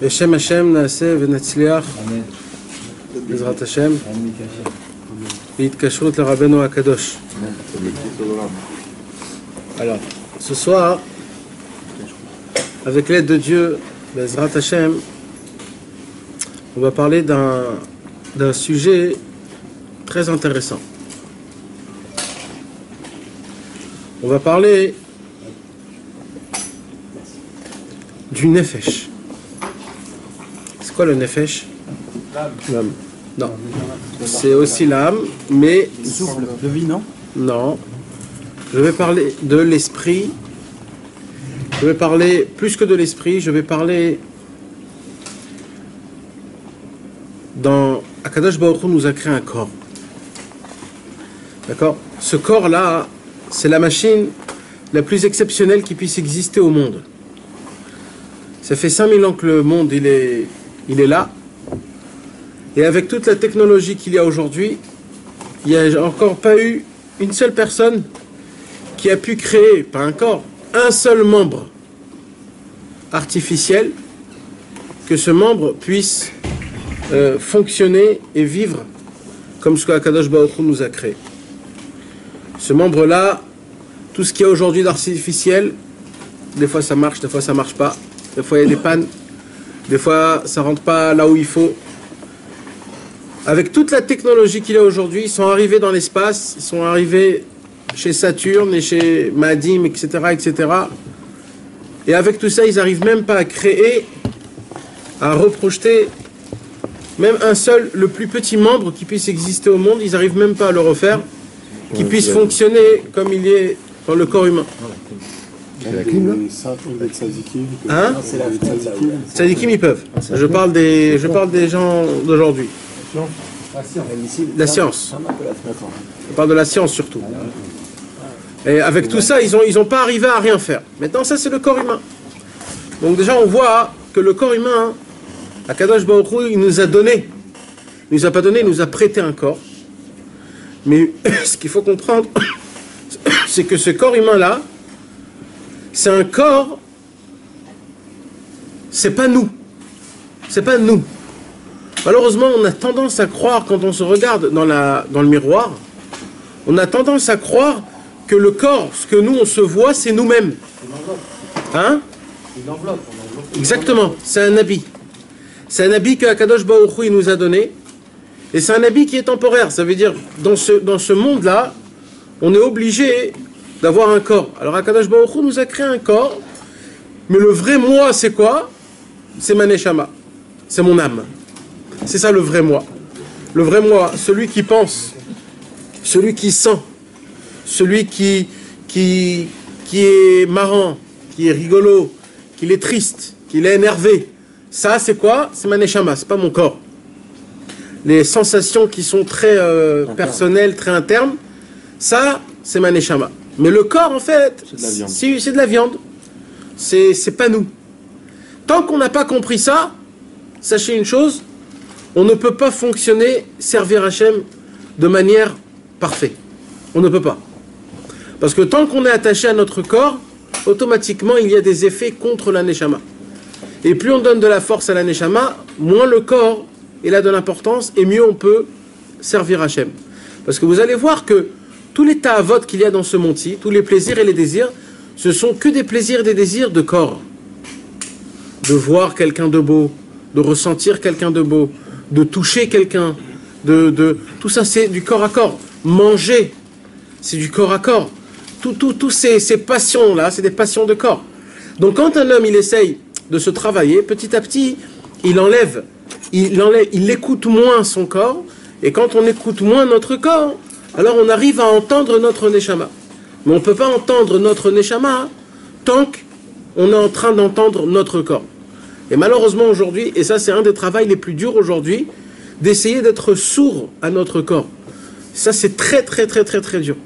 בשם השם נעשה ונצליח בעזרת השם בהתקשרות לרבנו הקדוש. Alors, ce soir, avec l'aide de Dieu, Bezrat Hashem, on va parler d'un sujet très intéressant. On va parler du Nefesh. C'est quoi le Nefesh? L'âme. Non. C'est aussi l'âme, mais... Le souffle de vie, non? Non. Je vais parler de l'esprit. Je vais parler plus que de l'esprit. Je vais parler dans... Akadosh Baruch Hu nous a créé un corps. D'accord? Ce corps-là, c'est la machine la plus exceptionnelle qui puisse exister au monde. Ça fait 5000 ans que le monde il est là. Et avec toute la technologie qu'il y a aujourd'hui, il n'y a encore pas eu une seule personne qui a pu créer, pas un corps, un seul membre artificiel, que ce membre puisse fonctionner et vivre comme ce que Akadosh Baruch Hu nous a créé. Ce membre-là, tout ce qu'il y a aujourd'hui d'artificiel, des fois ça marche, des fois ça marche pas, des fois il y a des pannes, des fois ça rentre pas là où il faut. Avec toute la technologie qu'il y a aujourd'hui, ils sont arrivés dans l'espace, ils sont arrivés chez Saturne et chez Madim, etc., etc. Et avec tout ça, ils n'arrivent même pas à créer, à reprojeter même un seul, le plus petit membre qui puisse exister au monde, ils n'arrivent même pas à le refaire, qui puisse fonctionner comme il est dans le corps humain. Hein? Tzadikim, ils peuvent. Je parle des gens d'aujourd'hui. La science. Je parle de la science surtout. Et avec tout ça, ils ont pas arrivé à rien faire. Maintenant, ça c'est le corps humain. Donc déjà, on voit que le corps humain, Akadosh Baruch Hu, il nous a donné. Il nous a pas donné, il nous a prêté un corps. Mais ce qu'il faut comprendre, c'est que ce corps humain-là, c'est un corps, c'est pas nous. C'est pas nous. Malheureusement, on a tendance à croire, quand on se regarde dans le miroir, on a tendance à croire que le corps, ce que nous, on se voit, c'est nous-mêmes. Hein? Une enveloppe. Exactement, c'est un habit. C'est un habit que Akadosh Baruch Hu, il nous a donné. Et c'est un habit qui est temporaire. Ça veut dire, dans ce monde-là, on est obligé d'avoir un corps. Alors Akadosh Baruch Hu nous a créé un corps, mais le vrai moi, c'est quoi? C'est ma neshama. C'est mon âme. C'est ça le vrai moi. Le vrai moi, celui qui pense, celui qui sent, celui qui est marrant, qui est rigolo, qui est triste, qui est énervé. Ça, c'est quoi? C'est ma neshama, c'est pas mon corps. Les sensations qui sont très personnelles, très internes, ça, c'est ma neshama. Mais le corps, en fait, c'est de la viande. C'est pas nous. Tant qu'on n'a pas compris ça, sachez une chose, on ne peut pas fonctionner, servir Hachem de manière parfaite. On ne peut pas. Parce que tant qu'on est attaché à notre corps, automatiquement, il y a des effets contre la neshama. Et plus on donne de la force à la neshama, moins le corps, il a de l'importance, et mieux on peut servir Hachem. Parce que vous allez voir que tous les ta'avot qu'il y a dans ce monde-ci, tous les plaisirs et les désirs, ce sont que des plaisirs et des désirs de corps. De voir quelqu'un de beau, de ressentir quelqu'un de beau, de toucher quelqu'un, tout ça c'est du corps à corps. Manger, c'est du corps à corps. Tous ces passions-là, c'est des passions de corps. Donc quand un homme il essaye de se travailler, petit à petit, il écoute moins son corps, et quand on écoute moins notre corps, alors on arrive à entendre notre neshama. Mais on ne peut pas entendre notre neshama tant qu'on est en train d'entendre notre corps. Et malheureusement aujourd'hui, et ça c'est un des travaux les plus durs aujourd'hui, d'essayer d'être sourd à notre corps. Ça c'est très très très très très dur.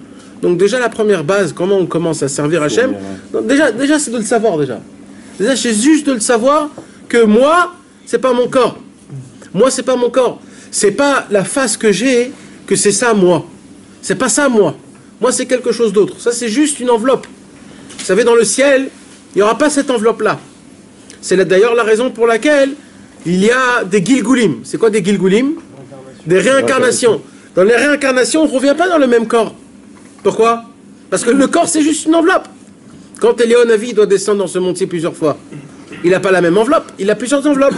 Donc déjà la première base, comment on commence à servir Hachem, déjà c'est de le savoir déjà. Déjà c'est juste de le savoir que moi, c'est pas mon corps. Moi c'est pas mon corps. C'est pas la face que j'ai, que c'est ça moi. C'est pas ça moi. Moi c'est quelque chose d'autre. Ça c'est juste une enveloppe. Vous savez, dans le ciel, il n'y aura pas cette enveloppe-là. C'est d'ailleurs la raison pour laquelle il y a des Gilgulim. C'est quoi des Gilgulim? Des réincarnations. Dans les réincarnations, on ne revient pas dans le même corps. Pourquoi? Parce que le corps, c'est juste une enveloppe. Quand Eliyahu Navi doit descendre dans ce monde-ci plusieurs fois, il n'a pas la même enveloppe, il a plusieurs enveloppes.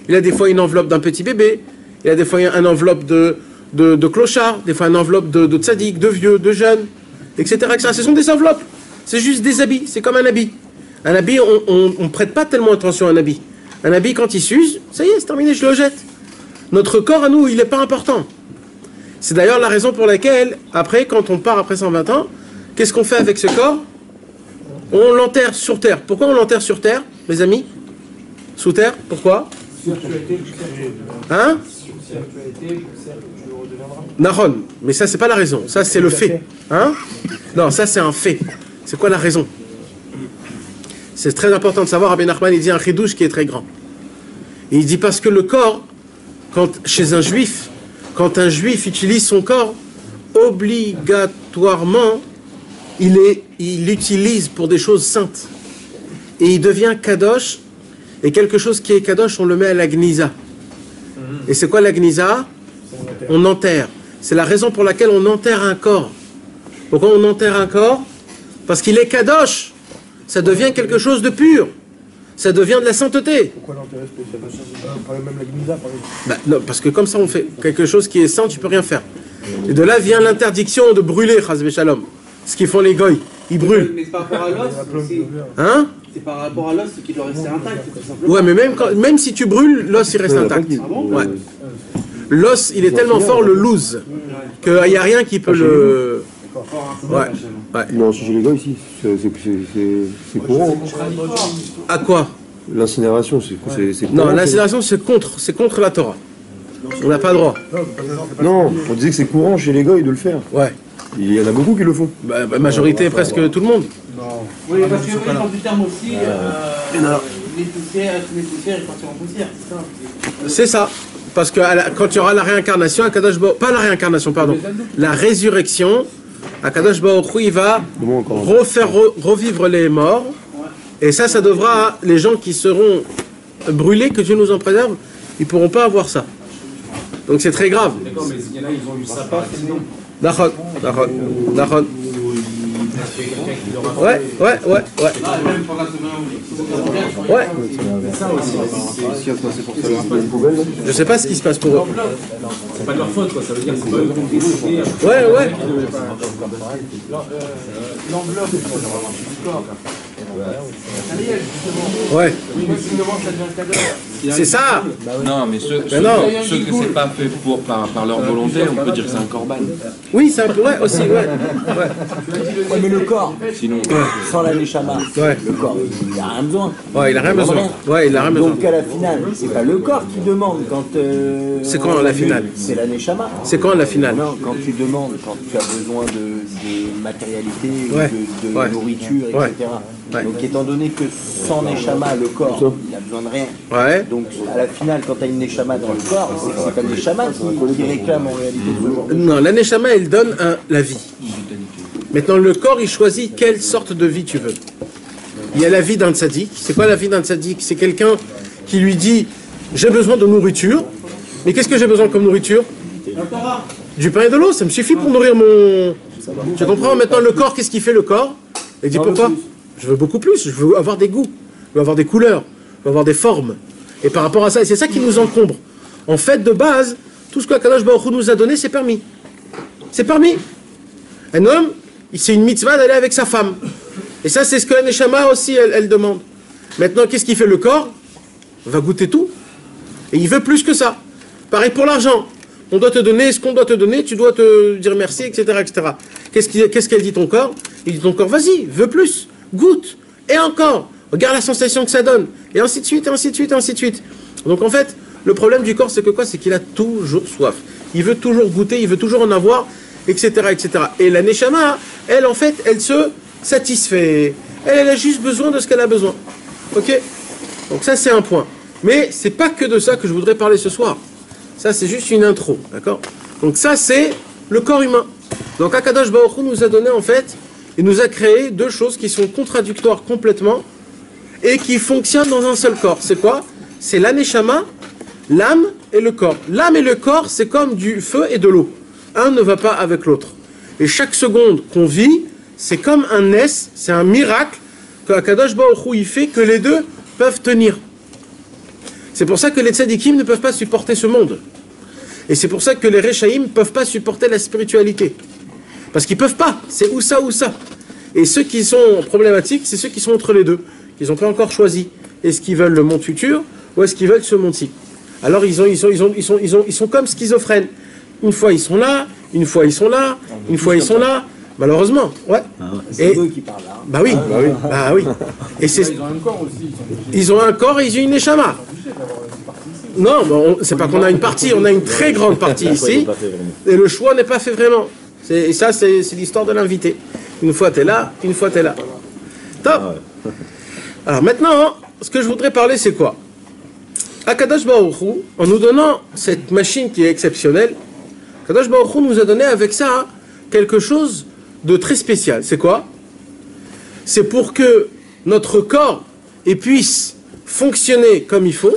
Il a des fois une enveloppe d'un petit bébé, il a des fois une enveloppe de clochard, des fois une enveloppe de tzaddik, de vieux, de jeunes, etc., etc. Ce sont des enveloppes. C'est juste des habits, c'est comme un habit. Un habit, on ne prête pas tellement attention à un habit. Un habit, quand il s'use, ça y est, c'est terminé, je le jette. Notre corps à nous, il n'est pas important. C'est d'ailleurs la raison pour laquelle, après, quand on part après 120 ans, qu'est-ce qu'on fait avec ce corps? On l'enterre sur terre. Pourquoi on l'enterre sur terre, mes amis? Sous terre, pourquoi? Hein? Nahon, mais ça c'est pas la raison, ça c'est le fait. Hein? Non, ça c'est un fait. C'est quoi la raison? C'est très important de savoir. Rabbi Nachman il dit un chidouche qui est très grand. Il dit parce que le corps, chez un juif, quand un juif utilise son corps, obligatoirement il l'utilise pour des choses saintes. Et il devient kadosh. Et quelque chose qui est kadosh, on le met à la gnisa. Et c'est quoi la gnisa? On enterre. C'est la raison pour laquelle on enterre un corps. Pourquoi on enterre un corps? Parce qu'il est kadosh. Ça devient quelque chose de pur. Ça devient de la sainteté. Pourquoi l'enterrer spécialement? Pas même la gnisa, par exemple. Non, parce que comme ça on fait. Quelque chose qui est saint, tu peux rien faire. Et de là vient l'interdiction de brûler, chas v'shalom. Ce qu'ils font les goy. Ils brûlent. Mais c'est par rapport à l'os aussi. Hein? C'est par rapport à l'os qui doit rester intact, tout simplement. Ouais, mais même si tu brûles, l'os il reste intact. Ah bon? Ouais. L'os, il est tellement fort, le loose, qu'il n'y a rien qui peut le... Ouais. Ouais. Non, chez les gars ici, c'est courant. À quoi? L'incinération, c'est courant. Non, l'incinération, c'est contre la Torah. On n'a pas le droit. Non, on disait que c'est courant chez les gars de le faire. Ouais. Il y en a beaucoup qui le font. Majorité, presque tout le monde. Oui, parce que oui, dans du terme aussi, les poussières ils partiront en poussière, c'est ça. C'est ça. Parce que quand il y aura la réincarnation, Akadosh Baruch, pas la réincarnation, pardon, la résurrection, Akadosh Baruch Hu, il va revivre les morts. Et ça devra, les gens qui seront brûlés, que Dieu nous en préserve, ils ne pourront pas avoir ça. Donc c'est très grave. D'accord, mais il y en a, ils ont eu ça pas, sinon. D'accord. Ouais. Ouais. Je sais pas ce qui se passe pour eux. C'est pas de leur faute, quoi. Ça veut dire que c'est pas eux qui ont décidé. Ouais. L'enveloppe du corps. Ouais. C'est ça. Non, mais ceux que c'est pas fait par leur volonté, on peut dire que c'est un corban. Oui, c'est un peu, ouais, aussi, ouais. Ouais, mais le corps, Sinon, sans la neshama, Ouais. le corps, il n'a rien besoin. Ouais, il a rien besoin. Ouais, il a rien besoin. Donc à la finale, c'est pas le corps qui demande quand. C'est quand à la finale? C'est la neshama. C'est quand la finale? Non, quand tu demandes, quand tu as besoin de matérialité, Ouais. de nourriture, Ouais. etc. Ouais. Donc étant donné que sans neshama, le corps, il a besoin de rien. Ouais. Donc à la finale, quand tu as une neshama dans le corps, c'est que c'est pas le neshama qui réclame en réalité le corps. Non, la neshama, elle donne la vie. Maintenant, le corps, il choisit quelle sorte de vie tu veux. Il y a la vie d'un tzaddik. C'est quoi la vie d'un tzaddik? C'est quelqu'un qui lui dit « J'ai besoin de nourriture. Mais qu'est-ce que j'ai besoin comme nourriture? Du pain et de l'eau, ça me suffit pour nourrir mon... » Tu comprends? Maintenant, le corps, qu'est-ce qu'il fait le corps? Il dit « Pourquoi? Je veux beaucoup plus. Je veux avoir des goûts. Je veux avoir des couleurs. Je veux avoir des formes. » Et par rapport à ça, et c'est ça qui nous encombre. En fait, de base, tout ce que Akadosh Baruch Hu nous a donné, c'est permis. C'est permis. Un homme, c'est une mitzvah d'aller avec sa femme. Et ça, c'est ce que la Neshama aussi, elle demande. Maintenant, qu'est-ce qu'il fait le corps? Il va goûter tout. Et il veut plus que ça. Pareil pour l'argent. On doit te donner ce qu'on doit te donner, tu dois te dire merci, etc. etc. Qu'est-ce qu'elle dit ton corps? Il dit ton corps, vas-y, veux plus, goûte, et encore, regarde la sensation que ça donne, et ainsi de suite, et ainsi de suite, et ainsi de suite. Donc en fait, le problème du corps, c'est que quoi? C'est qu'il a toujours soif. Il veut toujours goûter, il veut toujours en avoir, etc. etc. Et la Neshama, elle, en fait, elle se satisfait. Elle a juste besoin de ce qu'elle a besoin. Ok? Donc ça, c'est un point. Mais c'est pas que de ça que je voudrais parler ce soir. Ça, c'est juste une intro, d'accord? Donc ça, c'est le corps humain. Donc Akadosh Baruch Hu nous a donné, en fait, il nous a créé deux choses qui sont contradictoires complètement. et qui fonctionnent dans un seul corps. C'est quoi? C'est l'aneshama, l'âme et le corps. L'âme et le corps, c'est comme du feu et de l'eau. Un ne va pas avec l'autre. Et chaque seconde qu'on vit, c'est comme un nes, c'est un miracle que Akadosh Baruch Hu, il fait que les deux peuvent tenir. C'est pour ça que les tzadikim ne peuvent pas supporter ce monde. Et c'est pour ça que les rechaïm ne peuvent pas supporter la spiritualité. Parce qu'ils ne peuvent pas, c'est ou ça ou ça. Et ceux qui sont problématiques, c'est ceux qui sont entre les deux. Ils n'ont pas encore choisi. Est-ce qu'ils veulent le monde futur ou est-ce qu'ils veulent ce monde-ci? Alors ils sont comme schizophrènes. Une fois ils sont là, une fois ils sont là, une fois ils sont là. Malheureusement, ouais. C'est eux qui parlent là. Bah oui, bah oui. Et c'est. Ils ont un corps aussi. Ils ont un corps et ils ont une neshama. Non, bon, c'est pas qu'on a une partie, on a une très grande partie ici. Et le choix n'est pas fait vraiment. Et ça, c'est l'histoire de l'invité. Une fois t'es là, une fois t'es là. Top. Alors maintenant, ce que je voudrais parler, c'est quoi? Akadosh Baruch Hu, en nous donnant cette machine qui est exceptionnelle, Akadosh Baruch Hu nous a donné avec ça quelque chose de très spécial. C'est quoi? C'est pour que notre corps puisse fonctionner comme il faut.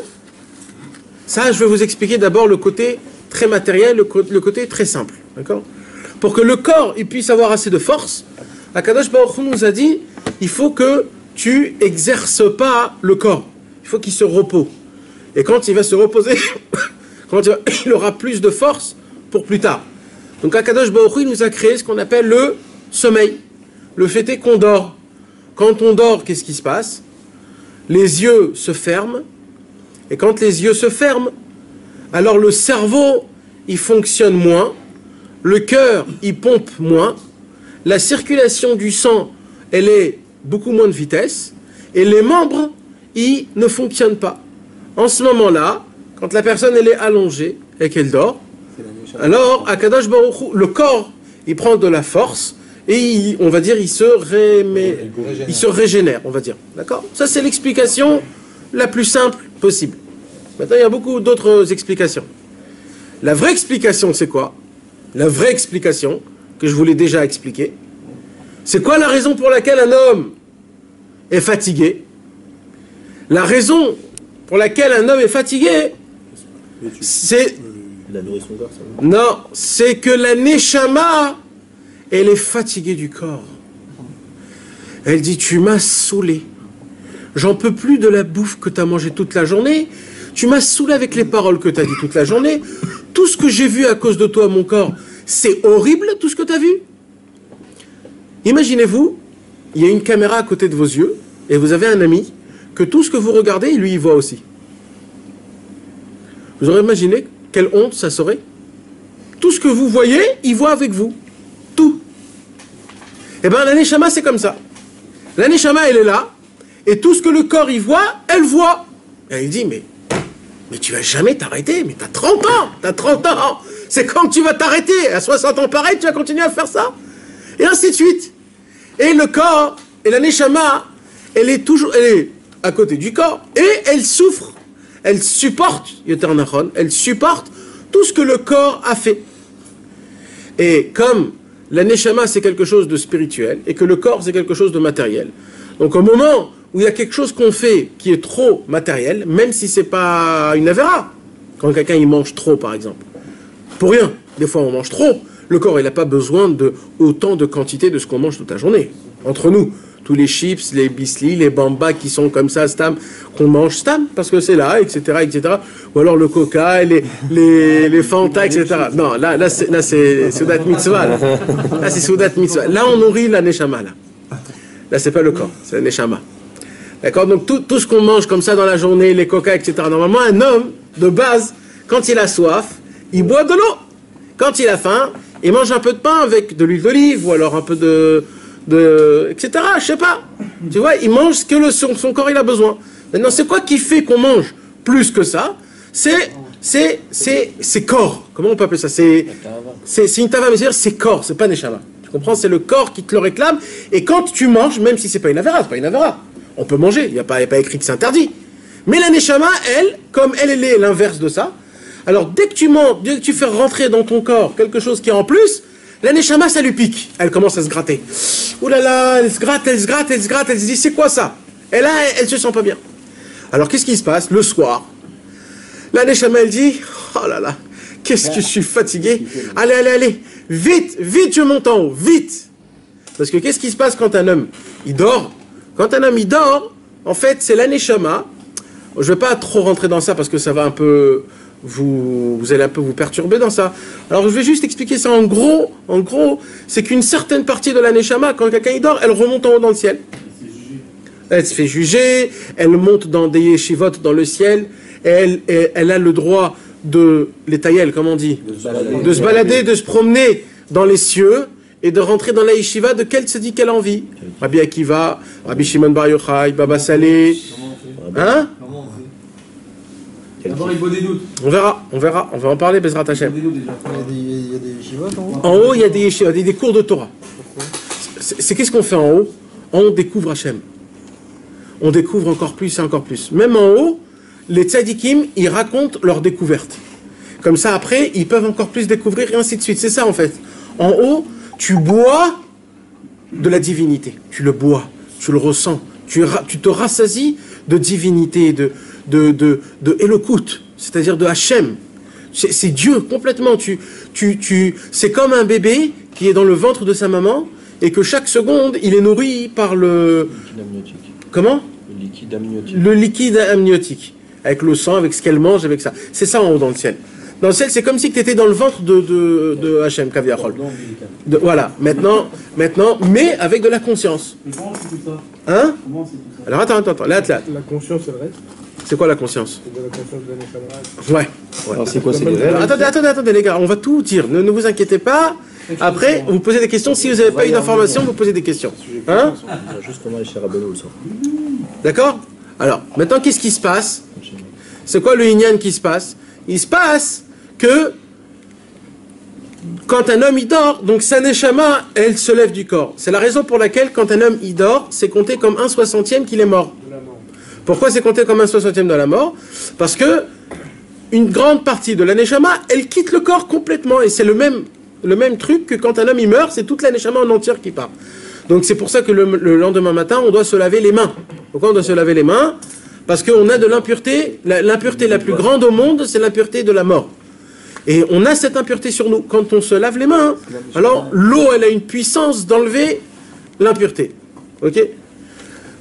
Ça, je vais vous expliquer d'abord le côté très matériel, le côté très simple. D'accord? Pour que le corps puisse avoir assez de force, Akadosh Baruch Hu nous a dit, il faut que tu exerces pas le corps. Il faut qu'il se repose. Et quand il va se reposer, il aura plus de force pour plus tard. Donc Akadosh Baruch Hu, il nous a créé ce qu'on appelle le sommeil. Le fait est qu'on dort. Quand on dort, qu'est-ce qui se passe? Les yeux se ferment. Et quand les yeux se ferment, alors le cerveau, il fonctionne moins. Le cœur, il pompe moins. La circulation du sang, elle est beaucoup moins de vitesse. Et les membres, ils ne fonctionnent pas. En ce moment-là, quand la personne elle est allongée et qu'elle dort, alors Akadosh Baruch Hu, le corps, il prend de la force et on va dire il se régénère, on va dire. D'accord? Ça c'est l'explication la plus simple possible. Maintenant il y a beaucoup d'autres explications. La vraie explication c'est quoi? La vraie explication que je vous l'ai déjà expliquée. C'est quoi la raison pour laquelle un homme est fatigué? La raison pour laquelle un homme est fatigué, c'est... Non, c'est que la neshama, elle est fatiguée du corps. Elle dit, tu m'as saoulé. J'en peux plus de la bouffe que tu as mangée toute la journée. Tu m'as saoulé avec les paroles que tu as dit toute la journée. Tout ce que j'ai vu à cause de toi, mon corps, c'est horrible, tout ce que tu as vu. Imaginez-vous, il y a une caméra à côté de vos yeux, et vous avez un ami, que tout ce que vous regardez, lui, il voit aussi. Vous aurez imaginé quelle honte ça serait? Tout ce que vous voyez, il voit avec vous. Tout. Eh bien, la neshama, c'est comme ça. La neshama, elle est là, et tout ce que le corps, il voit, elle voit. Et il dit, mais tu vas jamais t'arrêter, mais t'as 30 ans, t'as 30 ans. C'est quand tu vas t'arrêter. À 60 ans, pareil, tu vas continuer à faire ça. Et ainsi de suite. Et le corps, et la neshama, elle est à côté du corps, et elle souffre, elle supporte, elle supporte tout ce que le corps a fait. Et comme la neshama c'est quelque chose de spirituel, et que le corps c'est quelque chose de matériel, donc au moment où il y a quelque chose qu'on fait qui est trop matériel, même si c'est pas une avéra, quand quelqu'un il mange trop par exemple, pour rien, des fois on mange trop, le corps il n'a pas besoin de autant de quantité de ce qu'on mange toute la journée, entre nous. Tous les chips, les bislis, les bambas qui sont comme ça, stam, qu'on mange stam, parce que c'est là, etc., etc. Ou alors le coca, les Fanta, etc. Non, là c'est Soudat Mitzvah. Là, c'est Soudat Mitzvah. Là, on nourrit la neshama, là. Là, c'est pas le corps, c'est la neshama. D'accord? Donc, tout ce qu'on mange comme ça dans la journée, les coca, etc. Normalement, un homme, de base, quand il a soif, il boit de l'eau. Quand il a faim, il mange un peu de pain avec de l'huile d'olive, ou alors un peu etc. Je sais pas. Tu vois, il mange ce que son corps il a besoin. Maintenant, c'est quoi qui fait qu'on mange plus que ça? C'est corps. Comment on peut appeler ça? C'est une tava, mais c'est corps, c'est pas neshama. Tu comprends? C'est le corps qui te le réclame. Et quand tu manges, même si c'est pas une avéra, c'est pas une avéra. On peut manger, il n'y a pas écrit que c'est interdit. Mais la neshama, elle, comme elle est l'inverse de ça, alors dès que tu manges, dès que tu fais rentrer dans ton corps quelque chose qui est en plus, la neshama, ça lui pique. Elle commence à se gratter. Ouh là là, elle se gratte, elle se dit, c'est quoi ça? Et là, elle se sent pas bien. Alors, qu'est-ce qui se passe? Le soir, la Neshama, elle dit, oh là là, qu'est-ce que je suis fatigué. Allez, allez, allez, vite, vite, je monte en haut, vite. Parce que qu'est-ce qui se passe quand un homme, il dort? Quand un homme, il dort, en fait, c'est la Neshama. Je ne vais pas trop rentrer dans ça parce que ça va un peu... Vous allez un peu vous perturber dans ça. Alors, je vais juste expliquer ça en gros, c'est qu'une certaine partie de la Neshama, quand quelqu'un il dort, elle remonte en haut dans le ciel. Elle se fait juger, elle monte dans des yeshivot dans le ciel, et elle a le droit de l'étayel, comme on dit, de se balader, de se promener dans les cieux, et de rentrer dans la yeshiva de quelle tzaddik qu'elle a envie. Rabbi Akiva, Rabbi Shimon Bar Yochai, Baba Saleh. Hein? D'abord, il boit des doutes. On verra, on va en parler, Bezrat Hashem. Il y Il y a des yeshivot en haut. En haut, il y a des yeshivot, des cours de Torah. C'est qu'est-ce qu'on fait en haut? En haut, on découvre Hashem. On découvre encore plus et encore plus. Même en haut, les tzadikim, ils racontent leur découverte. Comme ça, après, ils peuvent encore plus découvrir et ainsi de suite. C'est ça, en fait. En haut, tu bois de la divinité. Tu le bois, tu le ressens. Tu te rassasies de divinité, de Elokut, c'est-à-dire de Hachem. C'est Dieu, complètement. C'est comme un bébé qui est dans le ventre de sa maman et que chaque seconde, il est nourri par le... Liquide amniotique. Comment? Le liquide amniotique. Le liquide amniotique. Avec le sang, avec ce qu'elle mange, avec ça. C'est ça en haut dans le ciel. Dans le ciel, c'est comme si tu étais dans le ventre de Hachem, Kaviachol. Voilà, maintenant, mais avec de la conscience. Mais comment c'est tout ça? Hein? Comment c'est tout ça? Alors attends, là. La conscience, elle reste. C'est quoi la conscience? C'est de la conscience de la Neshama. Ouais. Alors c'est quoi, c'est des rêves? Attendez les gars, on va tout dire. Ne vous inquiétez pas. Après, vous posez des questions. Si vous n'avez pas eu d'informations, vous posez des questions. Hein? Juste comment les Rabbeinu le sort. D'accord? Alors, maintenant, qu'est-ce qui se passe? C'est quoi le Inyan qui se passe? Il se passe que quand un homme il dort, donc sa neshama, elle se lève du corps. C'est la raison pour laquelle quand un homme il dort, c'est compté comme 1/60 qu'il est mort. Pourquoi c'est compté comme 1/60 de la mort? Parce que une grande partie de la neshama, elle quitte le corps complètement. Et c'est le même truc que quand un homme il meurt, c'est toute la neshama en entière qui part. Donc c'est pour ça que le lendemain matin, on doit se laver les mains. Pourquoi on doit se laver les mains? Parce qu'on a de l'impureté. L'impureté la plus grande au monde, c'est l'impureté de la mort. Et on a cette impureté sur nous. Quand on se lave les mains, alors l'eau, elle a une puissance d'enlever l'impureté. Ok?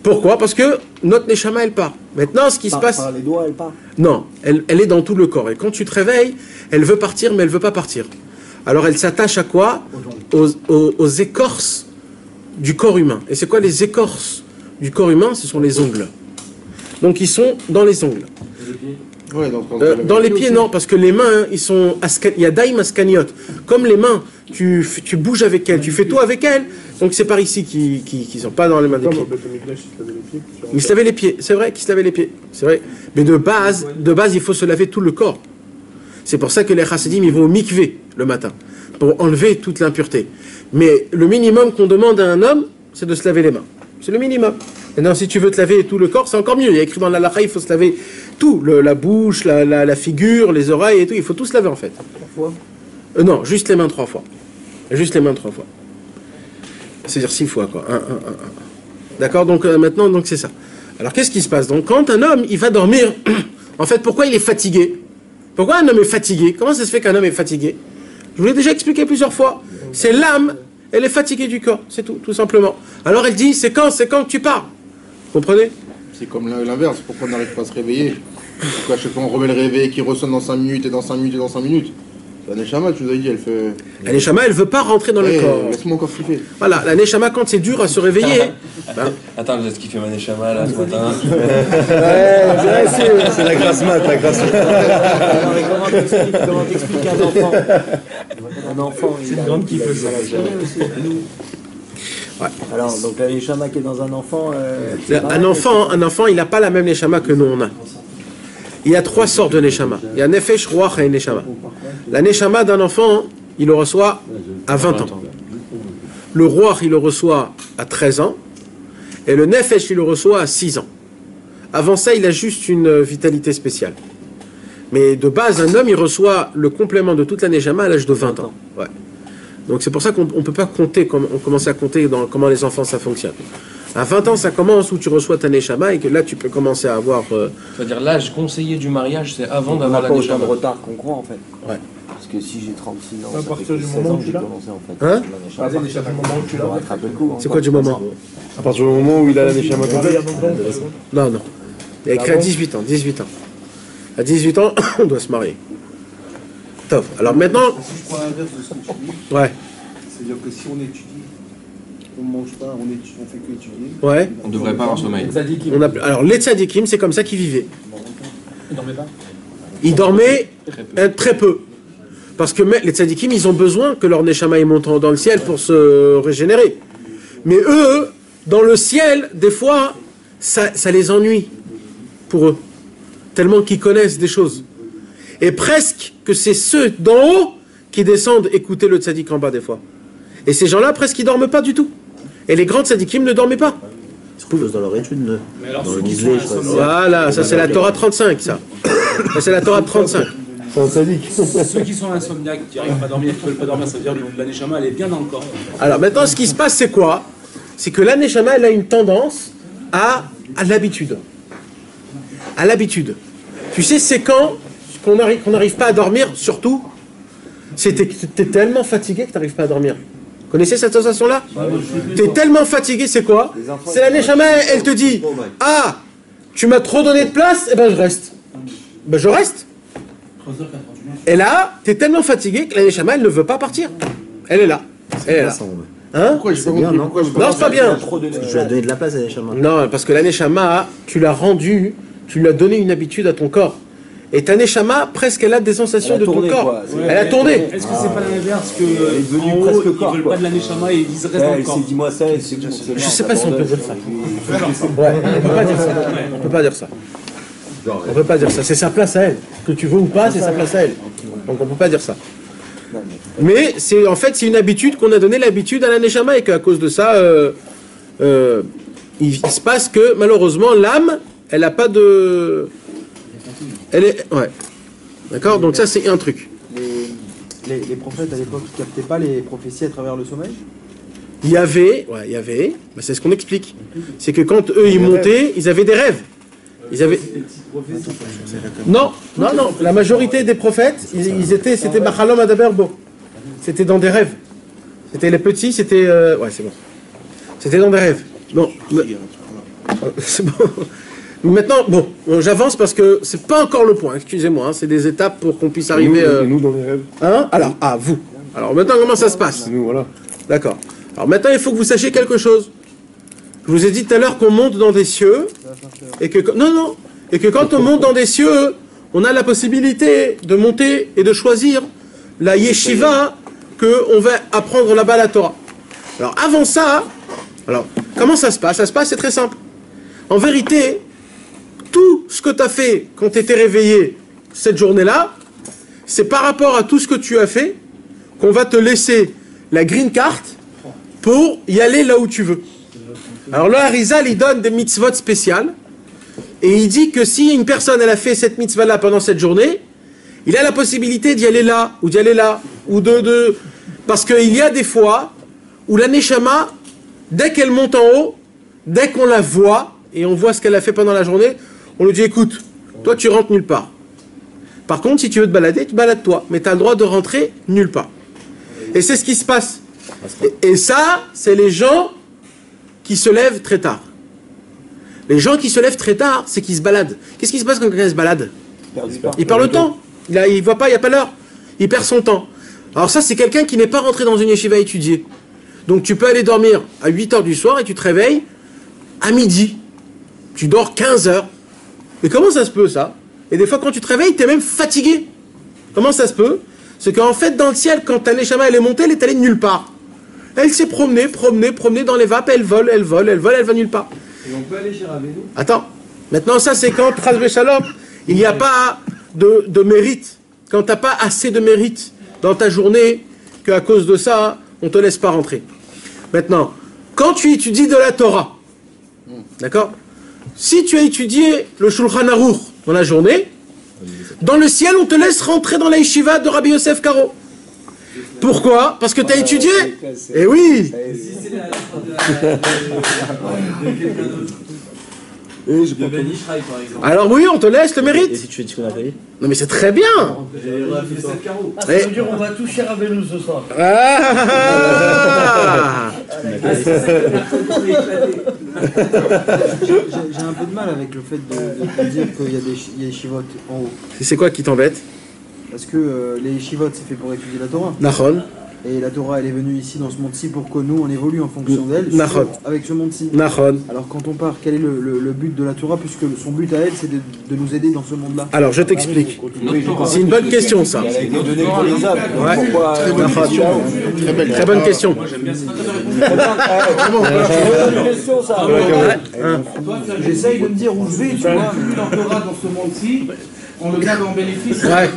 Pourquoi? Parce que notre neshama, elle part. Maintenant, ce qui se passe... Par les doigts, elle part. Non, elle est dans tout le corps. Et quand tu te réveilles, elle veut partir, mais elle ne veut pas partir. Alors elle s'attache à quoi? Aux écorces du corps humain. Et c'est quoi les écorces du corps humain? Ce sont les ongles. Donc ils sont dans les ongles. Ouais, Dans les pieds, non, parce que les mains, ils sont... Il y a daim askaniot. Comme les mains, tu bouges avec elles, tu fais tout avec elles. Donc c'est par ici qu'ils sont pas dans les mains des pieds. Il se lavait les pieds, c'est vrai qu'il se lavait les pieds. C'est vrai. Mais de base, il faut se laver tout le corps. C'est pour ça que les chassidim, ils vont au mikvé le matin, pour enlever toute l'impureté. Mais le minimum qu'on demande à un homme, c'est de se laver les mains. C'est le minimum. Maintenant, si tu veux te laver tout le corps, c'est encore mieux. Il y a écrit dans la halakha, il faut se laver tout. La bouche, la figure, les oreilles et tout. Il faut tout se laver en fait. 3 fois? Non, juste les mains 3 fois. Juste les mains 3 fois. C'est-à-dire 6 fois, quoi. 1. D'accord? Donc maintenant, donc c'est ça. Alors qu'est-ce qui se passe? Donc quand un homme, il va dormir, en fait, pourquoi il est fatigué? Pourquoi un homme est fatigué? Comment ça se fait qu'un homme est fatigué? Je vous l'ai déjà expliqué plusieurs fois. C'est l'âme, elle est fatiguée du corps, c'est tout simplement. Alors elle dit, c'est quand que tu pars? Vous comprenez? C'est comme l'inverse, pourquoi on n'arrive pas à se réveiller? Pourquoi à chaque fois on remet le réveil qui ressonne dans 5 minutes et dans 5 minutes et dans 5 minutes? La Neshama, tu nous as dit, elle fait... La Neshama, elle veut pas rentrer dans le corps. Laisse-moi encore flipper. Voilà, la Neshama, quand c'est dur à se réveiller... Attends, vous êtes kiffé ma Neshama là ce matin? C'est la grasse mat, la grasse mat. Non, mais comment t'expliques un enfant? Un enfant, c'est une grande kiffeuse. Ouais. Alors, donc la neshama qui est dans un enfant... Un enfant, il n'a pas la même Neshama que nous, on a. Il y a 3 sortes de Neshama. Il y a Nefesh, Ruach et Neshama. La Neshama d'un enfant, il le reçoit à 20 ans. Le Ruach, il le reçoit à 13 ans. Et le Nefesh, il le reçoit à 6 ans. Avant ça, il a juste une vitalité spéciale. Mais de base, un homme, il reçoit le complément de toute la Neshama à l'âge de 20 ans. Ouais. Donc c'est pour ça qu'on ne peut pas compter, on commence à compter dans comment les enfants ça fonctionne. À 20 ans, ça commence où tu reçois ta Neshama et que là, tu peux commencer à avoir... C'est-à-dire l'âge conseillé du mariage, c'est avant On n'a d'avoir la pas autant Neshama. de retard qu'on croit en fait. Ouais. Parce que si j'ai 36 ans, À ça partir fait que du 16 moment ans où que tu j'ai l'as. commencé en fait. Hein À partir du moment où tu l'as rattrapé le coup. C'est quoi du moment? À partir du moment où il a la Neshama complète. Non, non. Il y a écrit à 18 ans, 18 ans. À 18 ans, on doit se marier. Top. Alors maintenant... Si je prends l'inverse de ce que tu dis, Ouais, c'est-à-dire que si on étudie, on ne mange pas, on fait que étudier. ouais. On ne devrait pas avoir sommeil. On a... Alors les tzadikim, c'est comme ça qu'ils vivaient. Ils dormaient pas. Ils dormaient très peu. Parce que les tzadikim, ils ont besoin que leur neshama y monte dans le ciel pour se régénérer. Mais eux, dans le ciel, des fois, ça les ennuie pour eux. Tellement qu'ils connaissent des choses. Et presque que c'est ceux d'en haut qui descendent écouter le tzadik en bas des fois. Et ces gens-là, presque, ils dorment pas du tout. Et les grands tzadikim ne dormaient pas. Dans leur étude, Mais alors, dans ceux le qui sont Mislé, je crois. insomniaques, Voilà, ça c'est la Torah 35, ça. Ça c'est la Torah 35. C'est un sadique. ceux qui sont insomniaques, qui n'arrivent pas à dormir, qui ne veulent pas dormir, ça veut dire que la Neshama, elle est bien dans le corps. Alors maintenant, ce qui se passe, c'est quoi? C'est que la neshama, elle a une tendance à l'habitude. À l'habitude. Tu sais, c'est quand qu'on n'arrive pas à dormir, surtout, t'es tellement fatigué que tu n'arrives pas à dormir. Vous connaissez cette sensation-là? Tu es tellement fatigué, c'est quoi? C'est la neshama, elle te dit, ah, tu m'as trop donné de place, et ben je reste. Ben je reste. Et là, tu es tellement fatigué que la neshama, elle ne veut pas partir. Elle est là. Elle est là. Hein? Pourquoi j'ai pas bien, compris? non Pourquoi j'ai Non, c'est pas bien. Tu lui as donné de la place à Neshama. Non, parce que la neshama, tu l'as rendue, tu lui as donné une habitude à ton corps. Et ta neshama, presque, elle a des sensations de ton corps. Elle a tourné. Est-ce que c'est pas l'inverse que est devenue en haut, presque ils corps, veulent quoi. pas de la Neshama et ils restent dans le Elle corps? s'est dit moi ça, c'est bon. Je sais pas si on peut dire ça. Ouais, on peut pas dire ça. On peut pas dire ça. On peut pas dire ça. C'est sa place à elle. Que tu veux ou pas, c'est sa place à elle. Donc on peut pas dire ça. Mais c'est en fait c'est une habitude qu'on a donné l'habitude à la neshama et qu'à cause de ça, il se passe que malheureusement l'âme, elle a pas de, elle est, ouais, d'accord. Donc ça c'est un truc. Les prophètes à l'époque ne captaient pas les prophéties à travers le sommeil? Il y avait, bah, c'est ce qu'on explique. C'est que quand eux ils montaient, ils avaient des rêves. Ils avaient. Non, la majorité des prophètes, c'était Machalom Adaberbo. C'était dans des rêves. C'était les petits, c'était. Ouais, c'est bon. C'était dans des rêves. Bon. C'est bon. Maintenant, bon, j'avance parce que c'est pas encore le point, excusez-moi, hein, c'est des étapes pour qu'on puisse arriver. Et nous, dans les rêves. Hein? Alors, vous. Alors maintenant, comment ça se passe? Nous, voilà. D'accord. Alors maintenant, il faut que vous sachiez quelque chose. Je vous ai dit tout à l'heure qu'on monte dans des cieux, et que et que quand on monte dans des cieux, on a la possibilité de monter et de choisir la yeshiva que on va apprendre là-bas la Torah. Alors avant ça, alors comment ça se passe? Ça se passe, c'est très simple. En vérité, tout ce que tu as fait quand tu étais réveillé cette journée-là, c'est par rapport à tout ce que tu as fait qu'on va te laisser la green card pour y aller là où tu veux. Alors le Harizal, il donne des mitzvot spéciales, et il dit que si une personne elle a fait cette mitzvah-là pendant cette journée, il a la possibilité d'y aller là, ou d'y aller là, ou de... Parce qu'il y a des fois où la Neshama, dès qu'elle monte en haut, dès qu'on la voit, et on voit ce qu'elle a fait pendant la journée, on lui dit, écoute, toi tu rentres nulle part. Par contre, si tu veux te balader, tu balades-toi, mais tu as le droit de rentrer nulle part. Et c'est ce qui se passe. Et ça, c'est les gens qui se lèvent très tard. Les gens qui se lèvent très tard, c'est qu'ils se baladent. Qu'est-ce qui se passe quand quelqu'un se balade? Il perd le temps. Il voit pas, il n'y a pas l'heure. Il perd son temps. Alors ça, c'est quelqu'un qui n'est pas rentré dans une yeshiva à étudier. Donc tu peux aller dormir à 8h du soir et tu te réveilles à midi. Tu dors 15 heures. Mais comment ça se peut, ça? Et des fois, quand tu te réveilles, tu es même fatigué. Comment ça se peut? C'est qu'en fait, dans le ciel, quand ta neshama elle est montée, elle est allée nulle part. Elle s'est promenée dans les vapes, elle vole, elle va nulle part. Et on peut aller chez Rabbeinu? Attends, maintenant ça c'est quand, Chas Shalom, il n'y a pas de mérite. Quand tu n'as pas assez de mérite dans ta journée, qu'à cause de ça, on ne te laisse pas rentrer. Maintenant, quand tu étudies de la Torah, d'accord? Si tu as étudié le Shulchan Aruch dans la journée, dans le ciel, on te laisse rentrer dans la yeshiva de Rabbi Yosef Karo. Pourquoi? Parce que tu as étudié. Eh oui. Alors oui, on te laisse le mérite. Et si tu fais Tikkun Achaï? Non mais c'est très bien. Ça veut dire on va toucher Rabbeinu ce soir. Ah J'ai un peu de mal avec le fait de dire qu'il y a des yeshivot en haut. c'est quoi qui t'embête? Parce que les yeshivot, c'est fait pour étudier la Torah. Nahon. Et la Torah, elle est venue ici dans ce monde-ci pour que nous, on évolue en fonction d'elle, avec ce monde-ci. Nahon. Alors quand on part, quel est le but de la Torah, puisque son but à elle, c'est de nous aider dans ce monde-là? Alors je t'explique. C'est une bonne question ça. Elle a été donnée pour les hommes. Ouais. Pourquoi Très bonne question. question ça. J'essaye de me dire où je vais, tu vois. Plus la Torah dans ce monde-ci, on le garde en bénéfice. Ouais.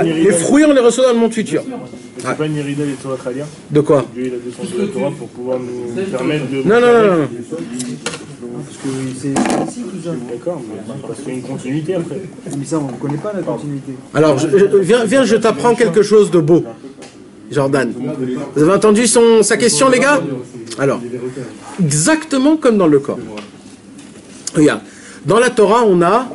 Les fruits, on les reçoit dans le monde futur. C'est pas une Yerida des Torah Khalia. De quoi? Dieu il a descendu la Torah pour pouvoir nous permettre de... Non. Parce que c'est ici tout ça. D'accord, mais parce qu'il y a une continuité après. Mais ça, on ne connaît pas la continuité. Alors, viens, je t'apprends quelque chose de beau. Jordan. Vous avez entendu sa question, les gars? Alors, exactement comme dans le corps. Regarde. Dans la Torah, on a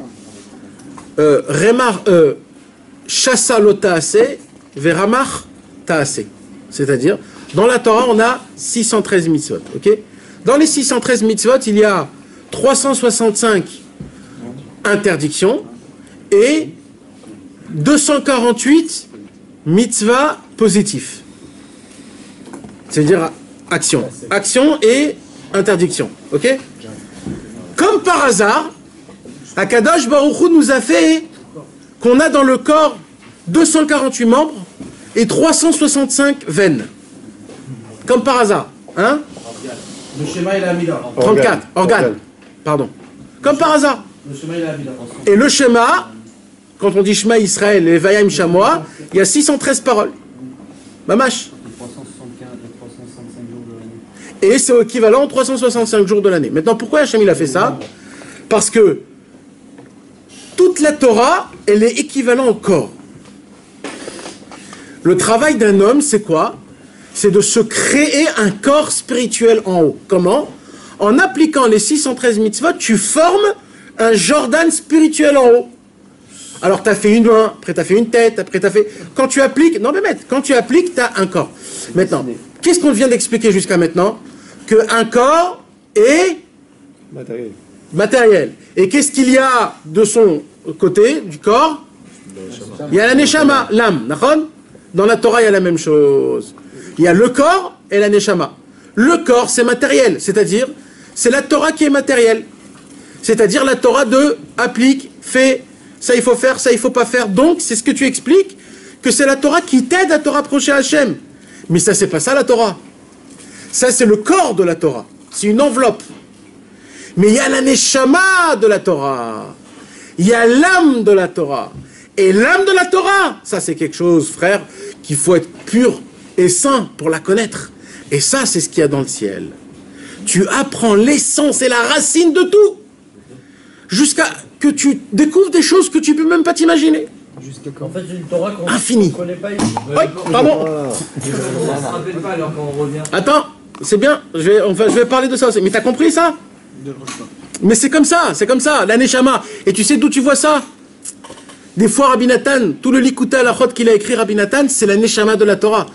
Shasa lo ta'aseh veramach ta'aseh. C'est-à-dire, dans la Torah, on a 613 mitzvot. Okay? Dans les 613 mitzvot, il y a 365 interdictions et 248 mitzvahs positifs. C'est-à-dire action. Action et interdiction. Ok? Comme par hasard, Akadosh Baruch Hu nous a fait qu'on a dans le corps 248 membres et 365 veines. Comme par hasard. Hein? Le schéma et la Amida. 34. Organes. Pardon. Comme par hasard. Le schéma et la Amida. Et le schéma, quand on dit Shema Israël et Vayam Shamoa, il y a 613 paroles. Mamash. Et c'est équivalent aux 365 jours de l'année. Maintenant, pourquoi Hachem il a fait ça? Parce que toute la Torah, elle est équivalente au corps. Le travail d'un homme, c'est quoi? C'est de se créer un corps spirituel en haut. Comment? En appliquant les 613 mitzvot, tu formes un Jordan spirituel en haut. Alors, tu as fait une main, après tu as fait une tête, après tu as fait... Quand tu appliques... Non, mais quand tu appliques, tu as un corps. Maintenant, qu'est-ce qu'on vient d'expliquer jusqu'à maintenant? Qu'un corps est... matériel. Et qu'est-ce qu'il y a de son côté, du corps? Il y a la neshama, l'âme. Dans la Torah, il y a la même chose. Il y a le corps et la neshama. Le corps, c'est matériel, c'est-à-dire, c'est la Torah qui est matérielle. C'est-à-dire la Torah de applique, fait, ça il faut faire, ça il faut pas faire. Donc, c'est ce que tu expliques, que c'est la Torah qui t'aide à te rapprocher à Hachem. Mais ça, c'est pas ça la Torah. Ça, c'est le corps de la Torah. C'est une enveloppe. Mais il y a la neshama de la Torah. Il y a l'âme de la Torah. Et l'âme de la Torah, ça c'est quelque chose, frère, qu'il faut être pur et saint pour la connaître. Et ça, c'est ce qu'il y a dans le ciel. Tu apprends l'essence et la racine de tout. Jusqu'à que tu découvres des choses que tu peux même pas t'imaginer. En fait, c'est une Torah qu'on infini. ne connaît pas ici. Oui, pardon. On se rappelle pas alors quand on revient. Attends, c'est bien, je vais parler de ça aussi. Mais t'as compris ça? Mais c'est comme ça, la neshama. Et tu sais d'où tu vois ça? Des fois, Rabbi Nathan, tout le Likuta Alachot qu'il a écrit, Rabbi Nathan, c'est la neshama de la Torah.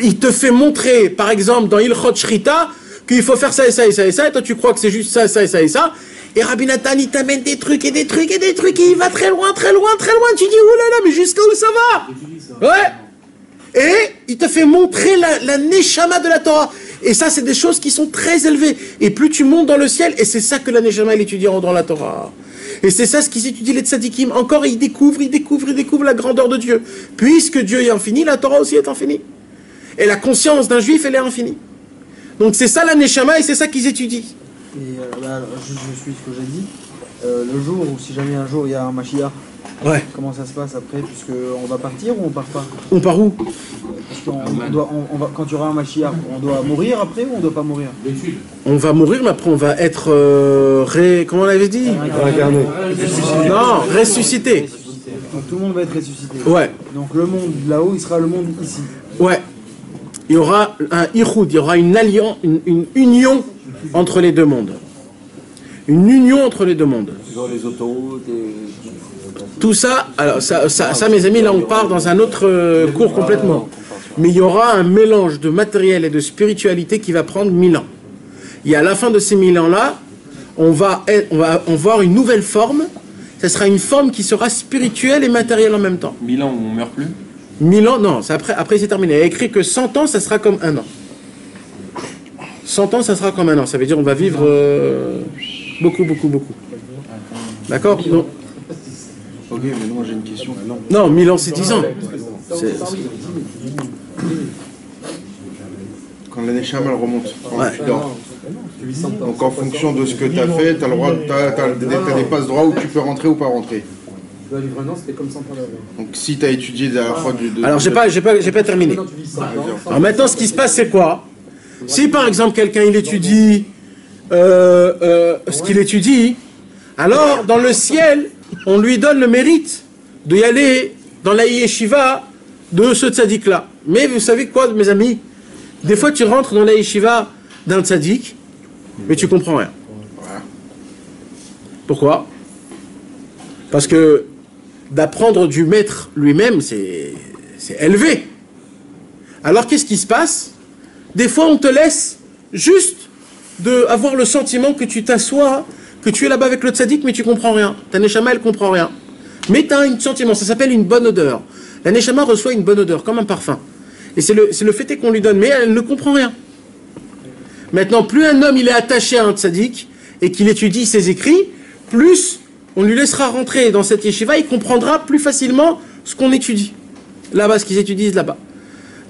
Il te fait montrer, par exemple, dans Ilchot Shrita, qu'il faut faire ça et ça et ça et ça, et toi tu crois que c'est juste ça, ça et ça et ça. Et Rabbi Nathan, il t'amène des trucs et des trucs et des trucs, et il va très loin, très loin, très loin. Tu dis, oh là là, mais jusqu'à où ça va? Ouais. Et il te fait montrer la neshama de la Torah. Et ça, c'est des choses qui sont très élevées. Et plus tu montes dans le ciel, et c'est ça que la neshama, il étudie dans la Torah. Et c'est ça ce qu'ils étudient les tzadikim. Encore, ils découvrent la grandeur de Dieu. Puisque Dieu est infini, la Torah aussi est infinie. Et la conscience d'un juif, elle est infinie. Donc c'est ça la neshama, et c'est ça qu'ils étudient. Et là, je suis ce que j'ai dit. Le jour où, si jamais un jour il y a un Mashiach, ouais. Comment ça se passe après? Puisqu'on va partir ou on part pas? On part où? Parce quand il y aura un Mashiach, on doit mourir après ou on doit pas mourir? On va mourir, mais après on va être comment on l'avait dit? Incarné. Non, ressuscité. Donc tout le monde va être ressuscité. Ouais. Donc le monde là-haut, il sera le monde ici. Ouais. Il y aura un ihoud, il y aura une alliance, une union entre les deux mondes. Une union entre les deux mondes. Genre les autoroutes et... Tout ça, alors ça, mes amis, là on part dans un autre cours complètement. Mais il y aura un mélange de matériel et de spiritualité qui va prendre 1000 ans. Et à la fin de ces 1000 ans-là, on va voir une nouvelle forme. Ce sera une forme qui sera spirituelle et matérielle en même temps. 1000 ans où on meurt plus? 1000 ans, non, après c'est terminé. Il y a écrit que 100 ans, ça sera comme un an. 100 ans, ça sera comme un an. Ça veut dire on va vivre beaucoup. D'accord? Non. Ok, mais moi j'ai une question. Non, 1000 ans, c'est 10 ans. Quand la Neshama elle remonte, quand Ouais. tu dors. Donc en fonction de ce que tu as fait, tu as le droit, t'as des passes droits où tu peux rentrer ou pas rentrer. La livre c'était comme 100 ans d'avant. Donc si tu as étudié la fois du... Alors j'ai pas terminé. Alors maintenant, ce qui se passe, c'est quoi? Si par exemple quelqu'un il étudie ce qu'il étudie, alors dans le ciel, on lui donne le mérite d'y aller dans la yeshiva de ce tzaddik-là. Mais vous savez quoi, mes amis? Des fois, tu rentres dans la yeshiva d'un tzaddik, mais tu comprends rien. Pourquoi? Parce que d'apprendre du maître lui-même, c'est élevé. Alors qu'est-ce qui se passe? Des fois, on te laisse juste avoir le sentiment que tu t'assois, que tu es là-bas avec le tzaddik, mais tu comprends rien. Ta neshama, elle comprend rien. Mais tu as un sentiment, ça s'appelle une bonne odeur. La neshama reçoit une bonne odeur, comme un parfum. Et c'est le fait qu'on lui donne, mais elle ne comprend rien. Maintenant, plus un homme il est attaché à un tzaddik et qu'il étudie ses écrits, plus on lui laissera rentrer dans cette yeshiva, il comprendra plus facilement ce qu'on étudie. Là-bas, ce qu'ils étudient là-bas.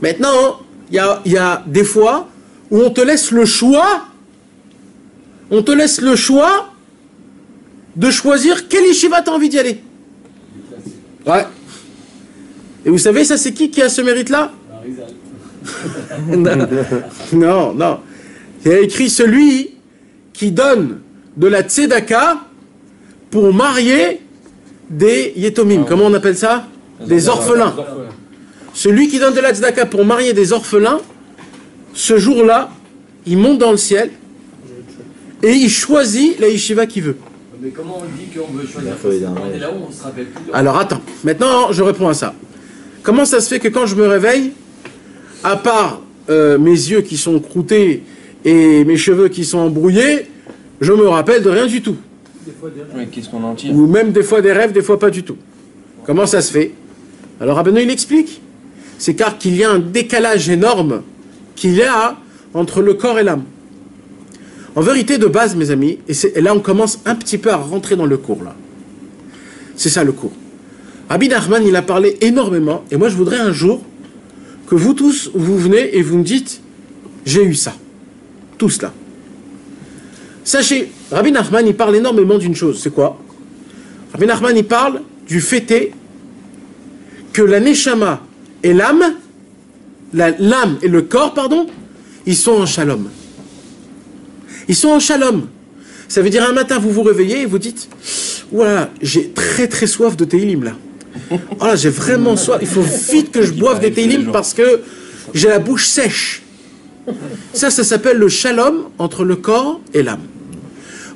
Maintenant, il y a des fois où on te laisse le choix, de choisir quelle yeshiva tu as envie d'y aller. Ouais. Et vous savez, ça c'est qui a ce mérite-là? Non. Il y a écrit celui qui donne de la tzedaka pour marier des yetomim. Comment on appelle ça? Des orphelins. Celui qui donne de la tzedaka pour marier des orphelins, ce jour-là, il monte dans le ciel et il choisit la yeshiva qu'il veut. Mais comment on dit qu'on veut choisir? On est là où on se rappelle plus. Alors attends, maintenant je réponds à ça. Comment ça se fait que quand je me réveille, à part mes yeux qui sont croûtés et mes cheveux qui sont embrouillés, je me rappelle de rien du tout? Mais qu'est-ce qu'on en tire? Ou même des fois des rêves, des fois pas du tout. Comment ça se fait? Alors Rabbeinu il explique. C'est car qu'il y a un décalage énorme qu'il y a entre le corps et l'âme. En vérité, de base, mes amis, et là on commence un petit peu à rentrer dans le cours, là. C'est ça le cours. Rabbi Nachman, il a parlé énormément, et moi je voudrais un jour que vous tous, vous venez et vous me dites, j'ai eu ça. Tous là. Sachez, Rabbi Nachman, il parle énormément d'une chose, c'est quoi? Rabbi Nachman, il parle du fait que la neshama et l'âme, l'âme et le corps, pardon, ils sont en shalom. Ils sont en shalom. Ça veut dire un matin, vous vous réveillez et vous dites, voilà, j'ai très très soif de Teilim là. Oh là, j'ai vraiment soif. Il faut vite que je boive des Teilim parce que j'ai la bouche sèche. Ça s'appelle le shalom entre le corps et l'âme.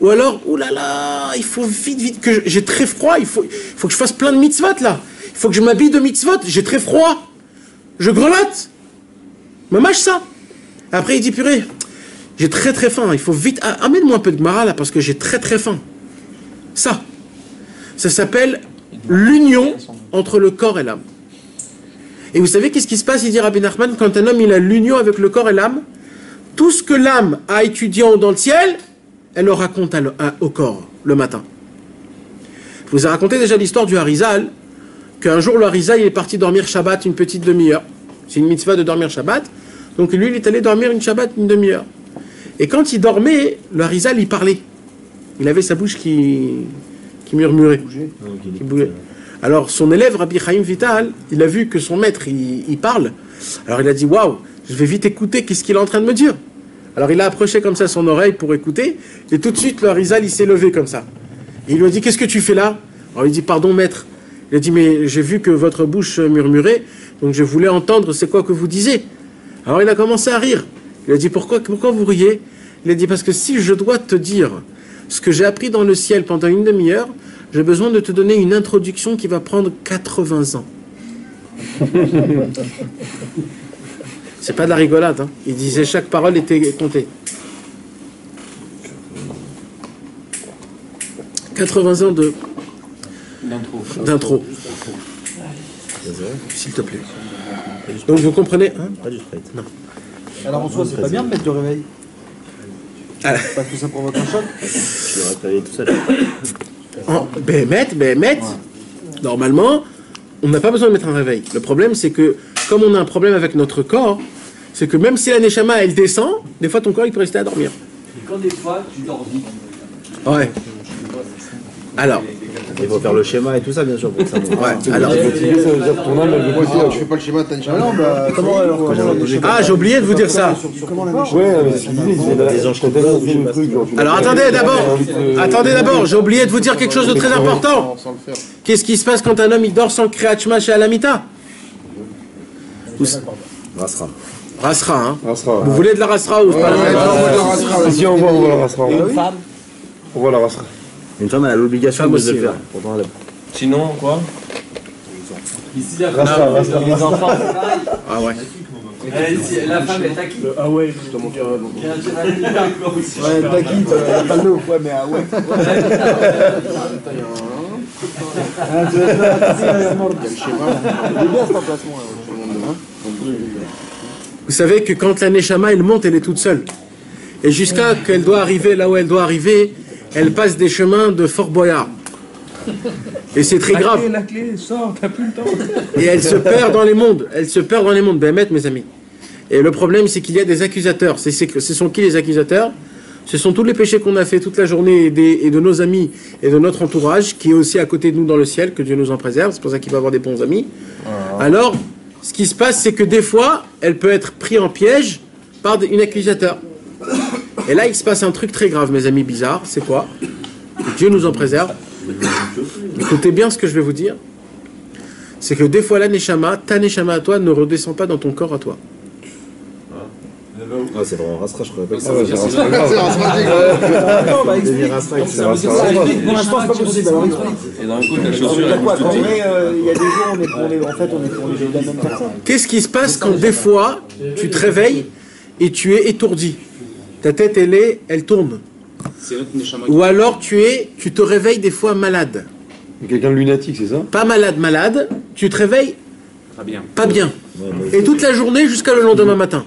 Ou alors, oulala, il faut vite que j'ai très froid. Il faut que je fasse plein de mitzvot là. Il faut que je m'habille de mitzvot. J'ai très froid. Je grelotte. Me mâche ça. Après, il dit, purée, j'ai très très faim. Il faut vite. Amène-moi un peu de Gemara là parce que j'ai très très faim. Ça s'appelle l'union entre le corps et l'âme. Et vous savez qu'est-ce qui se passe, il dit Rabbi Nachman, quand un homme il a l'union avec le corps et l'âme, tout ce que l'âme a étudié dans le ciel, elle le raconte au corps le matin. Je vous ai raconté déjà l'histoire du Harizal, qu'un jour le Harizal il est parti dormir Shabbat une petite demi-heure. C'est une mitzvah de dormir Shabbat. Donc lui il est allé dormir une Shabbat une demi-heure. Et quand il dormait, le Harizal il parlait. Il avait sa bouche qui murmurait, qui bougeait. Alors son élève Rabbi Chaim Vital, il a vu que son maître il parle. Alors il a dit waouh, je vais vite écouter qu'est-ce qu'il est en train de me dire. Alors il a approché comme ça son oreille pour écouter, et tout de suite le Harizal il s'est levé comme ça. Et il lui a dit qu'est-ce que tu fais là? Alors il dit pardon maître, Il a dit, mais j'ai vu que votre bouche murmurait, donc je voulais entendre c'est quoi que vous disiez. Alors il a commencé à rire. Il a dit, pourquoi vous riez? Il a dit, parce que si je dois te dire ce que j'ai appris dans le ciel pendant une demi-heure, j'ai besoin de te donner une introduction qui va prendre 80 ans. C'est pas de la rigolade, hein. Il disait chaque parole était comptée. 80 ans d'intro. S'il te plaît. Donc vous comprenez, hein? Pas du straight. Non. Alors en soi, c'est pas bien de mettre de réveil. Parce que ça provoque un choc. Je l'aurais réveillé tout seul. Bémet, normalement, on n'a pas besoin de mettre un réveil. Le problème, c'est que, comme on a un problème avec notre corps, c'est que même si la Neshama, elle descend, des fois, ton corps, il peut rester à dormir. Et quand des fois, tu dors vite. Ouais. Alors. Il faut faire le schéma et tout ça, bien sûr, pour que ça monte. Ouais, alors. Tu fais pas le schéma, t'as une Neshama. Non, bah, comment alors Ah, j'ai oublié de vous dire ça. Comment la Neshama? Ouais, mais c'est l'idée, c'est des anges qui le truc. Alors attendez d'abord, j'ai oublié de vous dire quelque chose de très important. Qu'est-ce qui se passe quand un homme il dort sans Kriyat Shema chez Alamita? Rasra. Rasra, hein. Rasra. Vous voulez de la rasra ou pas? Si on voit la rasra. Et une femme? On voit la rasra. Une femme, elle a l'obligation de le faire. Pourtant, elle a... Sinon, quoi? Ici, la Rasra. Les enfants? Ah ouais. La femme est taquine. Ah ouais, Ouais, Taki, t'as pas le mot. Ouais, mais ah ouais. Vous savez que quand la Neshama elle monte, elle est toute seule. Et jusqu'à qu'elle doit arriver là où elle doit arriver, elle passe des chemins de Fort Boyard. Et c'est très grave. La clé, sors, t'as plus le temps. Et elle se perd dans les mondes. Elle se perd dans les mondes. Ben, mes amis. Et le problème, c'est qu'il y a des accusateurs. Ce sont qui les accusateurs? Ce sont tous les péchés qu'on a fait toute la journée et de nos amis et de notre entourage, qui est aussi à côté de nous dans le ciel, que Dieu nous en préserve. C'est pour ça qu'il va avoir des bons amis. Alors, ce qui se passe, c'est que des fois, elle peut être prise en piège par un accusateur. Et là, il se passe un truc très grave, mes amis bizarres. C'est quoi? Que Dieu nous en préserve. Écoutez bien ce que je vais vous dire. C'est que des fois, la Neshama, ta Neshama à toi, ne redescend pas dans ton corps à toi. Ah, c'est vraiment Rasra, je crois pas que ça. Ah ouais, c'est Rasra. Non, bah explique. C'est Rasra. Pour l'instant, c'est pas possible. Alors explique. Et dans le coup, la chaussure, elle Quoi, bouge tout en de suite. vrai, il y a des jours, on est pour la même personne. Qu'est-ce qui se passe quand des fois, tu te réveilles et tu es étourdi? Ta tête, elle tourne. C'est notre Neshama. Ou alors tu te réveilles des fois malade. Quelqu'un de lunatique, c'est ça? Pas malade, tu te réveilles Pas bien. pas bien. Et toute la journée jusqu'à le lendemain matin.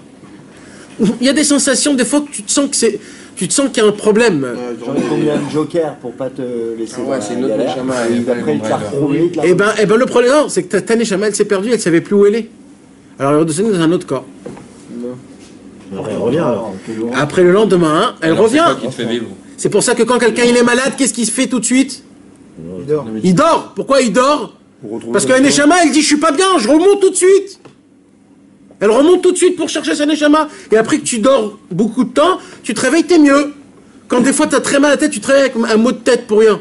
Il y a des sensations, des fois, que tu te sens qu'il y a un problème. J'en ai combien de jokers pour pas te laisser. Ouais, c'est une autre Neshama. Après, il t'a retrouvé. Et ben, le problème, non, c'est que ta Neshama, elle s'est perdue, elle savait plus où elle est. Alors elle est redescendue dans un autre corps. Après, elle revient alors. Après le lendemain, elle Alors, revient. C'est quoi qui te fait vivre? C'est pour ça que quand quelqu'un il est malade, qu'est-ce qu'il se fait tout de suite? Il dort. Pourquoi il dort? Parce que la Neshama, elle dit je suis pas bien, je remonte tout de suite. Elle remonte tout de suite pour chercher sa Neshama. Et après que tu dors beaucoup de temps, tu te réveilles, t'es mieux. Quand des fois t'as très mal à la tête, tu te réveilles avec un mot de tête pour rien.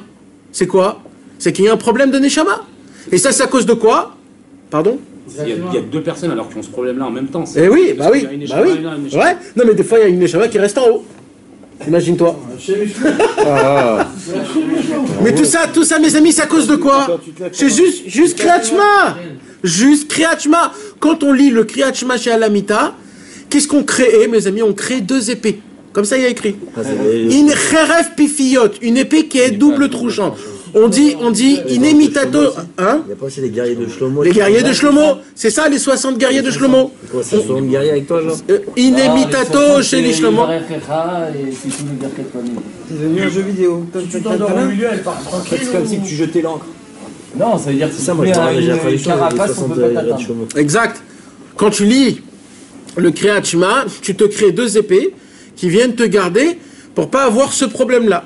C'est quoi? C'est qu'il y a un problème de Neshama. Et ça, c'est à cause de quoi? Pardon? Il y a deux personnes alors qui ont ce problème-là en même temps. Eh oui, bah Parce oui, qu'il y a une bah Neshama oui. et une Neshama. Ouais, non mais des fois il y a une Neshama qui reste en haut. Imagine-toi. Mais tout ça, mes amis, c'est à cause de quoi? C'est juste Kriyat Shema. Juste Kriyat Shema. Quand on lit le Kriyat Shema chez Alamita, qu'est-ce qu'on crée, mes amis? On crée deux épées. Comme ça, il y a écrit. In cheref pifiyot, une épée qui est double tranchante. On dit inemitato, hein? Il n'y a pas aussi les guerriers de Shlomo. Les guerriers de Shlomo. C'est ça, les 60 guerriers de Shlomo. C'est quoi, c'est 60 guerriers avec toi, genre? Inemitato chez les Shlomo. C'est devenu un jeu vidéo. Tu t'endors au milieu, elle part tranquille. C'est comme si tu jetais l'encre. Non, ça veut dire que C'est ça, moi, je parle déjà la une carapace, on 60 peut pas guerriers de t'atteindre. Shlomo. Exact. Quand tu lis le Kriyat Shema, tu te crées deux épées qui viennent te garder pour pas avoir ce problème-là.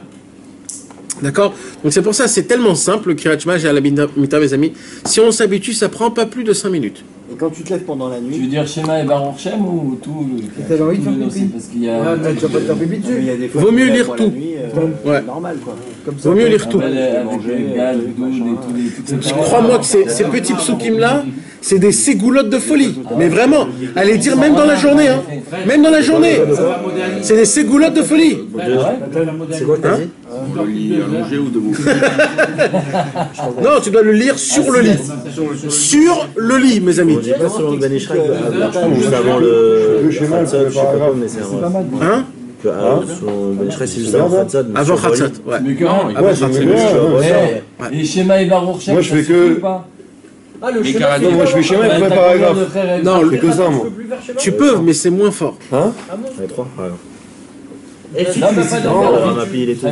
D'accord? Donc c'est pour ça, c'est tellement simple le Kriyat Shema, j'ai à la Mita, mes amis. Si on s'habitue, ça prend pas plus de 5 minutes. Et quand tu te lèves pendant la Tu nuit, veux dire Shema et Baruch Shem ou tout T'as envie de faire pipi? Parce qu'il y a. Tu vas pas te faire pipi dessus. il y a des fois Vaut tu te mieux lèves lire pour tout. la nuit, Ouais. c'est normal quoi. Comme ça. Vaut mieux lire tout. Avec le gaz, le doud et tout ça. Crois-moi que ces petits psukim-là, c'est des ségoulottes de folie. Mais vraiment, allez dire même dans la journée, hein. Même dans la journée. C'est des ségoulottes de folie. C'est quoi que t'as dit? On le lit allongé ou debout? Non, tu dois le lire sur le lit. Sur le lit, mes amis. On dit pas selon le Ben Ishrak, juste avant le Khatsot, je sais pas quoi, mais c'est un vrai. Hein? Selon le Ben Ishrak, c'est juste avant Khatsot. mais Avant sur le lit. Khatsot, ouais. Mais comment Avant Khatsot. Et Shema et Baruch Shem. Moi, je fais que- Ah, le Les schéma, Karadim. Non, moi je fais schéma et T'as pas combien paragraphe. de frères et Non, C'est que ça, moi. tu peux, mais c'est moins fort. Hein? Ouais, 3, par exemple. Non, mais c'est Non, on va m'appeler et tout.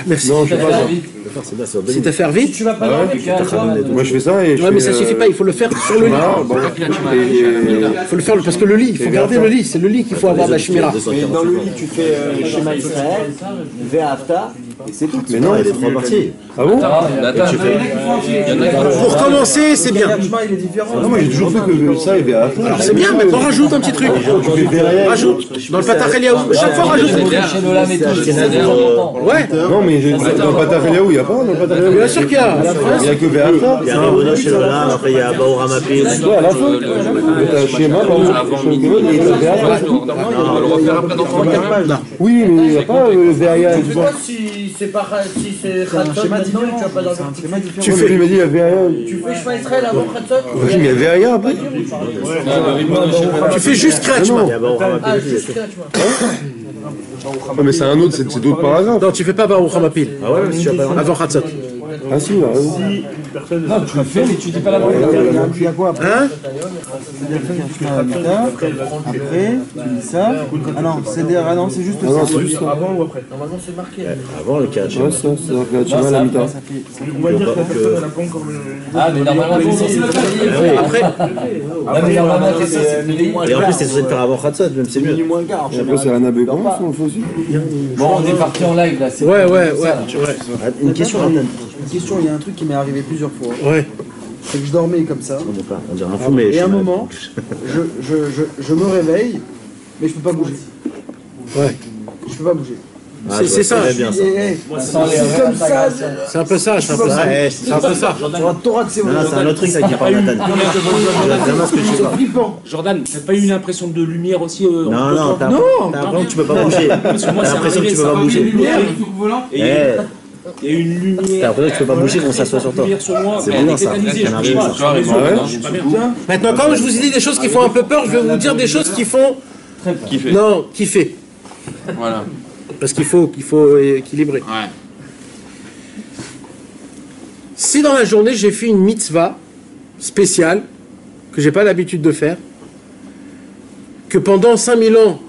Merci. Non, je fais pas ça. Le faire, c'est bien, c'est Si t'as faire vite, tu vas pas Ah ouais? dormir. Moi je fais ça et je ouais, mais fais, ça suffit pas, il faut le faire sur le lit. Il faut le faire parce que le lit, il faut garder le lit, c'est le lit qu'il faut avoir de la chimira. Mais dans le lit, tu fais schéma Israël, Ve'afta, et c'est tout. Mais non, il y a des 3 parties. Ah bon? Pour commencer, c'est bien. Le schéma, il est différent. Non, moi j'ai toujours fait que ça et VA. Alors c'est bien, maintenant rajoute un petit truc. Rajoute. Dans le Patach Eliaou, chaque fois rajoute. Ouais, Non, mais dans le Patach Eliaou, il n'y a pas dans le Patach Eliaou. bien sûr qu'il y a. Il n'y a que VA. Il y a Ribono chez Olam, après il y a Baour Hamapil. Ouais, à la fin. T'as un schéma, par exemple, et le VA. On va le refaire après dans 30 pages. Oui, mais il n'y a pas le VA. Tu sais quoi, si c'est pas si c'est Khatsot schéma maintenant, différent. tu vas pas dormir. C'est un schéma différent. Tu fais, il m'a dit, il y a VA. Tu fais Shema Israël avant Khatsot. Oui, mais il y a VA après. Tu fais juste Krachma. Il y a Baour Ah, Hamapil. juste là, tu vois. Ah, mais c'est un autre, c'est d'autres paragraphes. Non, tu fais pas Baruch Hamapil. Ah ouais, mais si tu as pas Avant Khatsot. Ah si, là. Non, tu le fais, mais tu dis pas la bonne. Il y a quoi après? Hein? Après, tu dis ça. Ah non, c'est juste Ah non, ça. c'est juste ça. Avant ou après? Normalement, c'est marqué. Avant le catch. Ouais, ça, c'est la schéma à la mi-temps. On va dire que la personne, elle n'a pas encore Ah, mais normalement, Après, Ah, mais normalement, c'est Et en plus, c'est censé le faire avant Khatsot, même c'est mieux. Moins quart, Et après, c'est la nabécon, on le fait aussi. Bon, on est parti en live là. c'est- ouais. Une question, Nathan. Une question, il y a un truc qui m'est arrivé plusieurs fois. Ouais. C'est que je dormais comme ça. On dirait un fou, mais. Et à un moment, je me réveille, mais je peux pas bouger. Ouais. Je peux pas bouger. C'est ça. Bien ça. C'est comme ça. C'est un peu ça, c'est un peu ça. Ouais, C'est un peu ça. Sur la Torah de ses Non, c'est un autre truc ça qui parle Nathan. Vraiment ce que tu C'est parles. flippant. Jordan, t'as pas eu une impression de lumière aussi Non, non, t'as l'impression que tu peux pas bouger. T'as l'impression que tu peux pas bouger. Et Eh, il y a une lumière. t'as l'impression que tu peux pas bouger quand ça soit sur toi. C'est bien, ça. Ça m'arrive, ça. Je suis pas bien. Maintenant, quand je vous ai dit des choses qui font un peu peur, je vais vous dire des choses qui font. Kiffer. Non, kiffer. Voilà. Parce qu'il faut équilibrer. Ouais. Si dans la journée j'ai fait une mitzvah spéciale, que j'ai pas l'habitude de faire, que pendant 5000 ans,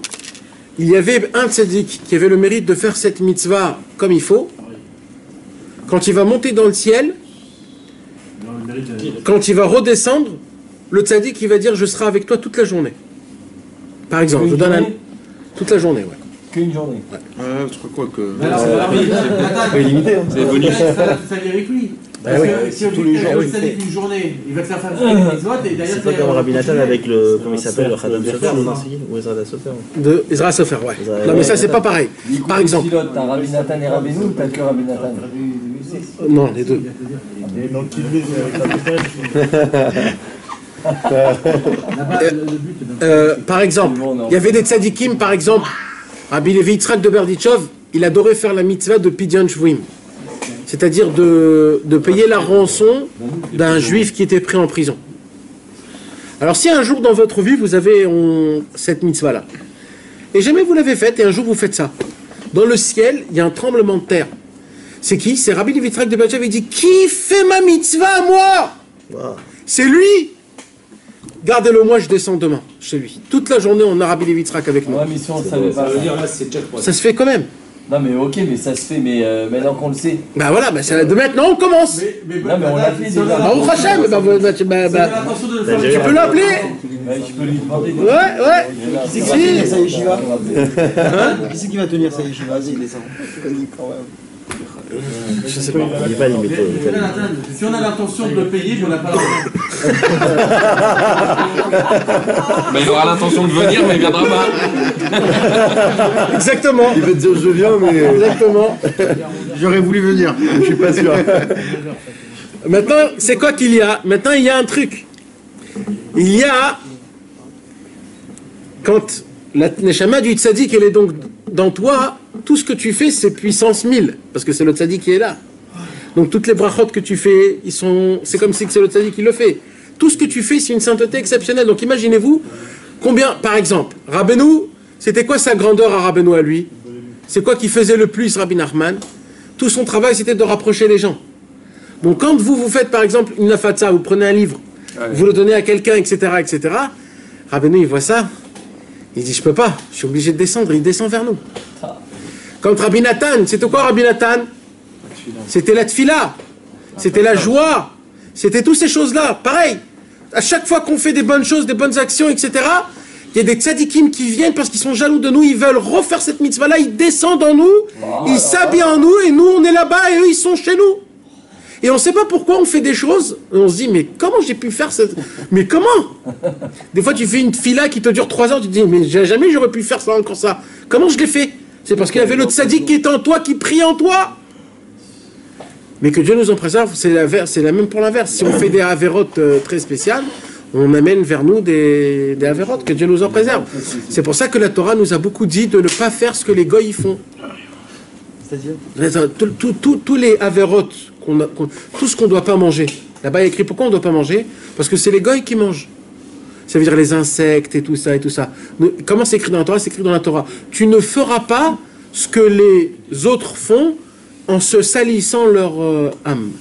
il y avait un tzaddik qui avait le mérite de faire cette mitzvah comme il faut, quand il va monter dans le ciel, quand il va redescendre, le tzaddik il va dire je serai avec toi toute la journée. Par exemple, je donne un... toute la journée, ouais. Qu'une journée. Je crois quoi que. C'est limité. C'est bonus. Ça vient avec lui. Parce que si tous les jours, une journée, il va te faire faire des mitzvot et derrière. C'est pas comme Rabbi Nathan avec le. Comment il s'appelle? Le Khadam Sofer, non? Ou Ezra Sofer. De Ezra Sofer, ouais. Non mais ça c'est pas pareil. Par exemple. T'as Rabbi Nathan et Rabbeinu ou t'as que Rabbi Nathan? Non, les deux. Et donc, tu dis avec Par exemple, il y avait des tzadikim, par exemple, Rabbi Levi Yitzhak de Berditchov, il adorait faire la mitzvah de Pidyon Shvuim, c'est-à-dire de payer la rançon d'un juif qui était pris en prison. Alors si un jour dans votre vie vous avez cette mitzvah-là, et jamais vous l'avez faite, et un jour vous faites ça, dans le ciel, il y a un tremblement de terre. C'est qui? C'est Rabbi Levi Yitzhak de Berditchov, il dit « Qui fait ma mitzvah à moi ?» C'est lui. Gardez-le moi, je descends demain chez lui. Toute la journée, on a Rabbi Levi Yitzhak avec nous. Ouais, mais si on le savait pas. Ça se fait quand même. Non, mais ok, mais ça se fait, mais maintenant qu'on le sait. Bah voilà, bah de maintenant on commence. Non, mais on l'a fait déjà. Bah au Hachem, tu peux l'appeler. Je peux lui demander. Ouais. Qui c'est qui va tenir sa yeshiva? Qui c'est qui va tenir sa yeshiva? Vas-y, descend. Quand même. Je sais pas. Il n'est pas limité. Si on a l'intention de le payer, on n'a pas l'argent. Ben, il aura l'intention de venir, mais il viendra pas. Exactement. Il va te dire je viens, mais. Exactement. J'aurais voulu venir, je suis pas sûr. Maintenant, c'est quoi qu'il y a? Maintenant, il y a un truc. Il y a, quand la neshama du tzaddik, elle est donc dans toi, tout ce que tu fais, c'est puissance 1000, parce que c'est le tzaddik qui est là. Donc toutes les brachot que tu fais, c'est comme si c'est le tzaddik qui le fait. Tout ce que tu fais, c'est une sainteté exceptionnelle. Donc imaginez-vous, combien, par exemple, Rabbeinu, c'était quoi sa grandeur à Rabbeinu à lui? C'est quoi qui faisait le plus Rabbi Nachman? Tout son travail, c'était de rapprocher les gens. Donc quand vous faites par exemple une lafatza, vous prenez un livre, vous le donnez à quelqu'un, etc., etc., Rabbeinu, il voit ça, il dit, je peux pas, je suis obligé de descendre, il descend vers nous. Quand Rabbi Nathan, c'était quoi Rabbi Nathan? C'était la tfila, c'était la joie, c'était toutes ces choses-là. Pareil, à chaque fois qu'on fait des bonnes choses, des bonnes actions, etc., il y a des tzadikim qui viennent parce qu'ils sont jaloux de nous, ils veulent refaire cette mitzvah-là, ils descendent en nous, ils s'habillent en nous, et nous on est là-bas, et eux ils sont chez nous. Et on ne sait pas pourquoi on fait des choses, et on se dit, mais comment j'ai pu faire cette... Mais comment? Des fois tu fais une fila qui te dure 3 heures, tu te dis, mais jamais j'aurais pu faire ça, encore ça. Comment je l'ai fait? C'est parce qu'il y avait le tzaddik qui est en toi, qui prie en toi. Mais que Dieu nous en préserve, c'est la même pour l'inverse. Si on fait des avérotes très spéciales, on amène vers nous des avérotes, que Dieu nous en préserve. C'est pour ça que la Torah nous a beaucoup dit de ne pas faire ce que les goïs font. C'est-à-dire tous les avérotes, tout ce qu'on ne doit pas manger. Là-bas, il y a écrit pourquoi on ne doit pas manger? Parce que c'est les goïs qui mangent. Ça veut dire les insectes et tout ça et tout ça. Comment c'est écrit dans la Torah? C'est écrit dans la Torah. Tu ne feras pas ce que les autres font en se salissant leur âme.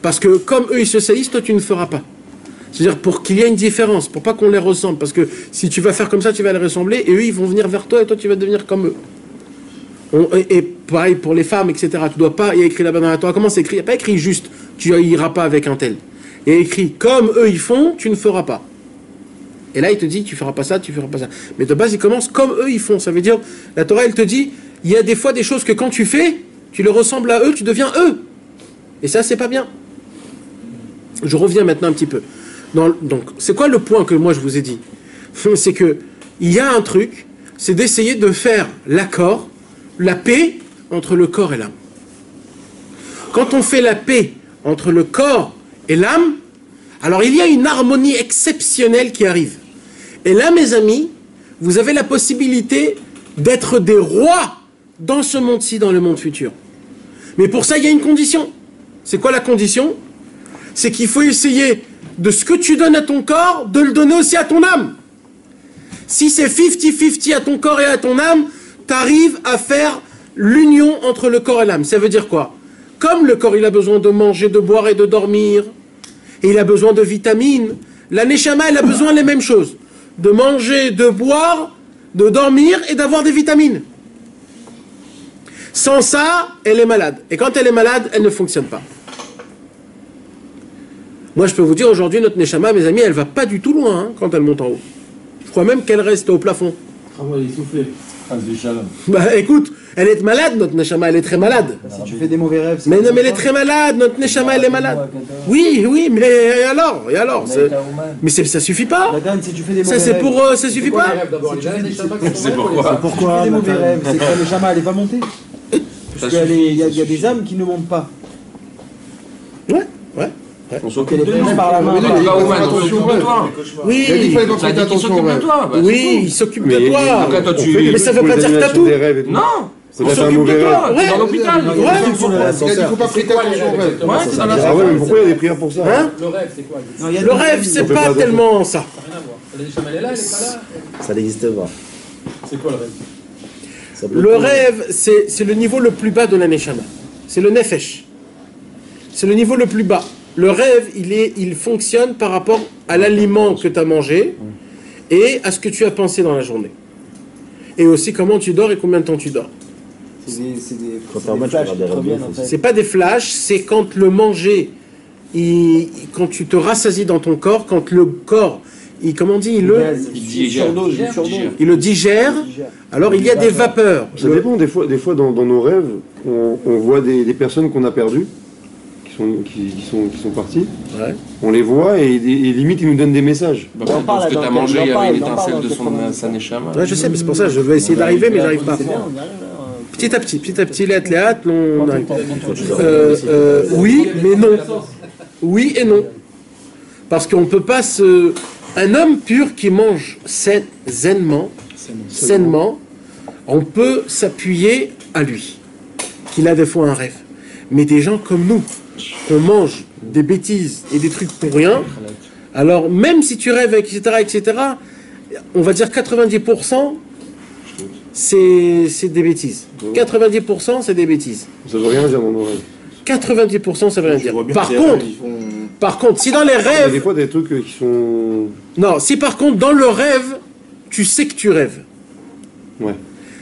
Parce que comme eux, ils se salissent, toi, tu ne feras pas. C'est-à-dire pour qu'il y ait une différence, pour pas qu'on les ressemble. Parce que si tu vas faire comme ça, tu vas les ressembler, et eux, ils vont venir vers toi, et toi, tu vas devenir comme eux. Et pareil pour les femmes, etc. Tu dois pas, il y a écrit là-bas dans la Torah, comment c'est écrit? Il n'y a pas écrit juste, tu n'iras pas avec un tel. Il y a écrit, comme eux, ils font, tu ne feras pas. Et là, il te dit, tu feras pas ça, tu feras pas ça. Mais de base, il commence comme eux, ils font. Ça veut dire, la Torah, elle te dit, il y a des fois des choses que quand tu fais, tu les ressembles à eux, tu deviens eux. Et ça, c'est pas bien. Je reviens maintenant un petit peu. Donc, c'est quoi le point que moi je vous ai dit? C'est que il y a un truc, c'est d'essayer de faire l'accord, la paix entre le corps et l'âme. Quand on fait la paix entre le corps et l'âme, alors il y a une harmonie exceptionnelle qui arrive. Et là, mes amis, vous avez la possibilité d'être des rois dans ce monde-ci, dans le monde futur. Mais pour ça, il y a une condition. C'est quoi la condition? C'est qu'il faut essayer de ce que tu donnes à ton corps, de le donner aussi à ton âme. Si c'est 50-50 à ton corps et à ton âme, tu arrives à faire l'union entre le corps et l'âme. Ça veut dire quoi? Comme le corps, il a besoin de manger, de boire et de dormir, et il a besoin de vitamines, la neshama, elle a besoin des mêmes choses. De manger, de boire, de dormir et d'avoir des vitamines. Sans ça, elle est malade. Et quand elle est malade, elle ne fonctionne pas. Moi, je peux vous dire, aujourd'hui, notre neshama, mes amis, elle va pas du tout loin hein, quand elle monte en haut. Je crois même qu'elle reste au plafond. Ah ouais, il soufflait. Bah écoute, elle est malade, notre neshama, elle est très malade. Si tu fais des mauvais rêves... Mais non, mais elle est très malade, notre neshama, elle est malade. Oui, oui, mais et alors mais ça suffit pas. Si tu fais des Ça, mauvais c'est rêves... pour... ça suffit pas. C'est pourquoi. Pourquoi des mauvais rêves? C'est que la neshama, elle est pas montée. Parce qu'il y a des âmes qui ne montent pas. Ouais. On s'occupe de nous par la main. Oui, il fallait qu'on fasse attention à toi. Oui, il s'occupe de toi. Mais ça veut pas dire que t'as tout. Non. C'est pas un mauvais rêve. T'es dans l'hôpital. Il faut pas prêter attention au rêve. Ah ouais, mais pourquoi il y a des prières pour ça? Le rêve, c'est quoi? Le rêve, c'est pas tellement ça. Elle est là, elle est pas là. Ça n'existe pas. C'est quoi le rêve? Le rêve, c'est le niveau le plus bas de la neshama. C'est le nefesh. C'est le niveau le plus bas. Le rêve, il fonctionne par rapport à l'aliment que tu as mangé et à ce que tu as pensé dans la journée. Et aussi comment tu dors et combien de temps tu dors. C'est des flashs qui te reviennent, en fait. C'est pas des flashs, c'est quand le manger, quand tu te rassasies dans ton corps, quand le corps, comment on dit, il le digère. Alors il y a des vapeurs. Ça dépend, des fois dans nos rêves, on voit des personnes qu'on a perdues, qui sont parties. Ouais. On les voit et limite ils nous donnent des messages. Parce que tu as mangé, il y avait une étincelle de sa neshama. Ouais, je sais, mais c'est pour ça, je veux essayer d'arriver, mais j'arrive pas. Petit à petit, léat, on arrive. Oui, mais non. Oui et non. Parce qu'on ne peut pas se... Un homme pur qui mange sainement, on peut s'appuyer à lui, qu'il a des fois un rêve. Mais des gens comme nous, qu'on mange des bêtises et des trucs pour rien, alors même si tu rêves, etc., on va dire 90%, c'est des bêtises. 90% c'est des bêtises. Ça veut rien dire dans nos rêves. 90% ça veut rien dire. Par contre, si dans les rêves... Il y a des fois des trucs qui sont... Non, si par contre dans le rêve, tu sais que tu rêves. Ouais.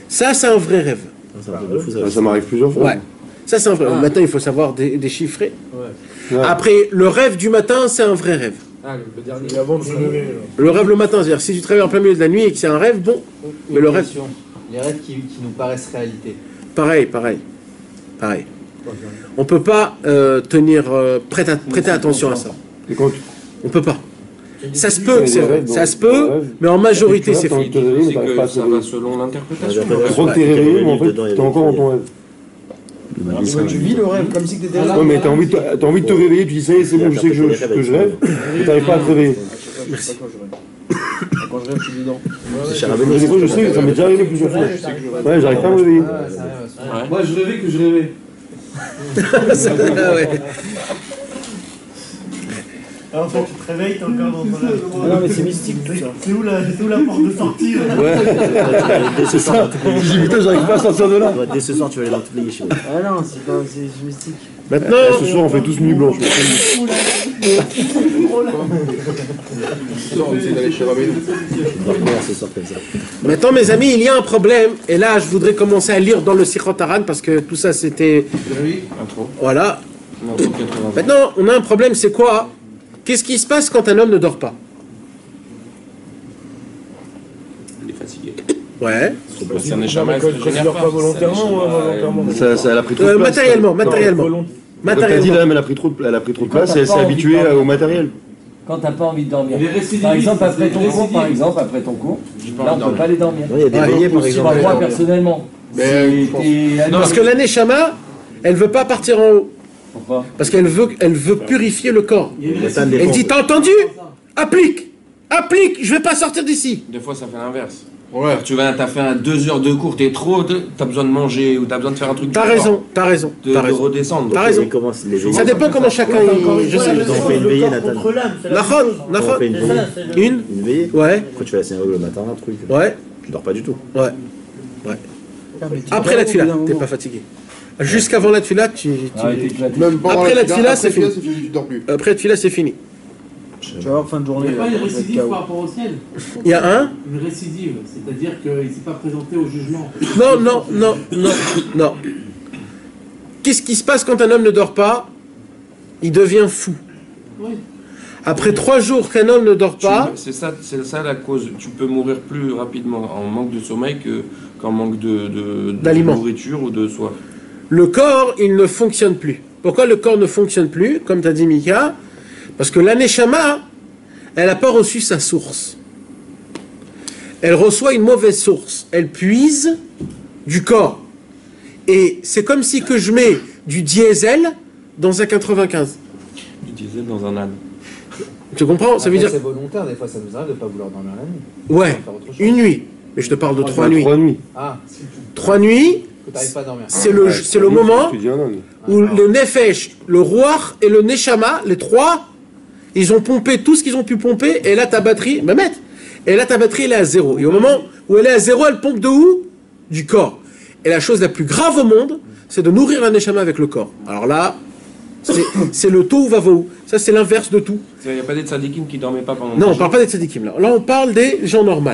Ça c'est un vrai rêve. Ça m'arrive plusieurs fois. Ouais. Ça c'est un vrai rêve. Maintenant il faut savoir déchiffrer. Ouais. Après, le rêve du matin, c'est un vrai rêve. Ah, le dernier. Avant de se lever. Le rêve le matin, c'est-à-dire si tu travailles en plein milieu de la nuit et que c'est un rêve, bon. Mais le rêve... Les rêves qui nous paraissent réalité. Pareil. On peut pas prêter attention à ça. On peut pas. Ça se peut, c'est vrai. Ça se peut, mais en majorité, c'est faux. C'est que ça va selon l'interprétation. Tu crois que t'es réveillé, mais en fait, t'es encore dans ton rêve. Tu vis le rêve comme si t'étais là. Ouais, mais t'as envie de te réveiller, tu dis ça y est, c'est bon, je sais que je rêve, et t'arrives pas à te réveiller. Merci. Quand je rêve, je suis dedans. Des fois, je sais, ça m'est déjà arrivé plusieurs fois. Ouais, j'arrive pas à me réveiller. Moi, je rêvais que je rêvais. Ouais. Alors, en fait, tu te réveilles, t'es encore dans ton rêve. Non, mais c'est mystique tout ça. C'est où la porte de sortie là? Ouais, c'est ça. J'ai dit, putain, j'arrive pas à sortir de là. Dès ce soir, tu vas aller dans toutes les yeshivot. Ah non, c'est mystique. Maintenant, ce soir, on fait tous nuit blanche. Maintenant, mes amis, il y a un problème. Et là, je voudrais commencer à lire dans le Sichot Haran parce que tout ça, c'était... Voilà. Maintenant, on a un problème, c'est quoi? Qu'est-ce qui se passe quand un homme ne dort pas? Il est fatigué. Ouais. C'est un échama, Quand il ne dort pas volontairement ou involontairement? Elle a pris trop de place. Matériellement. Comme t'as dit, là, elle a pris trop de place et elle s'est habituée au matériel. Quand t'as pas envie de dormir. Par exemple, après ton cours, là, on peut pas aller dormir. Il y a des veillées, par exemple. Moi, personnellement. Parce que la Neshama, elle veut pas partir en haut. Pourquoi? Parce qu'elle veut purifier le corps. Elle dit, t'as entendu? Applique, je vais pas sortir d'ici. Des fois, ça fait l'inverse. Ouais. T'as fait 2 heures de cours, t'as besoin de manger ou t'as besoin de faire un truc. T'as raison. De redescendre. T'as raison. Ça dépend comment chacun. Je sais. On fait une veillée, Nathan. Nahon. Une veillée. Ouais. Quand tu fais la synagogue le matin, un truc. Ouais. Tu dors pas du tout. Ouais. Après la tefila, t'es pas fatigué. Jusqu'avant la tefila, après la tefila, c'est fini. Après la tefila, c'est fini. Tu vas voir fin de journée. Il n'y a pas une récidive par rapport au ciel? Il y a une récidive, c'est-à-dire qu'il ne s'est pas présenté au jugement. Non. Qu'est-ce qui se passe quand un homme ne dort pas? Il devient fou. Oui. Après 3 jours qu'un homme ne dort pas... C'est ça la cause. Tu peux mourir plus rapidement en manque de sommeil qu'en manque de nourriture ou de soif. Le corps, il ne fonctionne plus. Pourquoi le corps ne fonctionne plus, comme tu as dit Mika? Parce que la Neshama, elle n'a pas reçu sa source. Elle reçoit une mauvaise source. Elle puise du corps. Et c'est comme si que je mets du diesel dans un 95. Du diesel dans un âne. Tu comprends? Ça veut dire... C'est volontaire, des fois ça nous arrive de ne pas vouloir dormir la nuit. Ouais, une nuit. Mais je te parle de 3 nuits. 3 nuits. Ah, 3 nuits, c'est le moment où le Nefesh, le Ruach et le Neshama, les 3, ils ont pompé tout ce qu'ils ont pu pomper, et là ta batterie, elle est à 0. Et au moment où elle est à 0, elle pompe de où? Du corps. Et la chose la plus grave au monde, c'est de nourrir la Neshama avec le corps. Alors là, c'est le tohu vavohu. Ça, c'est l'inverse de tout. Il n'y a pas des tzadikim qui ne dormaient pas pendant... Non, on ne parle pas des tzadikim là. Là, on parle des gens normaux.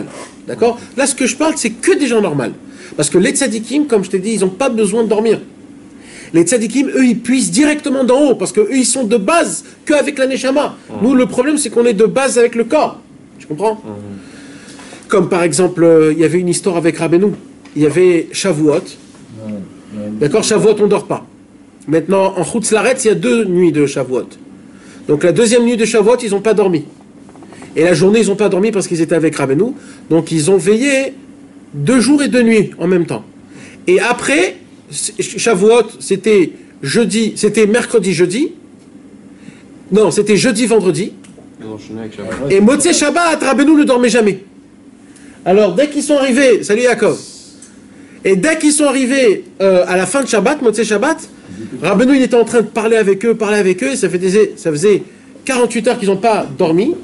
D'accord? Là, ce que je parle, c'est que des gens normaux. Parce que les tzadikim, comme je t'ai dit, ils n'ont pas besoin de dormir. Les tzadikim, eux, ils puissent directement d'en haut. Parce qu'eux, ils sont de base qu'avec la neshama. Nous, le problème, c'est qu'on est de base avec le corps. Tu comprends? Comme par exemple, il y avait une histoire avec Rabbeinu. Il y avait Shavuot. D'accord, Shavuot, on ne dort pas. Maintenant, en Chutz La'aretz, il y a 2 nuits de Shavuot. Donc la deuxième nuit de Shavuot, ils n'ont pas dormi. Et la journée, ils n'ont pas dormi parce qu'ils étaient avec Rabbeinu. Donc ils ont veillé 2 jours et 2 nuits en même temps. Et après, Shavuot, c'était mercredi, jeudi. Non, c'était jeudi, vendredi. Et Motzei Shabbat, Rabbeinu ne dormait jamais. Alors, dès qu'ils sont arrivés, salut Yaakov, et dès qu'ils sont arrivés à la fin de Shabbat, Motzei Shabbat, Rabbeinu il était en train de parler avec eux, et ça faisait 48 heures qu'ils n'ont pas dormi,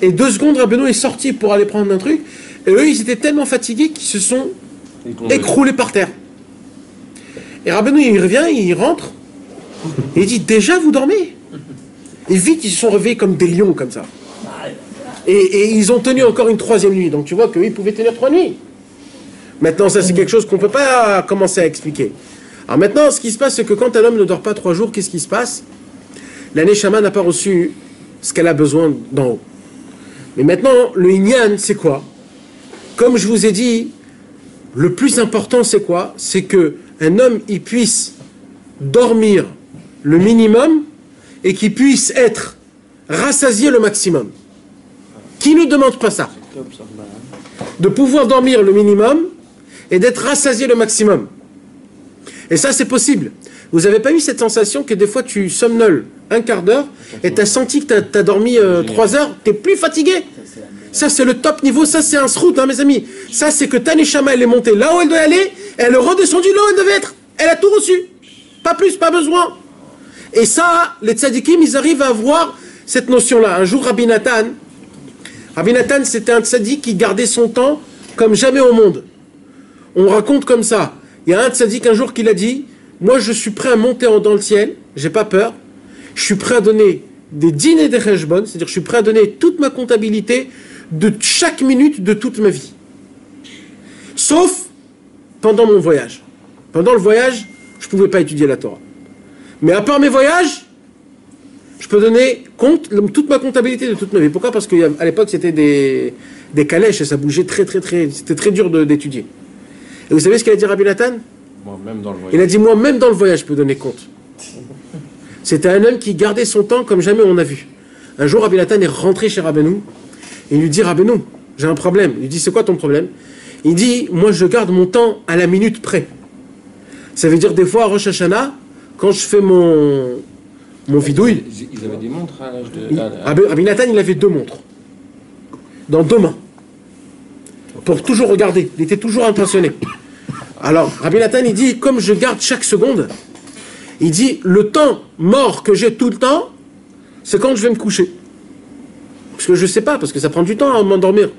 et 2 secondes, Rabbeinu est sorti pour aller prendre un truc, et eux, ils étaient tellement fatigués qu'ils se sont écroulés par terre. Et Rabbeinu, il revient, il rentre, et il dit, déjà vous dormez? Et vite, ils se sont réveillés comme des lions, comme ça. Et ils ont tenu encore une 3e nuit. Donc tu vois qu'ils pouvaient tenir 3 nuits. Maintenant, ça c'est quelque chose qu'on ne peut pas commencer à expliquer. Alors maintenant, ce qui se passe, c'est que quand un homme ne dort pas 3 jours, qu'est-ce qui se passe? La Neshama n'a pas reçu ce qu'elle a besoin d'en haut. Mais maintenant, le Inyan, c'est quoi? Comme je vous ai dit, le plus important, c'est quoi? C'est qu'un homme, il puisse dormir le minimum et qu'il puisse être rassasié le maximum. Qui ne demande pas ça? De pouvoir dormir le minimum et d'être rassasié le maximum. Et ça, c'est possible. Vous n'avez pas eu cette sensation que des fois tu somnoles un quart d'heure et tu as senti que tu as dormi 3 heures, tu es plus fatigué? Ça, c'est le top niveau, ça, c'est un srout, hein, mes amis. Ça, c'est que ta Neshama, elle est montée là où elle doit aller, elle est redescendue là où elle devait être. Elle a tout reçu. Pas plus, pas besoin. Et ça, les tzadikim, ils arrivent à avoir cette notion-là. Un jour, Rabbi Nathan, c'était un tzadik qui gardait son temps comme jamais au monde. On raconte comme ça. Il y a un tzadik un jour qui a dit, moi je suis prêt à monter dans le ciel, j'ai pas peur, je suis prêt à donner des dînes et des cheshbon, c'est-à-dire je suis prêt à donner toute ma comptabilité de chaque minute de toute ma vie. Sauf pendant mon voyage. Pendant le voyage, je ne pouvais pas étudier la Torah. Mais à part mes voyages, je peux donner compte, toute ma comptabilité de toute ma vie. Pourquoi? Parce qu'à l'époque, c'était des calèches et ça bougeait c'était très dur d'étudier. Et vous savez ce qu'il a dit Rabbi Nathan? Moi-même dans le voyage. Il a dit, moi-même dans le voyage, je peux donner compte. C'était un homme qui gardait son temps comme jamais on a vu. Un jour, Rabbi Nathan est rentré chez Rabbeinu. Il lui dit, Rabbeinu, j'ai un problème. Il lui dit, c'est quoi ton problème? Il dit, moi je garde mon temps à la minute près. Ça veut dire des fois à Rosh Hashanah, quand je fais mon vidouille. Ils avaient des montres à l'âge de... Rabbi Nathan, il avait 2 montres. Dans 2 mains. Pour toujours regarder. Il était toujours intentionné. Alors, Rabbi Nathan, il dit, comme je garde chaque seconde, il dit, le temps mort que j'ai tout le temps, c'est quand je vais me coucher. Parce que je ne sais pas, parce que ça prend du temps à m'endormir.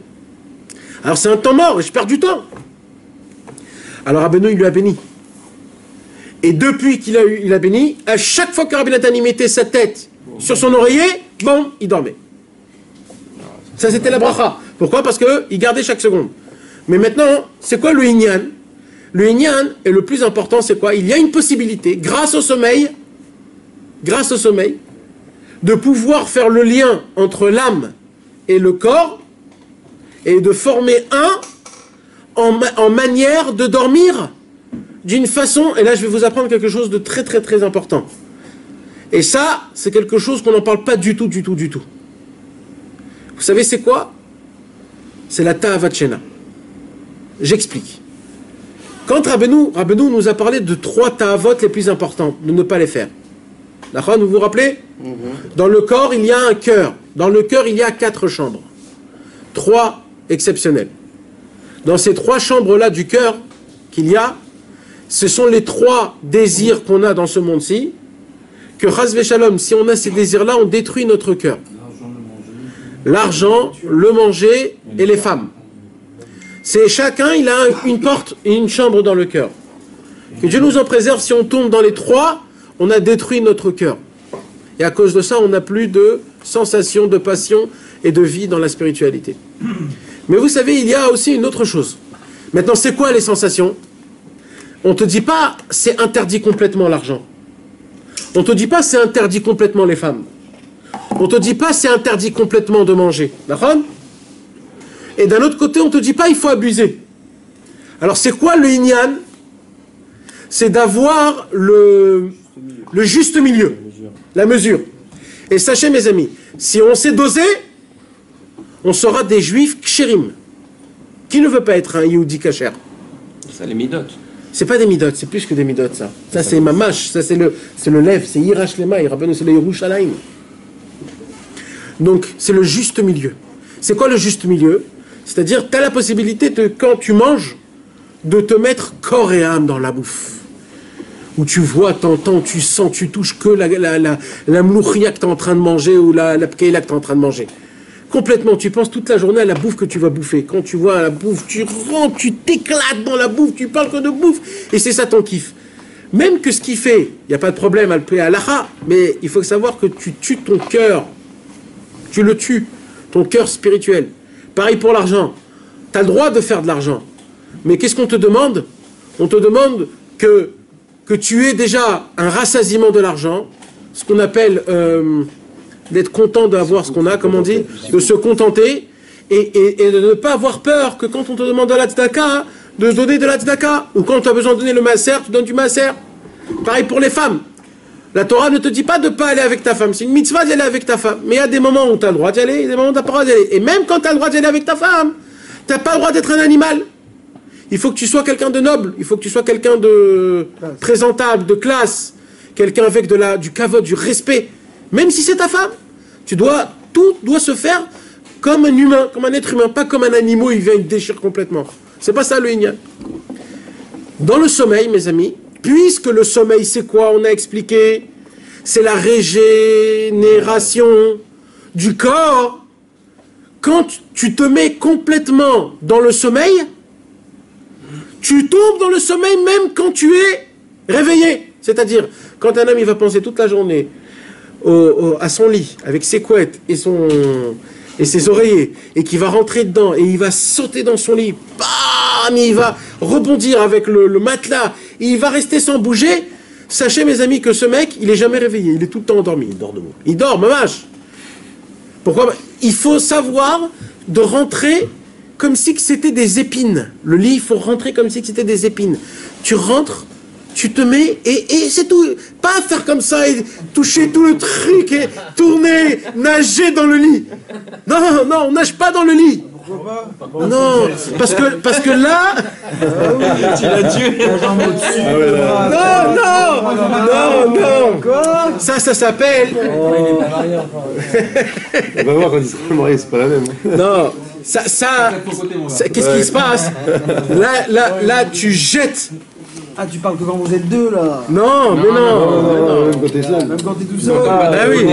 Alors c'est un temps mort, et je perds du temps. Alors Rabbeinu, il lui a béni. Et depuis qu'il a béni, à chaque fois que Rabbi Nathan y mettait sa tête sur son oreiller, bon, il dormait. Ça, c'était la bracha. Pourquoi? Parce qu'il gardait chaque seconde. Mais maintenant, c'est quoi le Inyan? Le Inyan, et le plus important, c'est quoi? Il y a une possibilité, grâce au sommeil, de pouvoir faire le lien entre l'âme et le corps, et de former un en manière de dormir d'une façon, et là je vais vous apprendre quelque chose de très très très important. Et ça, c'est quelque chose qu'on n'en parle pas du tout. Vous savez c'est quoi? C'est la Ta'avat Shena. J'explique. Quand Rabbeinu nous a parlé de 3 Ta'avot les plus importantes, de ne pas les faire. D'accord, vous vous rappelez? Dans le corps, il y a un cœur. Dans le cœur, il y a 4 chambres. 3 exceptionnelles. Dans ces 3 chambres-là du cœur qu'il y a, ce sont les 3 désirs qu'on a dans ce monde-ci, que Chas v'Shalom, si on a ces désirs-là, on détruit notre cœur. L'argent, le manger et les femmes. C'est chacun, il a une porte et une chambre dans le cœur. Que Dieu nous en préserve, si on tombe dans les 3, on a détruit notre cœur. Et à cause de ça, on n'a plus de sensation, de passion et de vie dans la spiritualité. Mais vous savez, il y a aussi une autre chose. Maintenant, c'est quoi les sensations? On ne te dit pas, c'est interdit complètement l'argent. On ne te dit pas, c'est interdit complètement les femmes. On ne te dit pas, c'est interdit complètement de manger. D'accord? Et d'un autre côté, on ne te dit pas il faut abuser. Alors c'est quoi le Inyan? C'est d'avoir le juste milieu, la mesure. Et sachez mes amis, si on sait doser, on sera des juifs kshérim. Qui ne veut pas être un Yehudi kasher? Ça, les midotes. C'est pas des midotes, c'est plus que des midotes, ça. Ça, c'est mamash, ça, c'est le lève, c'est Yirash Lema, il rappelle, c'est le Yerushalayim. Donc, c'est le juste milieu. C'est quoi le juste milieu? C'est-à-dire, tu as la possibilité, quand tu manges, de te mettre corps et âme dans la bouffe. Où tu vois, t'entends, tu sens, tu touches que la mlouchia que tu es en train de manger ou la pkeila que tu es en train de manger. Complètement, tu penses toute la journée à la bouffe que tu vas bouffer. Quand tu vois la bouffe, tu rentres, tu t'éclates dans la bouffe, tu parles que de bouffe, et c'est ça ton kiff. Même que ce qu'il fait, il n'y a pas de problème à le payer à l'ara, mais il faut savoir que tu tues ton cœur. Tu le tues, ton cœur spirituel. Pareil pour l'argent. Tu as le droit de faire de l'argent. Mais qu'est-ce qu'on te demande? On te demande que tu aies déjà un rassasiement de l'argent, ce qu'on appelle d'être content d'avoir ce qu'on a, comme on dit, de se contenter, et de ne pas avoir peur que quand on te demande de la tzedaka, de donner de la tzedaka, ou quand tu as besoin de donner le maaser, tu donnes du maaser. Pareil pour les femmes. La Torah ne te dit pas de ne pas aller avec ta femme, c'est une mitzvah d'y aller avec ta femme, mais il y a des moments où tu as le droit d'y aller, et des moments où tu n'as pas le droit d'y aller. Et même quand tu as le droit d'y aller avec ta femme, tu n'as pas le droit d'être un animal. Il faut que tu sois quelqu'un de noble, il faut que tu sois quelqu'un de présentable, de classe, quelqu'un avec du kavod, du respect. Même si c'est ta femme, tout doit se faire comme un humain, comme un être humain, pas comme un animal, il vient, il déchire complètement. C'est pas ça le Inyan. Dans le sommeil, mes amis, puisque le sommeil, c'est quoi? On a expliqué, c'est la régénération du corps. Quand tu te mets complètement dans le sommeil, tu tombes dans le sommeil même quand tu es réveillé. C'est-à-dire, quand un homme il va penser toute la journée à son lit, avec ses couettes et ses oreillers, et qu'il va rentrer dedans, et il va sauter dans son lit, bam, il va rebondir avec le matelas, et il va rester sans bouger, sachez mes amis que ce mec, il est jamais réveillé, il est tout le temps endormi, il dort debout. Il dort, mamache. Pourquoi? Il faut savoir de rentrer comme si c'était des épines. Le lit, il faut rentrer comme si c'était des épines. Tu rentres, tu te mets, et c'est tout. Pas faire comme ça et toucher tout le truc et tourner, nager dans le lit. Non, on nage pas dans le lit. Pourquoi pas? Non, parce que là... Tu l'as tué. Non. Quoi? Ça s'appelle... On va voir quand il sera marié, c'est pas la même. Non. Qu'est-ce qui se passe? Là, tu jettes. Ah, tu parles que quand vous êtes deux, là? Non, mais non. Même quand t'es seul. Même quand t'es tout seul. Ben oui.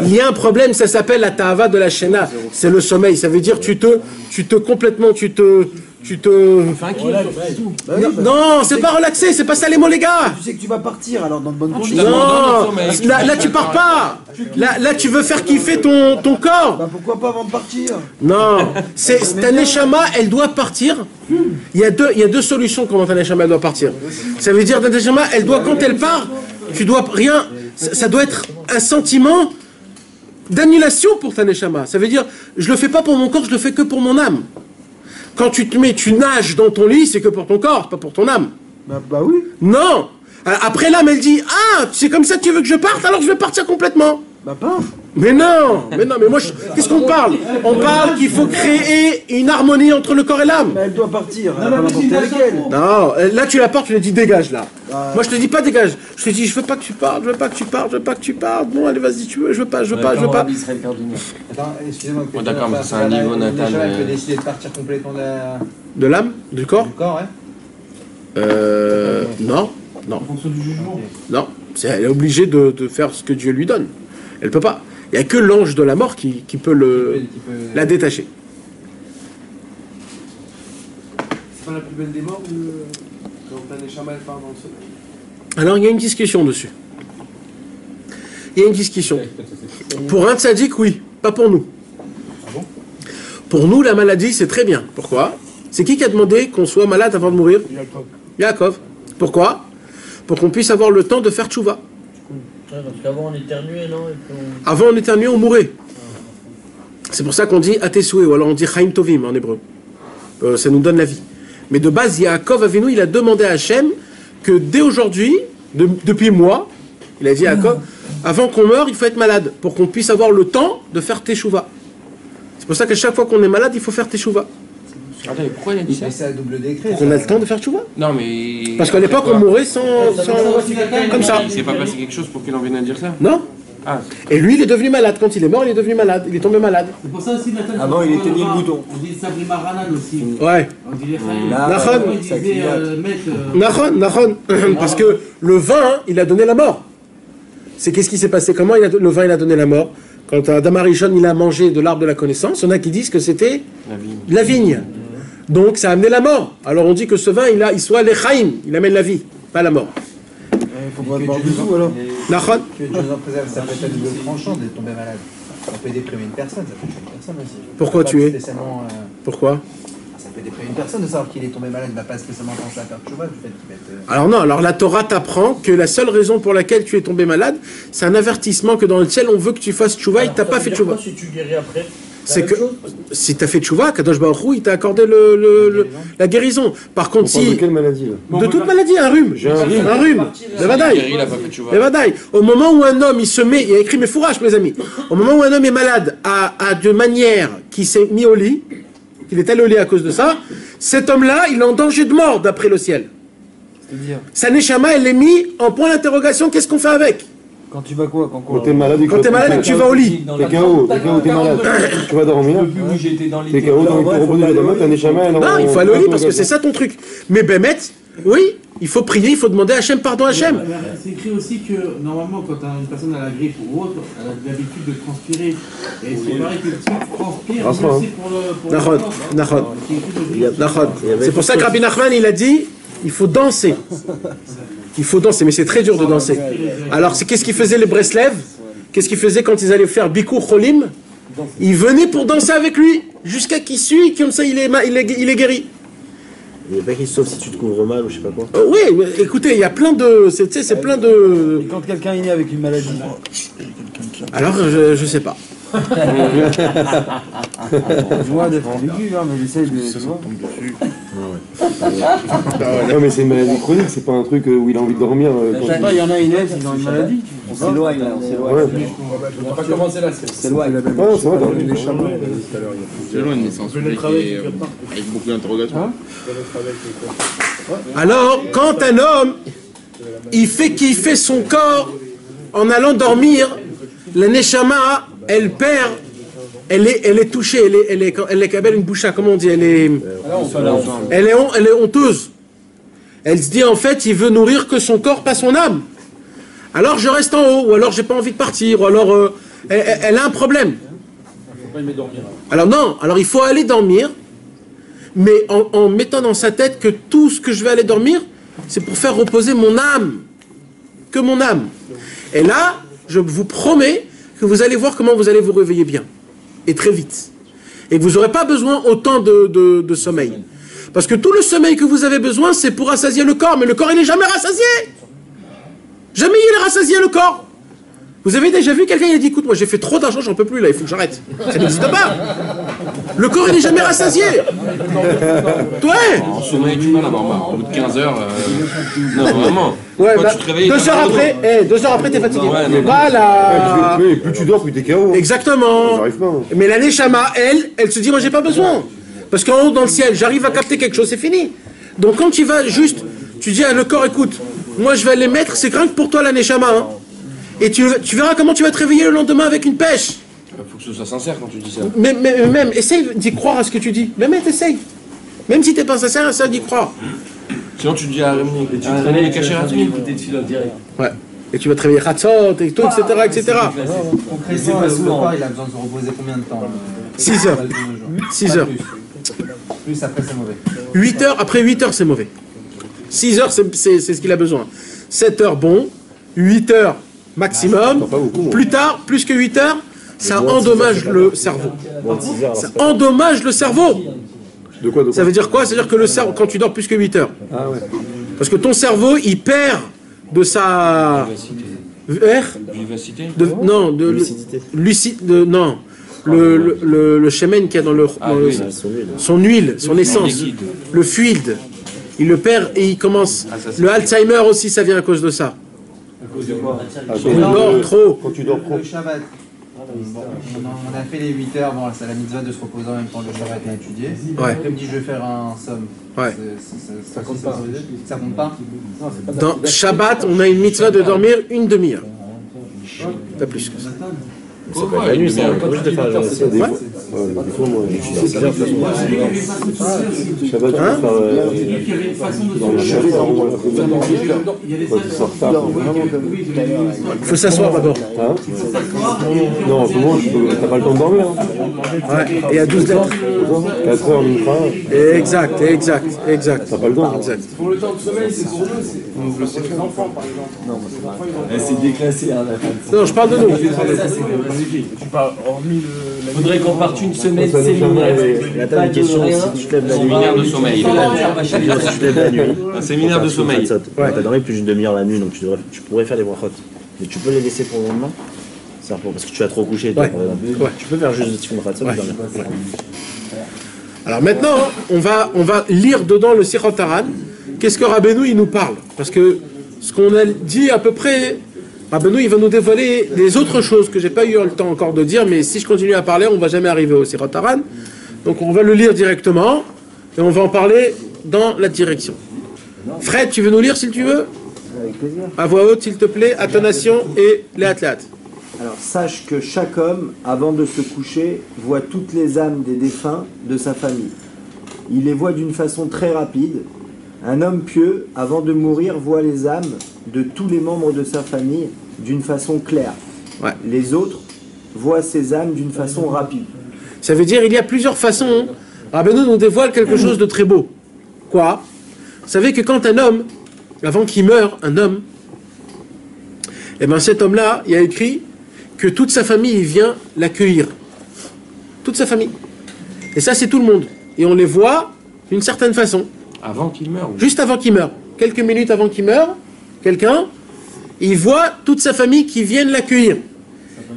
Il y a un problème, ça s'appelle la ta'ava de la shena. C'est le sommeil. Ça veut dire tu te complètement, tu te... Non, c'est pas relaxé, c'est pas ça les mots, les gars. Tu sais que tu vas partir alors dans de bonnes conditions. Non, là tu pars pas. Là tu veux faire kiffer ton corps. Bah pourquoi pas avant de partir? Non, ta neshama, elle doit partir. Il y a deux solutions comment ta neshama elle doit partir. Ça veut dire ta neshama, elle doit, quand elle part, tu dois rien. Ça doit être un sentiment d'annulation pour ta neshama. Ça veut dire, je le fais pas pour mon corps, je le fais que pour mon âme. Quand tu te mets, tu nages dans ton lit, c'est que pour ton corps, pas pour ton âme. Bah oui. Non. Après l'âme, elle dit, ah, c'est comme ça que tu veux que je parte, alors je vais partir complètement. Bah pas. Mais non, mais moi, qu'est-ce qu'on parle? On parle qu'il faut créer une harmonie entre le corps et l'âme. Bah elle doit partir. Non, là tu la portes, tu lui dis dégage là. Moi je te dis pas dégage. Je te dis je veux pas que tu partes, je veux pas que tu partes. Bon allez vas-y tu veux, je veux pas. Attends, excusez-moi. D'accord, mais c'est un niveau natal. Elle peut décider de partir complètement de l'âme, du corps. Du corps, ouais. Non. En fonction du jugement. Non, elle est obligée de faire ce que Dieu lui donne. Elle peut pas. Il n'y a que l'ange de la mort qui peut la détacher. C'est pas la plus belle des morts quand un neshama elle part dans le sommeil? Alors il y a une discussion dessus. Il y a une discussion. Pour un tzaddik, oui, pas pour nous. Ah bon? Pour nous, la maladie, c'est très bien. Pourquoi? C'est qui a demandé qu'on soit malade avant de mourir? Yaakov. Pourquoi? Pour qu'on puisse avoir le temps de faire tchouva. Parce qu'avant on éternuait, non? Avant on éternuait, on mourait. C'est pour ça qu'on dit Atesoué, ou alors on dit Chaim Tovim en hébreu. Ça nous donne la vie. Mais de base, Yaakov Avinu, il a demandé à Hachem que dès aujourd'hui, depuis moi, il a dit à Yaakov, avant qu'on meure, il faut être malade, pour qu'on puisse avoir le temps de faire Teshuvah. C'est pour ça qu'à chaque fois qu'on est malade, il faut faire Teshuvah. Attends, mais pourquoi il a dit ça? C'est à double décret. Pour qu'on ait le temps de faire Teshuvah. Non, mais. Parce qu'à l'époque, on mourait sans comme ça. Il s'est pas passé quelque chose pour qu'il en vienne à dire ça? Non. Ah. Et lui, il est devenu malade. Quand il est mort, il est devenu malade. Il est tombé malade. C'est pour ça aussi, maintenant. Avant, il éteignait le bouton. On dit Sabrima Ranan aussi. Ouais. On dit les Chaim. Nahon. Parce que le vin, il a donné la mort. C'est qu'est-ce qui s'est passé? Comment le vin, il a donné la mort? Quand Adam Arishon, il a mangé de l'arbre de la connaissance, il y en a qui disent que c'était la vigne. Donc, ça a amené la mort. Alors, on dit que ce vin, il soit l'Echaim. Il amène la vie, pas la mort. Il faut pas boire du tout alors. Nahon. Que Dieu nous en préserve, ça peut être un double tranchant d'être tombé malade. Ça peut déprimer une personne, ça peut tuer une personne aussi. Pourquoi tuer? Pourquoi? Ça peut déprimer une personne de savoir qu'il est tombé malade, il ne va pas spécialement penser à faire tchouva du fait qu'il va être. Alors non, alors la Torah t'apprend que la seule raison pour laquelle tu es tombé malade, c'est un avertissement que dans le ciel on veut que tu fasses tchouva et tu n'as pas fait tchouva. Si tu guéris après, C'est que si tu as fait tchouva, Kadosh Baruch Hu, il t'a accordé la guérison. Par contre, si. De quelle maladie là? De toute maladie, un rhume. J'ai un rhume. Un rhume. Le vadaï. Le vadaï. Au moment où un homme il se met, il y a écrit mes fourrages, mes amis. Au moment où un homme est malade, de manière qu'il s'est mis au lit, qu'il est allé au lit à cause de ça, cet homme-là, il est en danger de mort d'après le ciel. Sa neshama, elle est mise en point d'interrogation. Qu'est-ce qu'on fait avec? Quand tu vas quoi? Quand t'es malade, tu vas au lit. T'es KO, t'es malade. Tu vas dormir. T'es KO, donc pour reposer la main, t'as neshama. Non, il faut aller au lit parce que c'est ça ton truc. Mais Bémet, oui, il faut prier, il faut demander à Hachem pardon à Hachem. C'est écrit aussi que normalement, quand une personne a la grippe ou autre, elle a l'habitude de transpirer. Et c'est pareil que si tu transpires, c'est pour le. C'est pour ça que Rabbi Nachman, il a dit il faut danser. Il faut danser, mais c'est très dur de danser. Alors, qu'est-ce qu'ils faisaient les Breslev? Qu'est-ce qu'ils faisaient quand ils allaient faire Bikur Cholim? Ils venaient pour danser avec lui, jusqu'à qu'il suit, comme ça il est guéri. Il n'y a pas qui sauf si tu te couvres mal ou je sais pas quoi. Oui, mais écoutez, il y a plein de... C'est plein de... Et quand quelqu'un est né avec une maladie? Alors, je sais pas. Moi, d'être ambigu, mais j'essaye de... Non, mais c'est une maladie chronique, c'est pas un truc où il a envie de dormir. Je sais pas, il y en a une ils ont une maladie. On s'éloigne là, on s'éloigne. On va pas commencer là. C'est loin. Non, c'est vrai, C'est loin, mais c'est un sujet qui est avec beaucoup d'interrogations. Alors, quand un homme, il fait kiffer son corps en allant dormir, la neshama, elle perd, elle est touchée, elle est kabel une boucha, comment on dit, elle est honteuse. Elle se dit en fait, il veut nourrir que son corps, pas son âme. Alors je reste en haut, ou alors j'ai pas envie de partir, ou alors elle a un problème. Alors non, alors il faut aller dormir, mais en mettant dans sa tête que tout ce que je vais aller dormir, c'est pour faire reposer mon âme, que mon âme. Et là, je vous promets que vous allez voir comment vous allez vous réveiller bien, et très vite. Et vous n'aurez pas besoin autant de sommeil. Parce que tout le sommeil que vous avez besoin, c'est pour rassasier le corps, mais le corps, il n'est jamais rassasié. Jamais il est rassasié, le corps. Vous avez déjà vu quelqu'un, il a dit, écoute, moi j'ai fait trop d'argent, j'en peux plus là, il faut que j'arrête. Ça n'existe pas. Le corps, il n'est jamais rassasié. Ouais. En sommeil, tu vas l'avoir marre. Au bout de 15 heures. Non, vraiment. Ouais, quand tu te réveilles, 2 heures après, 2 heures après, t'es fatigué. Ouais, mais pas là. Plus tu dors, plus t'es KO. Exactement. Mais la neshama, elle se dit, moi j'ai pas besoin. Parce qu'en haut dans le ciel, j'arrive à capter quelque chose, c'est fini. Donc quand tu vas juste, tu dis à le corps, écoute, moi je vais les mettre, c'est rien que pour toi la neshama. Hein. Et tu verras comment tu vas te réveiller le lendemain avec une pêche. Il faut que ce soit sincère quand tu dis ça. Même, essaye d'y croire à ce que tu dis. Même, essaye. Même si t'es pas sincère, essaye d'y croire. Sinon tu dis à Rémi, tu traînes les cachets à Rémi. Ouais. Et tu vas te réveiller Khatsot, et tout, etc. etc. Concrètement, le corps, il a besoin de se reposer combien de temps? 6 heures. 6 heures. Plus après, c'est mauvais. 8 heures, après 8 heures, c'est mauvais. 6 heures, c'est ce qu'il a besoin. 7 heures, bon. 8 heures, maximum. Plus tard, plus que 8 heures, ça endommage le cerveau. Ça endommage le cerveau. De quoi? Ça veut dire quoi? Ça veut dire que le cerveau, quand tu dors plus que 8 heures. Ah ouais. Parce que ton cerveau, il perd de sa... Vivacité. Non, de lucidité. Non. le shemen qu'il y a dans son huile, son essence, le fluide. Il le perd et il commence. Le Alzheimer aussi, ça vient à cause de ça. À cause de quoi? On dort trop. Quand tu dors trop. Le Shabbat. On a fait les 8 heures, bon, c'est la mitzvah de se reposer en même temps, le Shabbat est étudié. Ouais. Après, il me dit, je vais faire un somme. Ouais. Ça compte pas. Ça compte pas? Dans Shabbat, on a une mitzvah de dormir une demi-heure. Pas plus que ça. C'est pas la nuit, c'est juste de faire la journée. Des fois, moi, je suis dans 6 heures, de toute façon. Shabbat, tu peux faire dans le chalet, Il faut s'asseoir d'abord. Non, en ce moment, t'as pas le temps de dormir. Ouais, et à 12 lettres. 4 heures, une phrase. Exact. T'as pas le temps. Exact. Pour le temps de sommeil, c'est pour nous, c'est pour les enfants, par exemple. C'est déclassé, hein, la Non, je parle de nous. Tu parles hormis le. Faudrait qu'on parte une semaine séminaire. Attends, une question, si tu te lèves la nuit. Séminaire de sommeil. Si tu te lèves la nuit. Un séminaire de sommeil. T'as dormi plus d'une demi-heure la nuit, donc tu pourrais faire les brachot. Mais tu peux les laisser pour le lendemain. Parce que tu as trop couché, toi, par exemple. Tu peux faire juste des tikkun chatzot et dormir. Alors maintenant, on va lire dedans le Sichot Haran. Qu'est-ce que Rabbeinu il nous parle? Parce que ce qu'on a dit à peu près, Rabbeinu il va nous dévoiler les autres choses que j'ai pas eu le temps encore de dire, mais si je continue à parler, on va jamais arriver au Sichot Haran. Donc on va le lire directement et on va en parler dans la direction. Fred, tu veux nous lire s'il tu veux? Avec plaisir. À voix haute s'il te plaît, attonation et léat. Alors, sache que chaque homme, avant de se coucher, voit toutes les âmes des défunts de sa famille. Il les voit d'une façon très rapide. Un homme pieux, avant de mourir, voit les âmes de tous les membres de sa famille d'une façon claire. Ouais. Les autres voient ces âmes d'une façon rapide. Ça veut dire il y a plusieurs façons. Rabbeinu nous dévoile quelque chose de très beau. Quoi? Vous savez que quand un homme, avant qu'il meure, un homme, eh bien cet homme-là, il a écrit que toute sa famille vient l'accueillir. Toute sa famille. Et ça, c'est tout le monde. Et on les voit d'une certaine façon. Avant qu'il meure. Juste avant qu'il meure. Quelques minutes avant qu'il meure, quelqu'un, il voit toute sa famille qui viennent l'accueillir.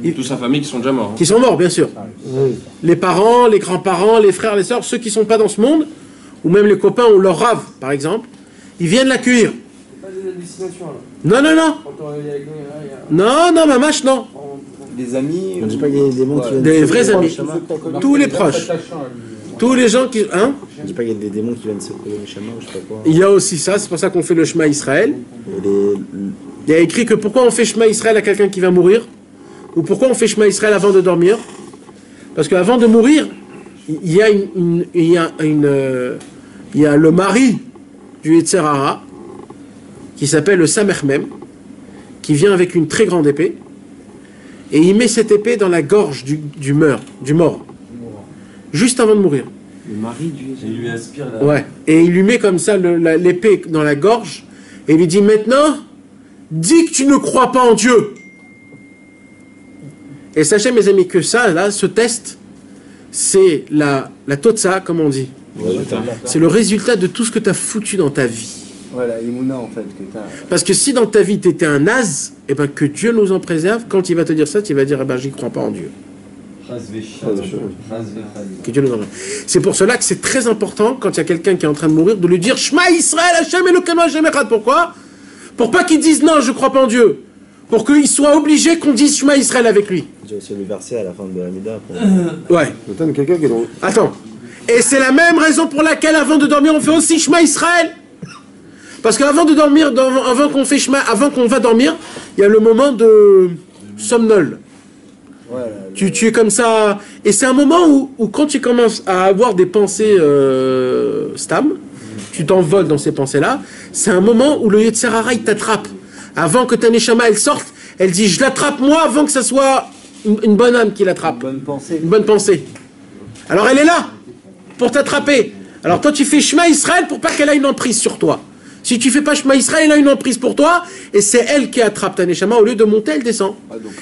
Toute sa famille qui sont déjà morts. Qui sont morts, bien sûr. Les parents, les grands-parents, les frères, les sœurs, ceux qui ne sont pas dans ce monde, ou même les copains ou leur rave, par exemple, ils viennent l'accueillir. Pas des hallucinations, là. Non, mamache, non. Des amis. On dit pas qu'il y a des démons qui viennent. Des vrais amis. Tous les proches. Tous les gens qui... Hein? On dit pas qu'il y a des démons qui viennent secouer les chamas ou je sais pas quoi. Il y a aussi ça, c'est pour ça qu'on fait le Shema Israël. Il y a écrit que pourquoi on fait Shema Israël à quelqu'un qui va mourir, ou pourquoi on fait Shema Israël avant de dormir. Parce qu'avant de mourir, il y a le mari du Yetzer Hara, qui s'appelle le Samer Mem, qui vient avec une très grande épée, et il met cette épée dans la gorge du mort, juste avant de mourir. Le mari du... Il lui aspire la... Ouais, et il lui met comme ça l'épée dans la gorge, et il lui dit maintenant, dis que tu ne crois pas en Dieu. Et sachez mes amis que ça, là, ce test, c'est la totsa, comme on dit. C'est le résultat de tout ce que tu as foutu dans ta vie. Voilà, l'imouna en fait que t'as. Parce que si dans ta vie tu étais un naze, et ben que Dieu nous en préserve, quand il va te dire ça, tu vas dire eh ben j'y crois pas en Dieu. Que Dieu nous en préserve. C'est pour cela que c'est très important quand il y a quelqu'un qui est en train de mourir de lui dire Shema Israël Hashem Elokeinu Hashem Echad. Pourquoi? Pour pas qu'il dise non, je crois pas en Dieu. Pour qu'il soit obligé qu'on dise Shema Israël avec lui. C'est le verset à la fin de l'Amida. Ouais. Quelqu'un qui est dans... Attends. Et c'est la même raison pour laquelle avant de dormir on fait aussi Shema Israël. Parce qu'avant de dormir, avant qu'on fait Shema, avant qu'on va dormir, il y a le moment de somnol. Voilà, tu es comme ça. Et c'est un moment où quand tu commences à avoir des pensées stam, tu t'envoles dans ces pensées-là, c'est un moment où le Yetzer Hara il t'attrape. Avant que ta Neshama elle sorte, elle dit je l'attrape moi avant que ça soit une bonne âme qui l'attrape. Bonne pensée. Une bonne pensée. Alors elle est là pour t'attraper. Alors toi tu fais Shema Israël pour pas qu'elle ait une emprise sur toi. Si tu fais pas Shema Israël, elle a une emprise pour toi, et c'est elle qui attrape ta Neshama, au lieu de monter, elle descend.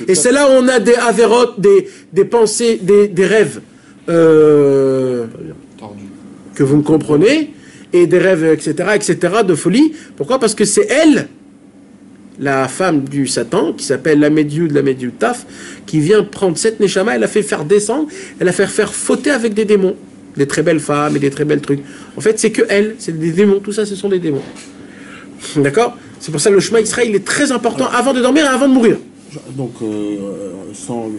Et c'est là où on a des avérotes, des pensées, des rêves que vous me comprenez, et des rêves, etc., de folie. Pourquoi? Parce que c'est elle, la femme du Satan, qui s'appelle la Médiou Taf, qui vient prendre cette Neshama, elle a fait faire descendre, elle a fait faire fauter avec des démons. Des très belles femmes et des très belles trucs. En fait, c'est que elle, c'est des démons. Tout ça, ce sont des démons. D'accord? C'est pour ça que le Shema Israël, il est très important avant de dormir et avant de mourir. Donc, sans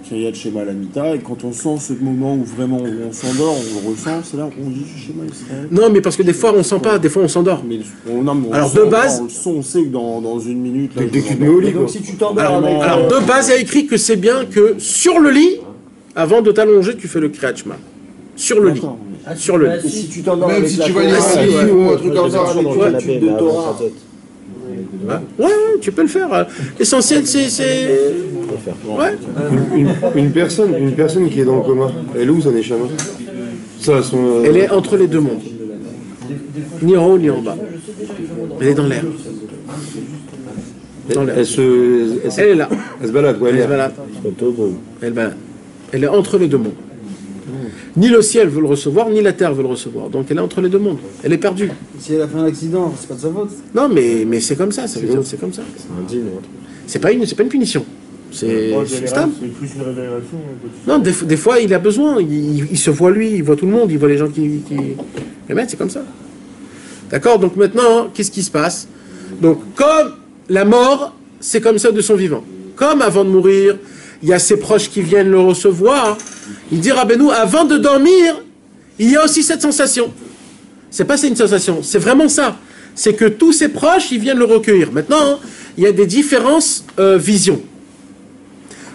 Kriyat Shema Lamita, et quand on sent ce moment où vraiment on s'endort, on le ressent, c'est là qu'on dit Shema Israël. Non, mais parce que des fois on sent pas, des fois on s'endort. Alors de base, on sait que dans une minute, là, dès que tu te mets au lit, donc si tu t'endors avec... Alors de base, il y a écrit que c'est bien que sur le lit, avant de t'allonger, tu fais le Kriyat Shema. Sur le lit. Sur le lit. Et si tu t'endors Même avec si la tu vas lire ou un truc comme ça, avec une étude de Torah. Ouais, tu peux le faire. L'essentiel, c'est... Ouais. Une personne qui est dans le coma, elle est où sa Neshama? Ça, son, Elle est entre les deux mondes. Ni en haut, ni en bas. Elle est dans l'air. Dans l'air. Elle est là. Elle se balade, quoi. Elle se balade. Elle balade. Elle est entre les deux mondes. Ni le ciel veut le recevoir, ni la terre veut le recevoir. Donc elle est entre les deux mondes. Elle est perdue. Si elle a fait un accident, c'est pas de sa faute. Non, mais c'est comme ça. Ça veut dire c'est comme ça. C'est pas une punition. C'est stable. C'est plus une révélation. Non, des fois il a besoin. Il se voit lui, il voit tout le monde, il voit les gens qui... Les mecs, c'est comme ça. D'accord? Donc maintenant, qu'est-ce qui se passe? Donc comme la mort, c'est comme ça de son vivant. Comme avant de mourir, il y a ses proches qui viennent le recevoir. Il dit Rabbeinu, avant de dormir, il y a aussi cette sensation. C'est pas une sensation, c'est vraiment ça. C'est que tous ses proches, ils viennent le recueillir. Maintenant, il y a des différences visions.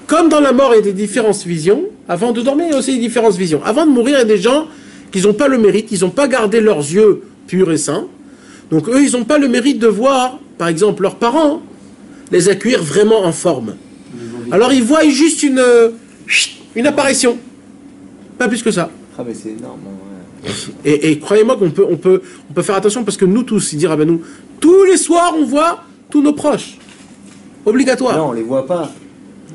Comme dans la mort, il y a des différentes visions, avant de dormir, il y a aussi des différentes visions. Avant de mourir, il y a des gens qui n'ont pas le mérite, ils n'ont pas gardé leurs yeux purs et sains. Donc eux, ils n'ont pas le mérite de voir, par exemple, leurs parents, les accueillir vraiment en forme. Alors ils voient juste une apparition. Pas plus que ça. Ah mais c'est énorme. Ouais. Et croyez-moi qu'on peut faire attention parce que nous tous, il dit Rabbeinu, tous les soirs on voit tous nos proches. Obligatoire. Non, on les voit pas.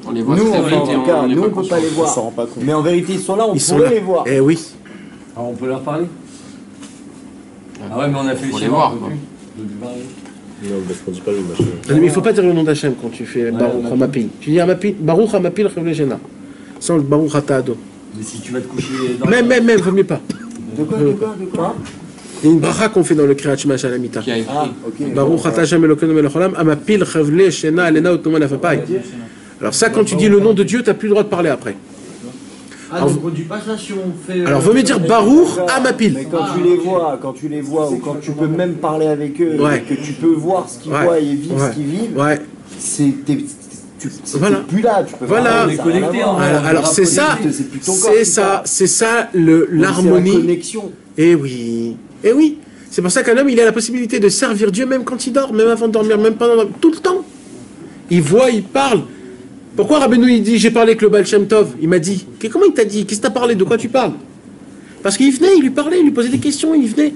On les voit nous, très en vite et tout cas, on nous on peut pas les voir. Mais en vérité, ils sont là, on pourrait les voir. Eh oui. Alors on peut leur parler. Ah ouais, mais on a fait Faut le les schéma, voir, on peut quoi. plus. Non, parce qu'on dit pas le machin. Mais il faut pas dire le nom d'Hachem quand tu fais Baruch Hamapil. Tu dis Hamapil, Baruch Hamapil Chevle Shena. Sans le Baruch Hatado. Mais si tu vas te coucher dans Même, vaut mieux pas. De quoi Il y a une bracha qu'on fait dans le Kriyat Shema Shalamita. Qui a écrit. Ah, ok. Baruch Ata Hashem Elokeinu Melech Haolam, Hamapil Chevle Shena Elena Ottoman Afapai. Alors ça, quand tu dis le nom de Dieu, tu n'as plus le droit de parler après. Ah, donc on dit pas ça si on fait... Alors, vaut mieux dire Baruch Hamapil. Mais quand tu les vois, ou quand tu peux même parler avec eux, Ouais. et que tu peux voir ce qu'ils voient et vivre ce qu'ils vivent, Voilà. t'es plus là, tu peux Voilà. pas, ça a rien à voir. Alors c'est ça, C'est plus ton corps c'est qui ça, parle. c'est ça Donc, c'est la l'harmonie. connexion. Eh oui. C'est pour ça qu'un homme, il a la possibilité de servir Dieu même quand il dort, même avant de dormir, même pendant tout le temps. Il voit, il parle. Pourquoi Rabbeinu il dit j'ai parlé avec le Baal Shem Tov? Il m'a dit. Comment il t'a dit? Qu'est-ce que t'as parlé? De quoi tu parles? Parce qu'il venait, il lui parlait, il lui posait des questions, il venait.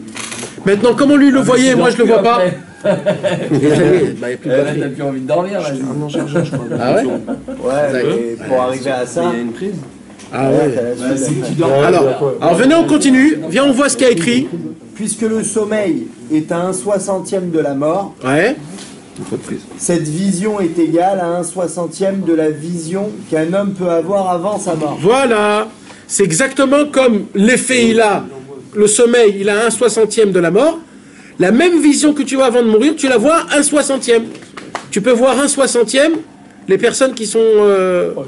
Maintenant, comment lui le voyait, moi je le vois pas. T'as plus envie de dormir là. Ah ouais? Ouais, mais pour arriver à ça, Il y a une prise. Ah ouais. Si tu dors Alors venez, on continue. Viens, on voit ce qu'il y a écrit. puisque le sommeil est à 1/60e de la mort, Ouais. cette vision est égale à 1/60e de la vision qu'un homme peut avoir avant sa mort. Voilà. C'est exactement comme l'effet il a, le sommeil, il a 1/60e de la mort. La même vision que tu as avant de mourir, tu la vois 1/60e. Tu peux voir 1/60e les personnes qui sont...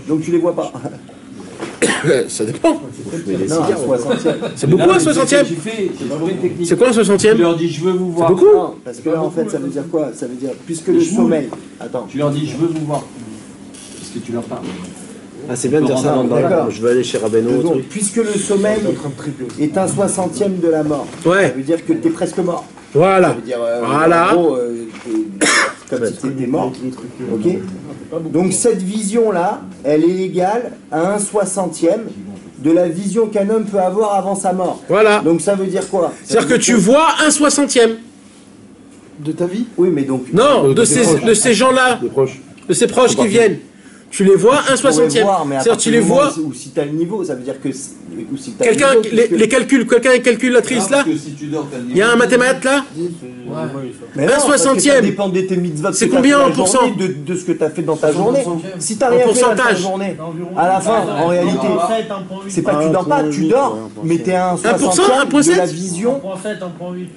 Donc tu les vois pas. Ça dépend. Non, 1/60e. C'est beaucoup 1/60e. C'est quoi 1/60e? Tu leur dis je veux vous voir. C'est beaucoup? Non, parce que là en fait ça veut dire quoi? Ça veut dire puisque le sommeil... Attends. Tu leur dis je veux vous voir. Parce que tu leur parles. Ah, c'est bien de dire ça dans D'accord. je vais aller chez Rabbeinu. Donc, puisque le sommeil est 1/60e de la mort, Ouais. ça veut dire que tu es presque mort. Voilà. Ça veut dire, Voilà. en gros, comme si tu étais mort. Ok. Donc cette vision-là, elle est égale à 1/60e de la vision qu'un homme peut avoir avant sa mort. Voilà. Donc ça veut dire quoi? C'est-à-dire que tu vois 1/60e. De ta vie? Oui, mais donc... Non, de ces gens-là, de ses proches qui viennent. Tu les vois un 60e. C'est-à-dire tu les vois. Ou si tu as le niveau, ça veut dire que. Quelqu'un, les calculs, quelqu'un est calculatrice là. Il y a un mathématique là. Mais un 60e. Ça dépend de tes mitzvahs. C'est combien en pourcent de ce que tu as fait dans ta journée. Si tu n'as rien fait dans ta journée, à la fin, en réalité, c'est pas que tu dors pas, tu dors, mais tu es à un 60e de la vision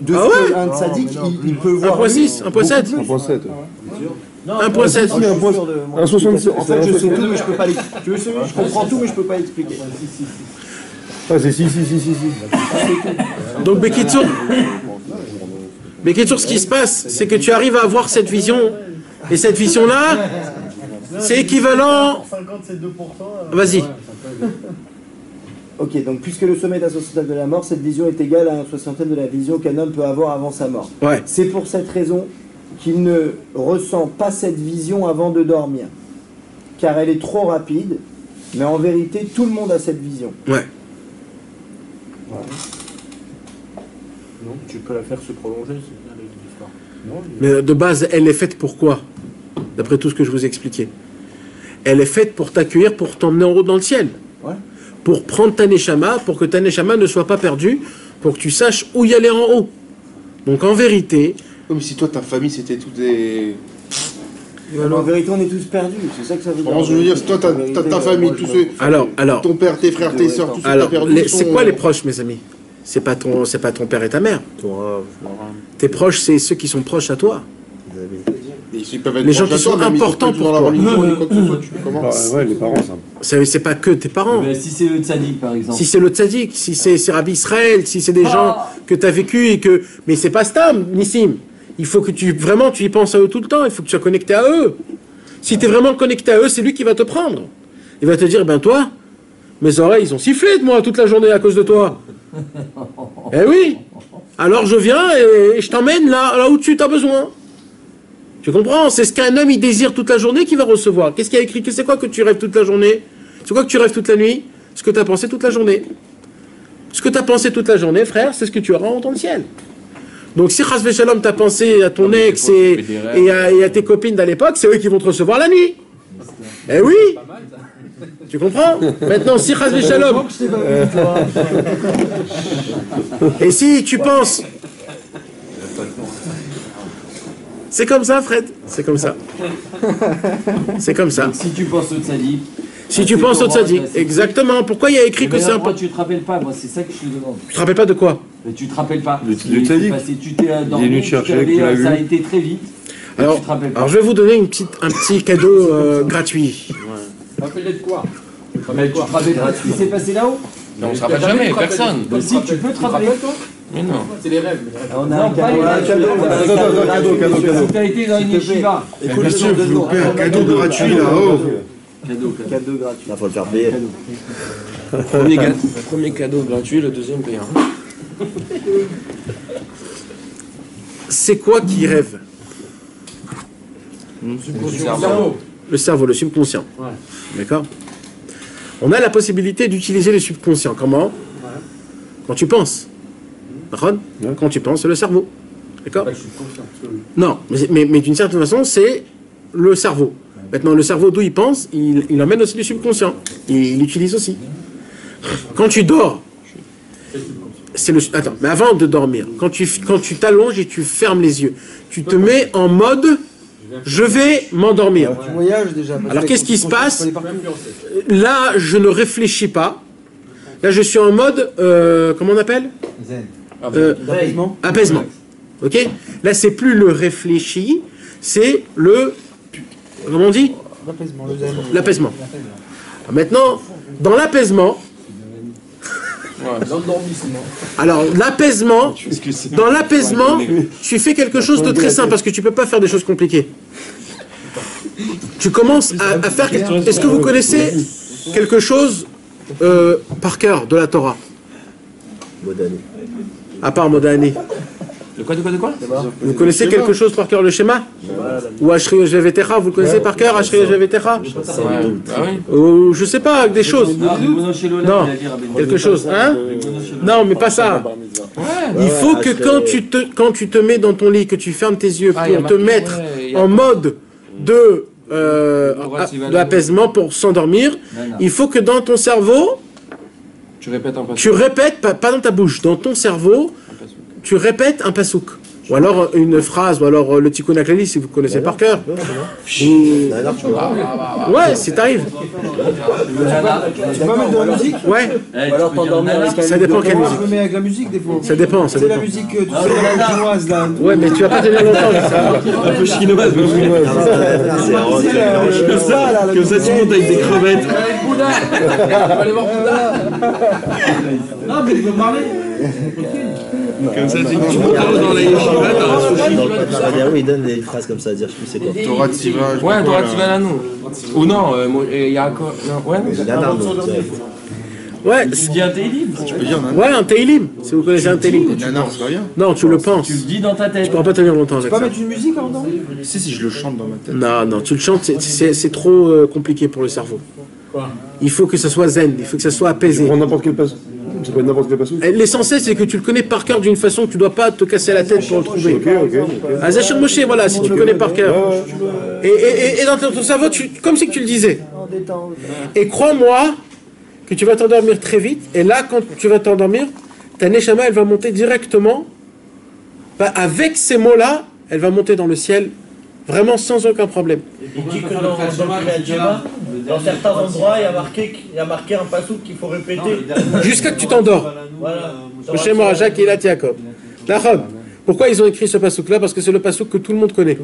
de ce qu'un tzaddik il peut voir. 1.6, 1.7. 1.7. 1.7. Un 67. En fait, je sais tout, mais je peux pas l'expliquer. Je comprends tout, mais je peux pas l'expliquer. Ah, c'est si. Donc, Bekitsour, ce qui se passe, c'est que tu arrives à avoir cette vision. Et cette vision-là, c'est équivalent. 50, c'est 2%. Vas-y. Ok, donc puisque le sommet est un 60e de la mort, cette vision est égale à un 60e de la vision qu'un homme peut avoir avant sa mort. Ouais. C'est pour cette raison qu'il ne ressent pas cette vision avant de dormir, car elle est trop rapide, mais en vérité, tout le monde a cette vision. Ouais. Non, tu peux la faire se prolonger, c'est bien l'histoire. Mais de base, elle est faite pour quoi? D'après tout ce que je vous ai expliqué. Elle est faite pour t'accueillir, pour t'emmener en haut dans le ciel. Ouais. Pour prendre ta neshama, pour que ta neshama ne soit pas perdue, pour que tu saches où y aller en haut. Donc en vérité... Comme si toi, ta famille, c'était toutes des... En vérité, on est tous perdus, c'est ça que ça veut dire. Je veux dire, si toi, ta famille, tous ceux... Alors, ton père, tes frères, tes soeurs, tout ça, t'as perdu. C'est quoi les proches, mes amis? C'est pas ton père et ta mère. Tes proches, c'est ceux qui sont proches à toi. Les gens qui sont importants pour toi. Ouais, les parents, ça. C'est pas que tes parents. Mais si c'est le tzaddik, par exemple. Si c'est le tzaddik, si c'est Rabbi Israël, si c'est des gens que tu as vécu et que... Mais c'est pas Stam, Nissim. Il faut que tu y penses à eux tout le temps. Il faut que tu sois connecté à eux. Si tu es vraiment connecté à eux, c'est lui qui va te prendre. Il va te dire, ben toi, mes oreilles, ils ont sifflé de moi toute la journée à cause de toi. Eh oui. Alors je viens et je t'emmène là où tu as besoin. Tu comprends? C'est ce qu'un homme, il désire toute la journée qu'il va recevoir. Qu'est-ce qu'il y a écrit? C'est quoi que tu rêves toute la journée? C'est quoi que tu rêves toute la nuit? Ce que tu as pensé toute la journée. Ce que tu as pensé toute la journée, frère, c'est ce que tu auras en ton ciel. Donc si Chas Shalom t'as pensé à ton ex et à tes copines de l'époque, c'est eux qui vont te recevoir la nuit. Eh oui. Tu comprends? Maintenant, si Chas Shalom... Et si tu penses... C'est comme ça, Fred. C'est comme ça. C'est comme ça. Donc, si tu penses au tzaddik... Si tu penses au tzaddik, exactement. Pourquoi il y a écrit que c'est important? Tu te rappelles pas, moi, c'est ça que je te demande. Tu te rappelles pas de quoi? Mais tu te rappelles pas. Le tzaddik. Tu t'es dormi, ça a été très vite. Alors je vais vous donner un petit cadeau gratuit. Rappelez de quoi? Tu te rappelles pas ce qui s'est passé là-haut? Non, on se rappelle jamais, personne. Si, tu peux te rappeler. Mais non. C'est les rêves. On a un cadeau. Si t'as été dans une yeshiva. Monsieur, vous loupez un cadeau gratuit là-haut. Cadeau gratuit. Il faut le faire payer. Le premier cadeau gratuit, le deuxième payant. C'est quoi qui rêve? Le cerveau, le subconscient. Ouais. D'accord? On a la possibilité d'utiliser le subconscient. Comment? Quand tu penses. Quand tu penses, c'est le cerveau. D'accord? Non, mais d'une certaine façon, c'est le cerveau. Maintenant, le cerveau, d'où il pense, il emmène aussi le subconscient. Il l'utilise aussi. Quand tu dors, c'est le... Attends, mais avant de dormir, quand tu t'allonges et tu fermes les yeux, tu te mets en mode... Je vais m'endormir. Tu voyages déjà. Alors qu'est-ce qui se passe? Là, je ne réfléchis pas. Là, je suis en mode... comment on appelle? Zen. Apaisement. Apaisement. Ok? Là, c'est plus le réfléchi, c'est le... Comment on dit? L'apaisement. Le zen. L'apaisement. Maintenant, dans l'apaisement... Alors, l'apaisement, dans l'apaisement, tu fais quelque chose de très simple parce que tu ne peux pas faire des choses compliquées. Tu commences à faire... Est-ce que vous connaissez quelque chose par cœur de la Torah? Modani. À part Modani. De quoi? Vous connaissez quelque chose par cœur, le schéma? Ou Ashri Yojevetecha, vous le connaissez par cœur, Ashri Yojevetecha? Ou je sais pas, des choses. Non, quelque chose, hein? Non, mais pas ça. Il faut que quand tu te mets dans ton lit, que tu fermes tes yeux pour te mettre en mode de d'apaisement pour s'endormir, il faut que dans ton cerveau, tu répètes, pas dans ta bouche, dans ton cerveau, tu répètes un pasouk. Ou alors une phrase, ou alors le Tikkun HaKlali si vous connaissez par cœur. Ouais, si t'arrives. Tu peux mettre de la musique? Ouais. Ou alors t'endormir avec la musique. Ça dépend quelle musique. Je me mets avec la musique des fois. Ça dépend, ça C'est la dépend. musique tu sais, la chinoise là. Ouais, mais tu vas pas tenir longtemps. Un peu chinoise, mais chinoise. Comme ça, tu montes avec des crevettes. Allez voir Bouddha. Non, mais il veut parler. Comme ça, tu montes dans la yeshiva, t'as un sushi. Dans le Padre il donne des phrases comme ça à dire, je sais plus c'est quoi. Torah Tziva. Ouais, Torah Tziva là, non. Ou non, il y a encore. Ouais, Ouais. Tu dis un Teilim. Tu peux dire Ouais, un Teilim, si vous connaissez un Teilim. Nanar, c'est rien. Non, tu le penses. Tu le dis dans ta tête. Tu pourras pas tenir longtemps Tu avec peux ça. mettre une musique avant dormir? Si, je le chante dans ma tête. Non, tu le chantes, c'est trop compliqué pour le cerveau. Il faut que ça soit zen, il faut que ça soit apaisé. Prends n'importe quel passe. Ça peut être n'importe quel passe. L'essentiel, c'est que tu le connais par cœur d'une façon que tu dois pas te casser la tête pour le trouver. À Zachir Moshe, voilà, si tu le connais par cœur. Et dans ton cerveau, comme si tu le disais. Et crois-moi que tu vas t'endormir très vite. Et là, quand tu vas t'endormir, ta Neshama, elle va monter directement. Avec ces mots-là, elle va monter dans le ciel, vraiment sans aucun problème. Il dit que dans certains endroits, il y a marqué un passouk qu'il faut répéter. Jusqu'à que tu t'endors. Voilà. Chez moi, Jacques et Jacob. Pourquoi ils ont écrit ce passouk-là? Parce que c'est le passouk que tout le monde connaît.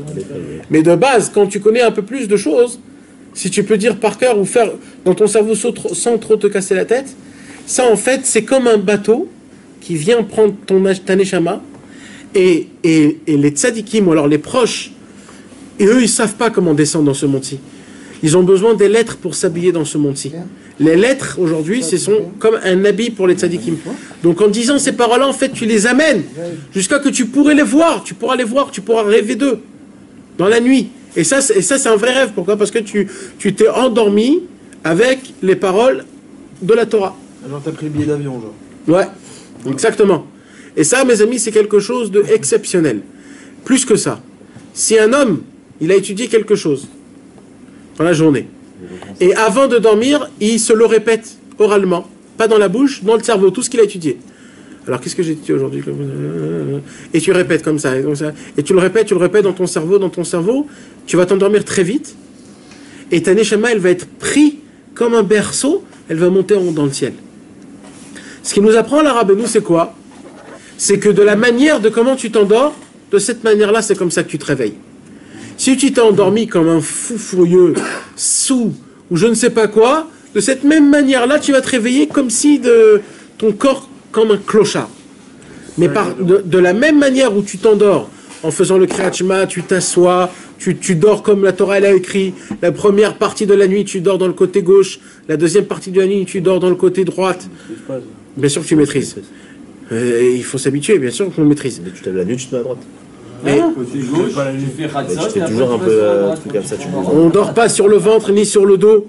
Mais de base, quand tu connais un peu plus de choses, si tu peux dire par cœur ou faire dans ton cerveau sans trop te casser la tête, ça en fait, c'est comme un bateau qui vient prendre ta neshama et les tzadikim, ou alors les proches, et eux, ils savent pas comment descendre dans ce monde-ci. Ils ont besoin des lettres pour s'habiller dans ce monde-ci. Les lettres, aujourd'hui, ce sont comme un habit pour les tzadikim. Donc en disant ces paroles-là, en fait, tu les amènes jusqu'à que tu pourrais les voir. Tu pourras les voir, tu pourras rêver d'eux dans la nuit. Et ça, c'est un vrai rêve. Pourquoi? Parce que tu t'es endormi avec les paroles de la Torah. Genre t'as pris le billet d'avion, genre. Ouais, exactement. Et ça, mes amis, c'est quelque chose d'exceptionnel. Plus que ça. Si un homme, il a étudié quelque chose dans la journée, et avant de dormir, il se le répète oralement, pas dans la bouche, dans le cerveau, tout ce qu'il a étudié. Alors, qu'est-ce que j'ai étudié aujourd'hui? Et tu répètes comme ça, et tu le répètes dans ton cerveau, tu vas t'endormir très vite, et ta neshama, elle va être prise comme un berceau, elle va monter dans le ciel. Ce qui nous apprend l'arabe, nous, c'est quoi? C'est que de la manière de comment tu t'endors, de cette manière-là, c'est comme ça que tu te réveilles. Si tu t'es endormi comme un fou furieux, sous, ou je ne sais pas quoi, de cette même manière-là, tu vas te réveiller comme si ton corps comme un clochard. Mais de la même manière où tu t'endors, en faisant le Kriyat Shema, tu t'assois, tu dors comme la Torah elle a écrit, la première partie de la nuit, tu dors dans le côté gauche, la deuxième partie de la nuit, tu dors dans le côté droite. Bien sûr que tu maîtrises. Il faut s'habituer, bien sûr qu'on maîtrise. Mais tu te lèves la nuit, tu te mets à droite. Mais Côté gauche, tu fais Khatsot, tu fais toujours un peu truc comme ça, tu bouges. on dort pas sur le ventre ni sur le dos.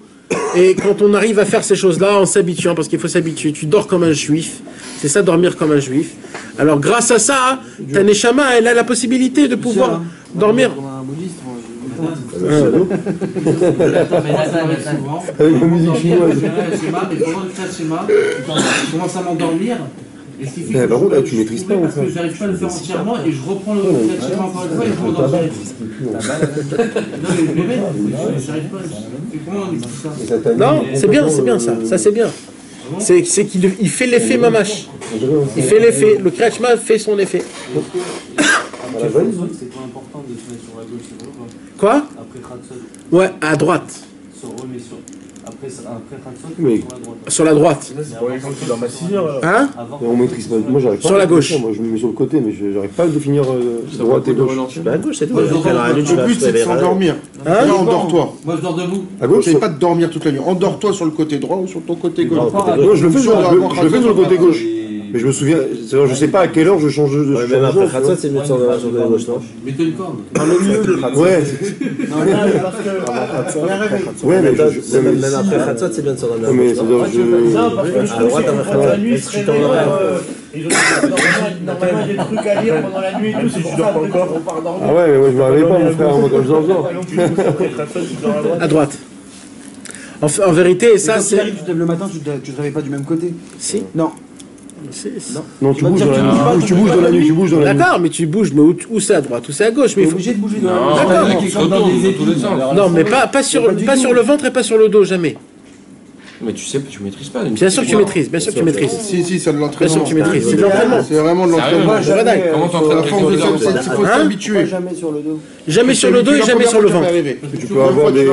Et quand on arrive à faire ces choses-là, en s'habituant, parce qu'il faut s'habituer, tu dors comme un juif. C'est ça, dormir comme un juif. Alors grâce à ça, ta neshama, elle a la possibilité de pouvoir dormir. Avec la musique chinoise. Je commence à m'endormir. Et ce qui fait que Par contre, là, tu maîtrises pas, parce que j'arrive pas à le faire entièrement et je reprends le schéma encore une fois et je m'endors. Non, mais je le mets, j'arrive pas. Comment on dit ça? Non, c'est bien ça. Ça, c'est bien. C'est qu'il fait l'effet mamash. Il fait l'effet. Le Kriyat Shema fait son effet. C'est pas important de se mettre sur la gauche, c'est vrai ou pas? Quoi? Après Khatsot. Ouais, à droite. Après Khatsot, Mais sur la droite. C'est pour les gens qui dorment à 6 heures. Hein? on maîtrise pas. Moi, j'arrive pas. Sur la gauche. Moi, je me mets sur le côté, mais j'arrive pas à définir droite et gauche. Tu vas à gauche, c'est tout. Le but, c'est de s'endormir. Là, endors-toi. moi je dors debout. À gauche, C'est pas de dormir toute la nuit. Endors-toi sur le côté droit ou sur ton côté gauche. non, je le fais sur le côté gauche. Mais je me souviens, c'est-à-dire, je sais pas à quelle heure je change de Ouais, même après Khatsot, c'est mieux sur le côté gauche, non? Mettez une corde. Dans le milieu, Ouais. Non, là, parce que. Ouais, mais Même après Khatsot, c'est bien de s'endormir. mais c'est-à-dire, Non, parce que à droite, pendant la nuit, ils se tu réveillent. t'endors. Normalement, il y a des trucs à lire pendant la nuit et tout. C'est pour ça qu'on part dormir. Ah ouais, mais moi je me réveille pas, mon frère, moi quand je dors. À droite. En vérité, Et ça quand tu c'est. arrives, tu te lèves le matin, tu te réveilles pas du même côté. Si. Non. Non, tu bouges dans la nuit, tu bouges dans la nuit, tu bouges dans la nuit. D'accord, mais tu bouges, mais où c'est à droite, où c'est à gauche. Mais Tu es il faut... obligé de bouger de Non, D'accord. il y en a qui se retournent dans tous les sens. Non, mais pas sur le ventre et pas sur le dos, jamais. Mais tu sais, tu maîtrises pas. Bien sûr que tu maîtrises, bien sûr que tu maîtrises. Si, c'est de Bien l'entraînement. sûr que tu maîtrises, c'est de l'entraînement. C'est vraiment de l'entraînement. Sérieux Comment t'entraînes La force de quelqu'un ça, il faut s'habituer. Jamais sur le dos. Jamais sur le dos et jamais sur le ventre. Tu peux avoir des...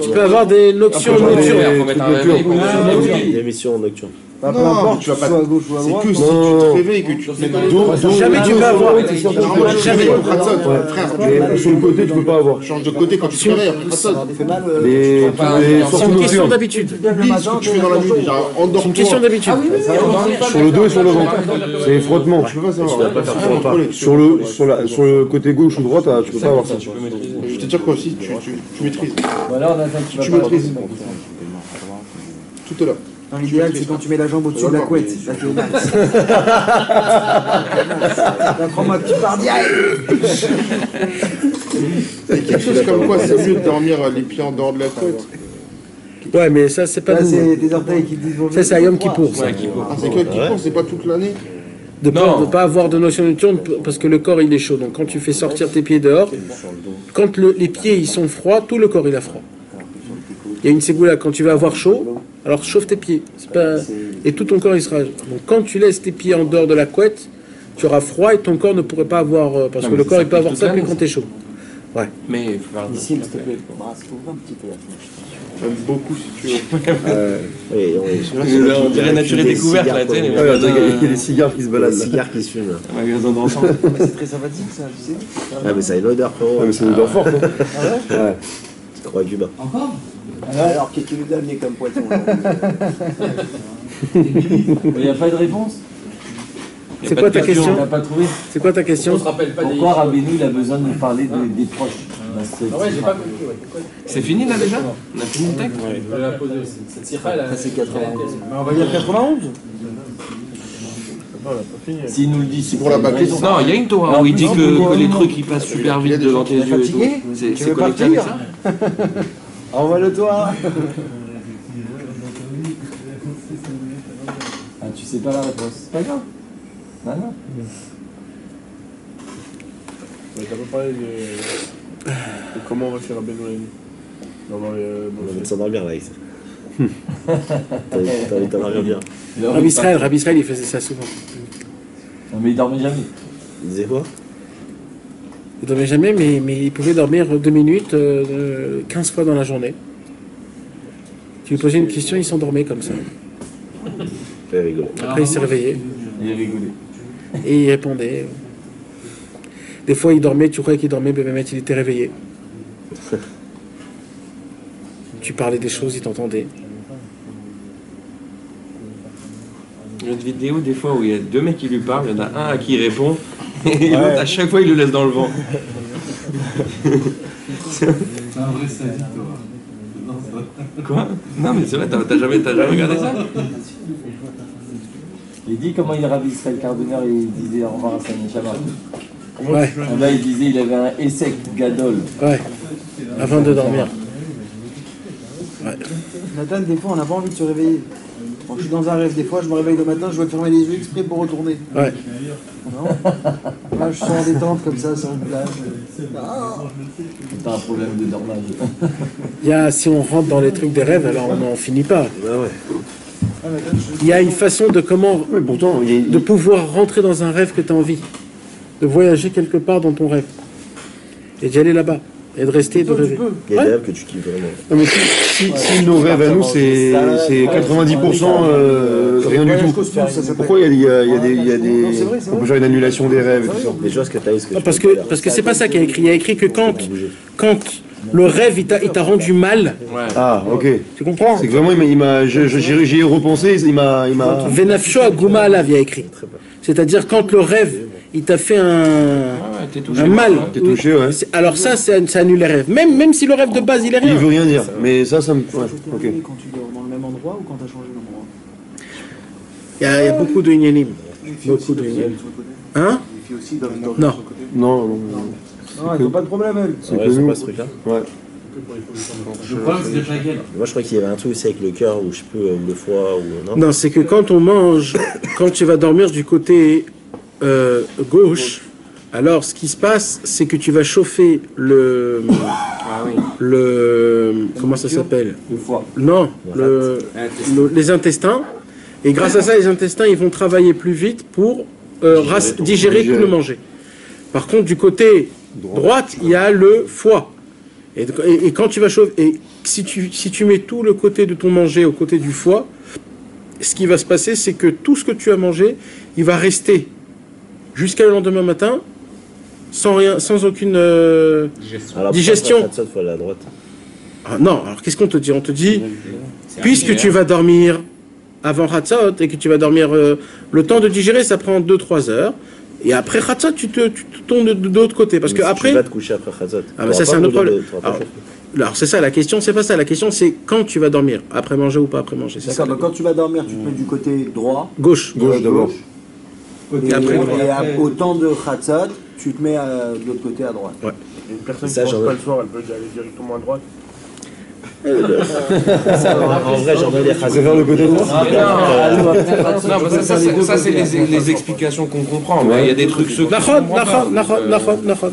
Tu peux avoir des notions Après, nocturnes. Il faut mettre un réveil pour Des émissions nocturnes. Peu Non, importe, tu vas pas. soit à gauche ou à droite. C'est que si tu te réveilles que tu te mets dans le dos. Jamais tu peux avoir. Jamais pour Khatsot, frère. Mais sur le côté, tu peux pas avoir. Change de côté quand tu te réveilles après Khatsot. Ça fait mal. Les C'est sorties une question nocturnes. d'habitude. Oublie ce que tu fais dans la nuit déjà. C'est une question d'habitude. Sur le dos et sur le ventre. C'est frottement. Je peux pas savoir. Sur le côté gauche ou droite, tu peux pas avoir ça. Je te dire quoi aussi, tu maîtrises. Voilà, on a fait Tu maîtrises. Tout est là. Dans l'idéal, c'est quand tu mets la jambe au-dessus de la couette. Là, t'es au max. Prends-moi un petit pardiaille. C'est quelque chose comme quoi c'est mieux de dormir les pieds en dehors de la couette. Ouais, mais ça, c'est pas Là, nous. c'est des orteils qui te disent bonjour. Ça, c'est à Yom Kippour. ça. Ah, c'est que qui court, c'est pas toute l'année. De pas avoir de notion nocturne parce que le corps il est chaud. Donc quand tu fais sortir tes pieds dehors, quand les pieds ils sont froids, tout le corps il a froid. Il y a une ségoula, quand tu vas avoir chaud, alors chauffe tes pieds. Et tout ton corps il sera. Donc quand tu laisses tes pieds en dehors de la couette, tu auras froid et ton corps ne pourrait pas avoir. Parce que le corps il peut avoir ça que quand t'es chaud. Ouais. Mais Ici, s'il te plaît, ouvre un petit peu la fenêtre. J'aime beaucoup si tu on dirait nature et découverte là, tu sais. Il y a des cigares qui se baladent. Des cigares qui se fument. Un magasin d'enfants. C'est très sympathique, ça, tu sais. Ah, mais ça a une odeur, frérot. Ah, mais c'est une odeur forte. Ouais. C'est croix Cuba. Encore? Alors, qu'est-ce que tu nous as amené comme poisson? Il n'y a pas de réponse. C'est quoi ta question? On n'a pas trouvé. C'est quoi ta question? On se rappelle pas des. Pourquoi Rabbeinu il a besoin de nous parler des proches? Ouais, j'ai pas compris. Ouais. C'est fini là déjà? On a fini le texte? Je vais la poser aussi. Cette sira, là. Ça, c'est 91. On va dire 91. S'il nous le dit, c'est pour la bâclée. Non, il y a une Torah où il dit que les trucs ils passent super vite devant tes yeux et tout. C'est connecté avec ça? Envoie-le toi. Ah, tu sais pas la réponse. C'est pas grave. Non, non. T'as pas parlé de comment on va faire à Benoît la nuit. On va s'endormir là, Ix. T'as envie de t'endormir bien. Rabbi Israël, il faisait ça souvent. Non, mais il dormait jamais. Il disait quoi? Il dormait jamais, mais il pouvait dormir 2 minutes 15 fois dans la journée. Tu lui posais une question, il s'endormait comme ça. Il rigolait. Après, il s'est réveillé. Il rigolait. Et il répondait. Des fois, il dormait, tu croyais qu'il dormait, mais il était réveillé. Tu parlais des choses, il t'entendait. Il y a une vidéo des fois où il y a 2 mecs qui lui parlent, il y en a un à qui il répond, et l'autre à chaque fois il le laisse dans le vent. C'est un vrai sadique, toi. Quoi? Non mais c'est vrai, t'as jamais regardé ça? Il dit comment il Rabbi Israël Cardener et il disait au revoir à sa Neshama. Ouais. Là, il disait il avait un Essek Gadol. Ouais. Avant de dormir. Ouais. Nathan, des fois, on n'a pas envie de se réveiller. Quand je suis dans un rêve, des fois, je me réveille le matin, je dois fermer les yeux exprès pour retourner. Ouais. Non. Là, je suis en détente comme ça, sur une plage. T'as un problème de dormage. Si on rentre dans les trucs des rêves, alors on n'en finit pas. Ouais. Il y a une façon de de pouvoir rentrer dans un rêve que tu as envie. De voyager quelque part dans ton rêve. Et d'y aller là-bas. Et de rester et de rêver. Il y a des rêves que tu kiffes vraiment. Non, mais si nos rêves à nous, c'est 90% rien du tout. Pourquoi il y a des... On peut faire une annulation des rèves et tout ça. Des choses que tu as eu, ce que Parce que c'est pas ça qu'il y a écrit. Il y a écrit que quand le rêve il t'a rendu mal. Ah, ok. Tu comprends? C'est que vraiment, j'y ai repensé, il m'a... Venafsho Aguma Alav, il y a écrit. C'est-à-dire quand le rêve, il t'a fait un mal. T'es touché, ouais. Alors ça annule les rêves. Même si le rêve de base, il est rien. Il veut rien dire, mais ça me... Ouais, ok. Quand tu dors dans le même endroit ou quand tu as changé d'endroit? Il y a beaucoup de Inyanim. Beaucoup de Inyanim. Hein? Non. Non. Non, ils n'ont pas de problème, elle. C'est pas ce truc-là. Ouais. Le problème, c'est déjà laquelle? Moi, je crois qu'il y avait un truc aussi avec le cœur, ou je sais plus, ou le foie, ou non. Non, c'est que quand on mange, quand tu vas dormir du côté gauche, alors ce qui se passe, c'est que tu vas chauffer le comment ça s'appelle? Le foie. Non, les intestins. Et grâce à ça, les intestins, ils vont travailler plus vite pour digérer tout le manger. Par contre, du côté droite, il y a le foie. Et quand tu vas chauffer, et si tu mets tout le côté de ton manger au côté du foie, ce qui va se passer, c'est que tout ce que tu as mangé, il va rester jusqu'à le lendemain matin, sans aucune digestion. À droite. Ah, non, alors qu'est-ce qu'on te dit? On te dit, puisque tu vas dormir avant Hatzot et que tu vas dormir, le temps de digérer, ça prend 2-3 heures. Et après Hatzot, tu tournes de l'autre côté. Parce que après. Tu vas te coucher après Hatzot. Ah, mais ça, c'est un autre problème. Alors, c'est ça, la question, c'est pas ça. La question, c'est quand tu vas dormir. Après manger ou pas après manger. D'accord, donc quand tu vas dormir, tu te mets du côté droit. Gauche. Gauche d'abord. Et après, au temps de Hatzot, tu te mets de l'autre côté à droite. Ouais. Une personne qui mange pas le soir, elle peut aller directement à droite. En vrai, j'en ai les Ça vers le côté droit. Ça, c'est les explications qu'on comprend. Mais il y a des trucs secrets.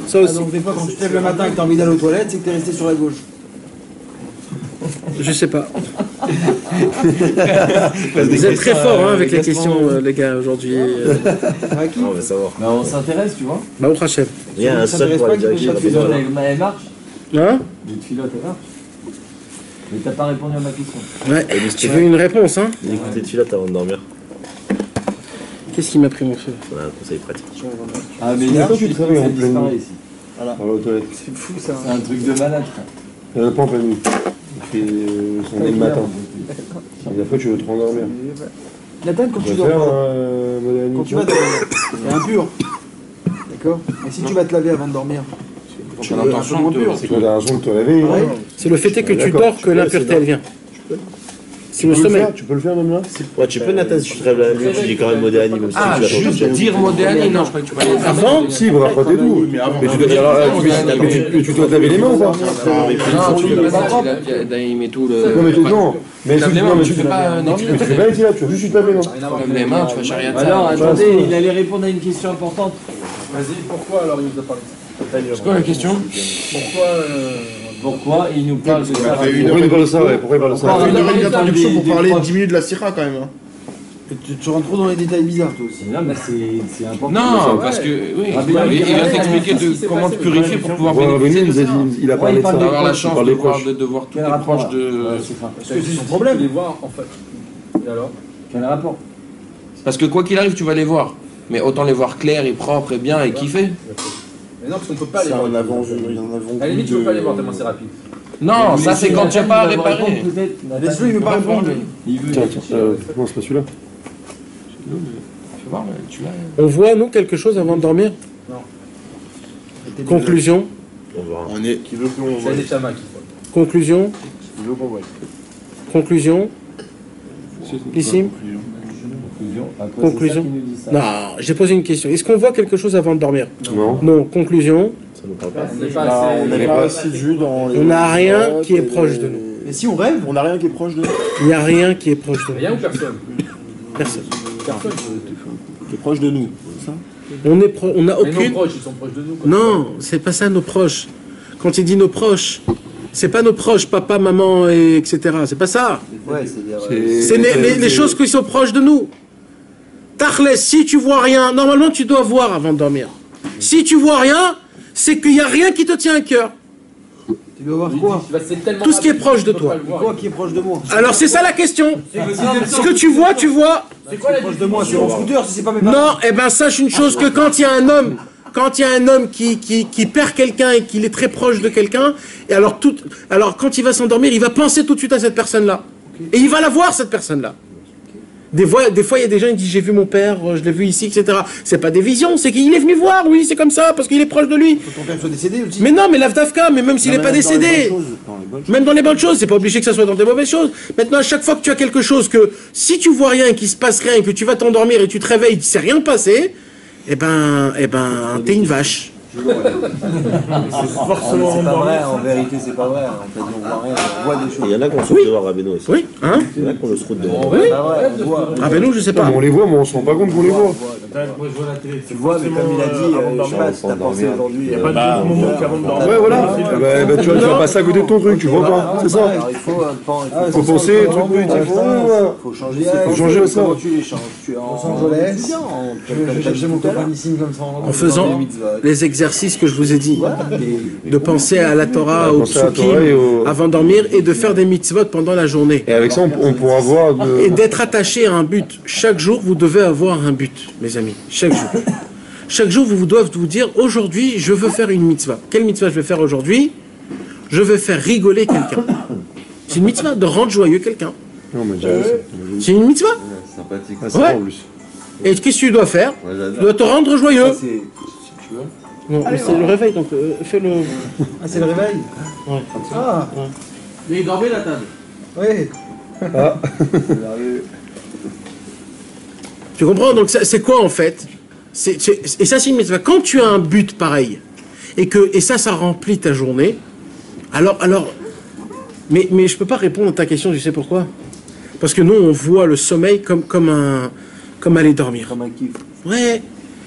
Ça aussi. Donc des fois, quand tu te lèves le matin et que tu as envie d'aller aux toilettes, c'est que tu es resté sur la gauche. Je sais pas. Vous êtes très forts avec les questions, les gars, aujourd'hui. On va savoir. Mais on s'intéresse, tu vois. Bah, au Hachem. Il y a un seul pour aller directement. Elle marche. Hein? Les filottes, elle marche. Mais t'as pas répondu à ma question. Ouais, tu veux une réponse, hein? Écoutez, tu là avant de dormir. Qu'est-ce qui m'a pris mon feu? Voilà, un conseil pratique. Ah, mais hier, tu te réveilles en pleine nuit ici. Voilà. Dans les toilettes. C'est fou ça. C'est un truc de malade. Il n'y en a pas en pleine nuit. Il fait son nez le matin. Et des fois, tu veux te rendormir. Nathan, quand tu dors, quand tu vas dormir, c'est impur. D'accord? Et si tu vas te laver avant de dormir? C'est que tu as raison de te réveiller. C'est le fait est que tu dors que l'impureté elle vient. Tu peux le faire même là? Ouais, tu peux, Nathan, si tu te rêves la nuit, tu dis quand même Modéani, même si tu l'as juste dire Modéani, non, je crois que tu peux aller faire. Avant? Si, bon, après t'es tout. Mais tu dois dire, tu dois te laver les mains ou pas? Non, tu peux pas, il met tout le. Non, mais non. Mais tu fais pas. Tu fais pas ici là, tu veux juste te laver, non? Tu lèves les mains, tu fais rien de ça. Alors, attendez, il allait répondre à une question importante. Vas-y, pourquoi alors il nous a parlé? C'est quoi la question? Pourquoi il nous parle de ça? Pourquoi il nous parle de ça? Pourquoi il parle de ça? Il a fait une introduction pour parler 10 minutes de la Syrah quand même. Tu rentres trop dans les détails bizarres, toi aussi. Non, mais c'est important. Non, parce que, oui, il va t'expliquer comment te purifier pour pouvoir bénéficier de ça. Il a parlé de ça. Avoir la chance de voir tous les proches de... Parce que c'est son problème. Les voir, en fait. Et alors? Quel rapport? Parce que quoi qu'il arrive, tu vas les voir. Mais autant les voir clairs et propres et bien et kiffer. Mais non, parce qu'on peut pas les voir. À la limite, tu peux pas les voir tellement c'est rapide. Non, ça c'est quand tu n'as pas à réparer. Laisse-le, il veut pas répondre. Tiens, non, c'est pas celui-là. Fais voir, tu l'as. On voit, nous, quelque chose avant de dormir? Non. Conclusion. On est. Qui veut qu'on voit? C'est des chamas qui font. Conclusion. Qui veut qu'on voit? Conclusion. Ici. Conclusion. Non, j'ai posé une question. Est-ce qu'on voit quelque chose avant de dormir? Non. Non. Conclusion. Ça nous parle pas. On n'est pas assidu dans les. On n'a rien qui est proche de nous. Mais si on rêve, On n'a rien qui est proche de nous. Il n'y a rien qui est proche de nous. Rien ou personne? Personne. Personne. Qui est proche de nous. Ça On n'a Mais nos aucune. proches, ils sont proches de nous. quoi. Non, c'est pas ça nos proches. Quand il dit nos proches, c'est pas nos proches, papa, maman, etc. C'est pas ça. Ouais, c'est-à-dire. C'est les choses qui sont proches de nous. Tachlès, si tu vois rien, normalement tu dois voir avant de dormir. Si tu vois rien, c'est qu'il n'y a rien qui te tient à cœur. tu dois voir quoi? C'est tellement Tout ce qui est rapide, proche de tu peux toi. pas le voir. Quoi qui est proche de moi? Alors c'est ça la question. Ce que tu vois, tu vois. C'est quoi la Proche de moi, c'est mon scooter si c'est pas mes Non, eh ben sache une chose, que quand il y a un homme quand il y a un homme qui perd quelqu'un et qu'il est très proche de quelqu'un, et alors quand il va s'endormir, il va penser tout de suite à cette personne-là. Et il va la voir, cette personne-là. Des fois, il y a des gens qui disent, j'ai vu mon père, je l'ai vu ici, etc. C'est pas des visions, c'est qu'il est venu voir, oui, c'est comme ça, parce qu'il est proche de lui. Faut que ton père soit décédé aussi. Mais non, mais l'Avdavka, mais même s'il n'est pas décédé, même dans les bonnes choses, c'est pas obligé que ça soit dans des mauvaises choses. Maintenant, à chaque fois que tu as quelque chose que, si tu vois rien, qu'il se passe rien, que tu vas t'endormir et tu te réveilles, il ne s'est rien passé, eh ben, t'es une vache. C'est pas vrai, en vérité, c'est pas vrai. En fait, on voit rien, on voit des choses. Il y en a qu'on se route de voir Rabbeinu aussi. Oui, hein? Il y en a qu'on se route de voir. Oui. Rabbeinu, je sais pas. On les voit, mais on se rend pas compte qu'on les voit. Tu vois, mais comme il a dit, je sais pas si t'as pensé aujourd'hui. Il n'y a pas de moment qu'avant de dormir. Ouais, voilà. Tu vas passer à côté de ton truc, tu vois pas. C'est ça. Il faut penser, faut changer. Faut changer ça. Comment tu les changes? Tu es en Los Angeles. J'ai mon copain comme ça. En faisant les exercices que je vous ai dit, de penser à la Torah, au psukim, avant de dormir, et de faire des mitzvot pendant la journée. Et avec ça, on pourra voir... Et d'être attaché à un but. Chaque jour, vous devez avoir un but, mes amis. Chaque jour. Chaque jour, vous devez vous dire, aujourd'hui, je veux faire une mitzvah. Quelle mitzvah je vais faire aujourd'hui? Je veux faire rigoler quelqu'un. C'est une mitzvah, de rendre joyeux quelqu'un. C'est une mitzvah. Sympathique. Ouais. Et qu'est-ce que tu dois faire? Tu dois te rendre joyeux. Non, mais c'est le réveil, donc fais le... Ah, c'est le réveil? Ouais. Ah. Mais il dormait la table. Oui. Ah. Tu comprends? Donc c'est quoi en fait? Et ça c'est une mitzvah. Quand tu as un but pareil, et ça remplit ta journée, alors mais je peux pas répondre à ta question, tu sais pourquoi? Parce que nous on voit le sommeil comme aller dormir. Comme un kiff. Ouais.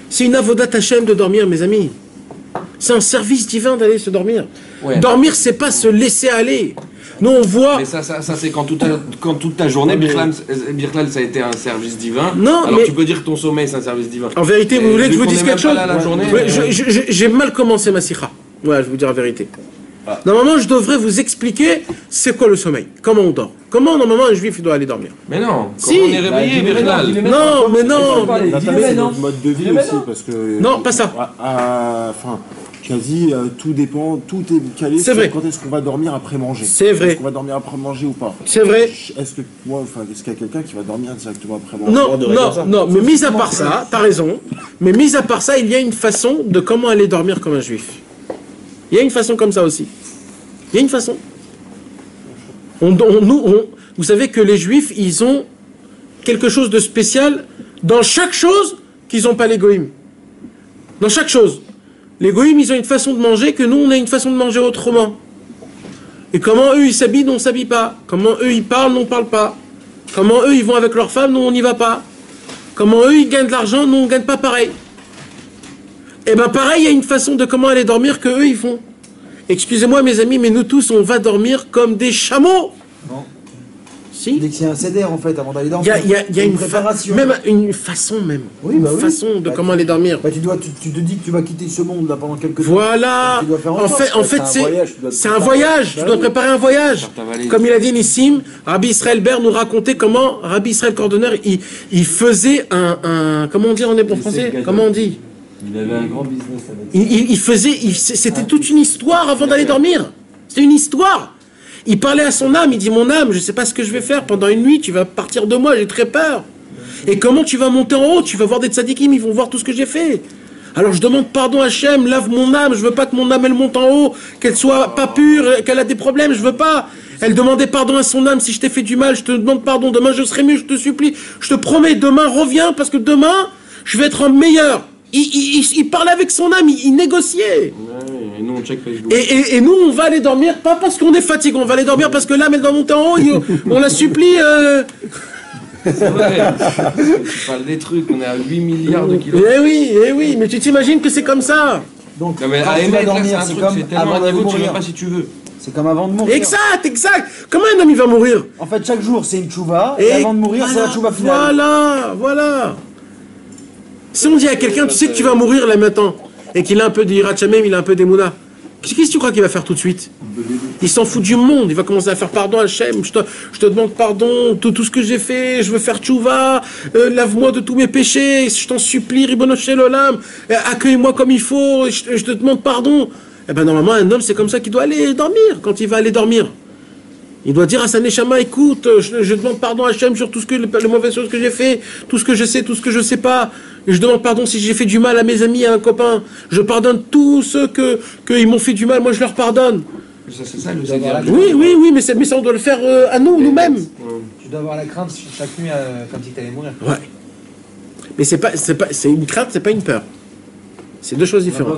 C'est une avodat Hashem de dormir, mes amis. C'est un service divin d'aller se dormir. Ouais. Dormir, c'est pas se laisser aller. Nous, on voit... Mais ça c'est quand toute ta journée, Birlal, ça a été un service divin. Non, alors mais... tu peux dire que ton sommeil, c'est un service divin. En vérité, vous voulez que je vous dise quelque chose? Ouais, j'ai mal commencé ma sikha. Ouais, je vais vous dire la vérité. Ah. Normalement, je devrais vous expliquer c'est quoi le sommeil, comment on dort. Comment, normalement, un juif doit aller dormir. Mais non, si. Comment on est réveillé, Birlal. Non, mais non. C'est notre mode de vie aussi, parce que... Non, pas ça. Enfin... Quasi tout dépend, tout est calé sur quand est-ce qu'on va dormir après manger. C'est vrai. Est-ce qu'on va dormir après manger ou pas? C'est vrai. Est-ce qu'il y a quelqu'un qui va dormir directement après manger? Non, mais mis à part ça, t'as raison, mais mis à part ça, il y a une façon de comment aller dormir comme un juif. Il y a une façon comme ça aussi. Il y a une façon. Vous savez que les juifs, ils ont quelque chose de spécial dans chaque chose qu'ils n'ont pas les goïms. Dans chaque chose. Les goïms, ils ont une façon de manger que nous, on a une façon de manger autrement. Et comment eux, ils s'habillent, nous, on ne s'habille pas. Comment eux, ils parlent, nous, on ne parle pas. Comment eux, ils vont avec leurs femmes, nous, on n'y va pas. Comment eux, ils gagnent de l'argent, nous, on ne gagne pas pareil. Et bien, pareil, il y a une façon de comment aller dormir que eux, ils font. Excusez-moi, mes amis, mais nous tous, on va dormir comme des chameaux. Non. Si. Dès qu'il y a un CDR, en fait, avant d'aller dormir. Il y a une préparation. Même une façon, même. Oui, bah une façon de comment aller dormir. Bah, tu te dis que tu vas quitter ce monde là pendant quelques temps. Voilà. Tu dois faire en fait, c'est un voyage. Tu dois préparer un voyage. Comme il a dit Nissim, Rabbi Israël Ber nous racontait comment Rabbi Israël Cordonner, il faisait un comment on dit en hébreu français? Comment on dit? Il avait un grand business avec c'était toute une histoire avant d'aller dormir. C'était une histoire. Il parlait à son âme, il dit mon âme, je ne sais pas ce que je vais faire pendant une nuit, tu vas partir de moi, j'ai très peur. Et comment tu vas monter en haut? Tu vas voir des tzadikim, ils vont voir tout ce que j'ai fait. Alors je demande pardon à Hachem, lave mon âme, je veux pas que mon âme elle monte en haut, qu'elle soit pas pure, qu'elle a des problèmes, je veux pas. Elle demandait pardon à son âme, si je t'ai fait du mal, je te demande pardon, demain je serai mieux, je te supplie, je te promets, demain reviens, parce que demain, je vais être en meilleur. Il parlait avec son âme, il négociait. Ouais, et nous on check Facebook. Et nous on va aller dormir, pas parce qu'on est fatigué, on va aller dormir parce que l'âme elle doit monter en haut, on la supplie. C'est vrai. Tu parles des trucs, on est à 8 milliards de kilomètres. Eh oui, mais tu t'imagines que c'est comme ça. Donc, non, mais à aimer dormir, c'est comme tellement un niveau, tu sais même pas si tu veux. C'est comme avant de mourir. Exact. Comment un homme il va mourir? En fait, chaque jour c'est une tchouva, et avant de mourir c'est la tchouva finale. Voilà. Si on dit à quelqu'un, tu sais que tu vas mourir là maintenant, et qu'il a un peu d'Irat Shamem, il a un peu d'Emouna, qu'est-ce que tu crois qu'il va faire tout de suite? Il s'en fout du monde. Il va commencer à faire pardon à Hachem. Je te demande pardon, tout ce que j'ai fait. Je veux faire tchouva. Lave-moi de tous mes péchés. Je t'en supplie, Ribono Shel Olam. Accueille-moi comme il faut. Je te demande pardon. Eh ben normalement, un homme, c'est comme ça qu'il doit aller dormir quand il va aller dormir. Il doit dire à sa Neshama, écoute, je demande pardon à Hachem sur tout ce que les mauvaises choses que j'ai fait, tout ce que je sais, tout ce que je sais pas. Et je demande pardon si j'ai fait du mal à mes amis, à un copain. Je pardonne tous ceux qu'ils m'ont fait du mal, moi je leur pardonne. Ça, c'est ça le Seigneur. Oui, mais ça on doit le faire à nous-mêmes. Tu dois avoir la crainte chaque nuit quand il t'allait mourir. Ouais. Mais c'est une crainte, c'est pas une peur. C'est deux choses différentes.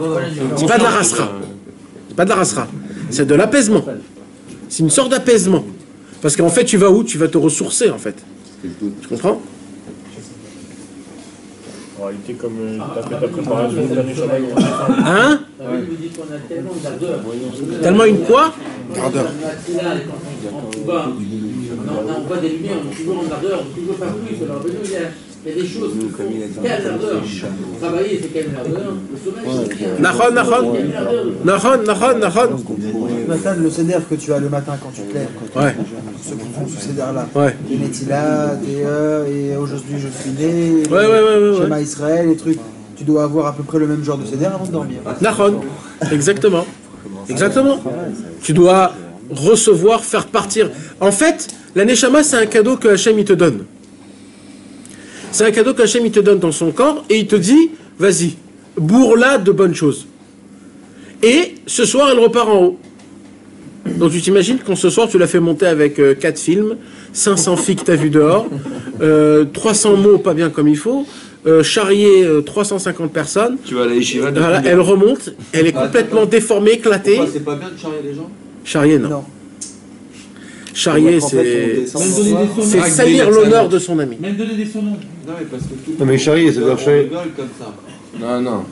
C'est pas de la rasra. C'est pas de la rasra. C'est de l'apaisement. C'est une sorte d'apaisement. Parce qu'en fait, tu vas où? Tu vas te ressourcer, en fait. Tu comprends? En réalité, comme tu as fait ta préparation de l'année Shabbat. Hein? Tellement une quoi? Ardeur. On voit des lumières, on est toujours en ardeur, on peut toujours faire plus. Alors, il y a des choses qui font quelle ardeur. Travailler, c'est quelle ardeur. Le sommeil, c'est quelle ardeur. Nahon. Nathan, le CDR que tu as le matin quand tu te lèves, Ouais. ceux qui font ce CDR-là, Ouais. des Netila, et aujourd'hui je suis né, Ouais. Shema Israël, les trucs, tu dois avoir à peu près le même genre de CDR avant de dormir. Nahon. Exactement. Tu dois recevoir, faire partir. En fait, la Neshama, c'est un cadeau que Hachem il te donne. C'est un cadeau que Hachem il te donne dans son corps et il te dit, vas-y, bourre-la de bonnes choses. Et ce soir, elle repart en haut. Donc tu t'imagines quand ce soir, tu l'as fait monter avec 4 films, 500 filles que tu as vues dehors, 300 mots pas bien comme il faut, charrier 350 personnes. Tu vas à la yeshiva de Voilà, elle remonte, elle est complètement déformée, éclatée. Pourquoi c'est pas bien de charrier les gens? Charrier, non. Charrier, c'est Même salir l'honneur de son ami. Même donner des surnoms. Non, mais parce que tout Non, mais charrier, ça veut dire charrier. rigole comme ça. Non.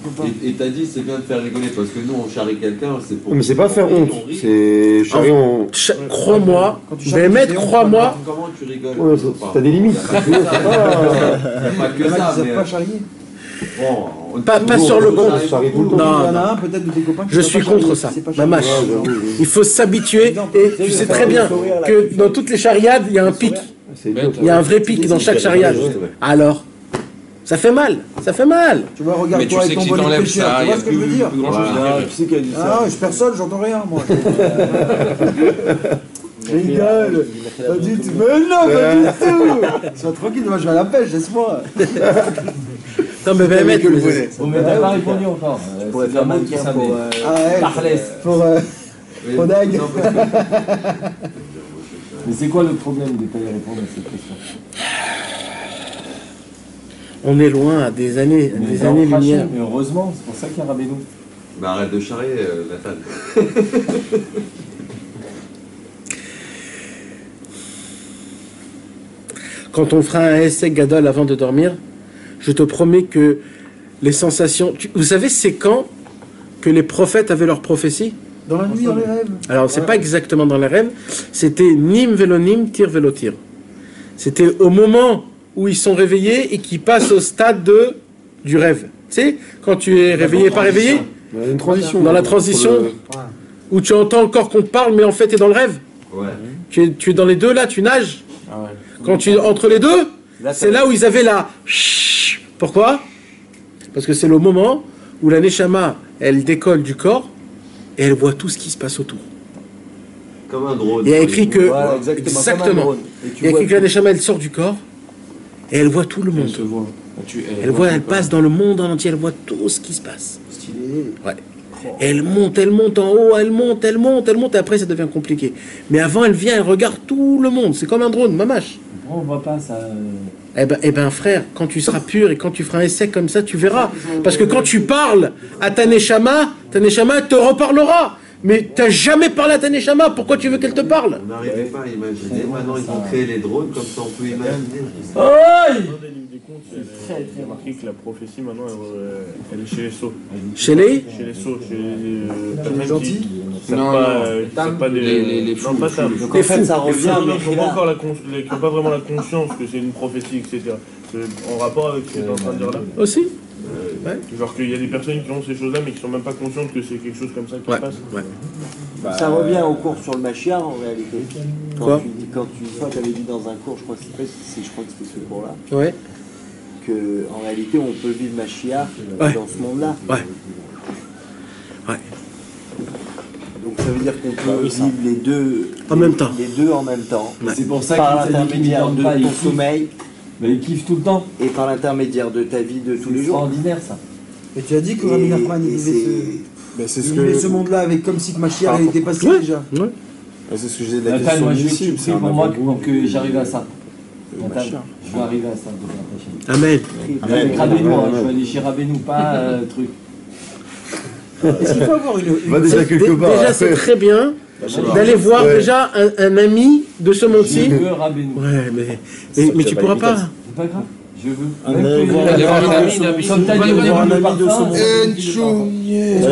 Et t'as dit c'est bien de faire rigoler parce que nous on charrie quelqu'un, c'est pour. Non, mais c'est pas faire honte. C'est charrier en. Crois-moi, crois-moi. Comment tu rigoles? Ouais, t'as des limites. Pas que ça, mais. Pas charrier. Bon, Pas sur le compte. Charrier tout le temps. Non, Il y en a un peut-être de tes copains qui je sont suis pas contre charrier, ça. c'est pas Mamache. charrier. Il faut s'habituer. Et tu sais très bien que dans toutes les chariades, il y a un pic. Il y a un vrai pic dans chaque chariade. Alors, ça fait mal. Tu vois, Mais regarde tu toi sais avec que ton si bonnet de t'enlèves pêcheur, ça, tu il y vois a ce que je veux dire? plus grand chose à dire. Qui c'est qui a dit ça? Ah, je personne, j'entends rien, moi. Je rigole. Pas du tout. Mais non, pas du tout. Sois tranquille, moi je vais à la pêche, laisse-moi. Non, mais va mettre. Vous m'avez pas répondu encore. pourrais faire mannequin pour. Pour Dag. Mais c'est quoi le problème de pas y répondre à cette question? On est loin à des années-lumière. Mais heureusement, c'est pour ça qu'il y a Rabbeinu. Bah arrête de charrer, Nathan. Quand on fera un essai Gadol avant de dormir, je te promets que les sensations... Vous savez, c'est quand que les prophètes avaient leurs prophéties? Dans la nuit, dans les rêves. Alors, c'est pas exactement dans les rêves, c'était nim velonim, tir velotir. C'était au moment où ils sont réveillés et qu'ils passent au stade du rêve. Tu sais, quand tu es réveillé, pas réveillé, Une transition. dans la transition, où tu entends encore qu'on te parle, mais en fait, tu es dans le rêve. Ouais. Tu es dans les deux, là, tu nages. Quand tu es entre les deux, c'est là où ils avaient la... Pourquoi? Parce que c'est le moment où la Neshama, elle décolle du corps et elle voit tout ce qui se passe autour. Comme un drone. Il y a écrit que... Voilà, exactement. Il y a écrit que la Neshama, elle sort du corps et elle voit tout le monde. Elle passe dans le monde en entier, elle voit tout ce qui se passe. Stylé. Ouais. Et elle monte en haut, elle monte, et après ça devient compliqué. Mais avant, elle vient, elle regarde tout le monde. C'est comme un drone, mamache. Pourquoi on voit pas ça? Eh ben frère, quand tu seras pur et quand tu feras un essai comme ça, tu verras. Parce que quand tu parles à ta Neshama te reparlera. Mais t'as jamais parlé à ta Neshama, pourquoi tu veux qu'elle te parle? On n'arrivait pas à imaginer. Maintenant, ils ont créé les drones, comme ça on peut imaginer. contes, il y a marqué que la prophétie maintenant elle est chez les sots. Chez les sots, chez les gentils. pas les fous. Non, pas ça. Donc en fait, ça revient qui n'ont pas vraiment la conscience que c'est une prophétie, etc. En rapport avec ce que tu es en train de dire là. Aussi. Genre qu'il y a des personnes qui ont ces choses-là mais qui sont même pas conscientes que c'est quelque chose comme ça qui se passe. Ça revient au cours sur le Mashiach en réalité. Quoi Quand une fois tu avais dit dans un cours, je crois que c'était ce cours-là, Ouais. que en réalité on peut vivre Mashiach dans ce monde-là. Ouais. Ouais. Donc ça veut dire qu'on peut vivre les deux en même temps. Les deux en même temps. Ouais. C'est pour ça par qu'il l'intermédiaire de ton sommeil. Mais il kiffe tout le temps. Et par l'intermédiaire de ta vie de tous les jours. C'est extraordinaire ça. Et tu as dit que Rabbi Nachman il vivait ce monde-là avec comme si Mashiach était passé déjà. Ouais. C'est ce que j'ai dit. Nathan, moi je veux que tu pries pour moi pour que j'arrive à ça. Nathan, je vais arriver à ça. Amen. Avec Rabbeinu, je vais aller chez Rabbeinu, pas truc. Est-ce qu'il faut avoir une... Déjà c'est très bien d'aller voir déjà un ami de ce monde-ci. Je veux Rabbeinu. Ouais, mais tu pourras pas. C'est pas grave. Je veux. Comme t'as dit, avoir un ami de ce monde.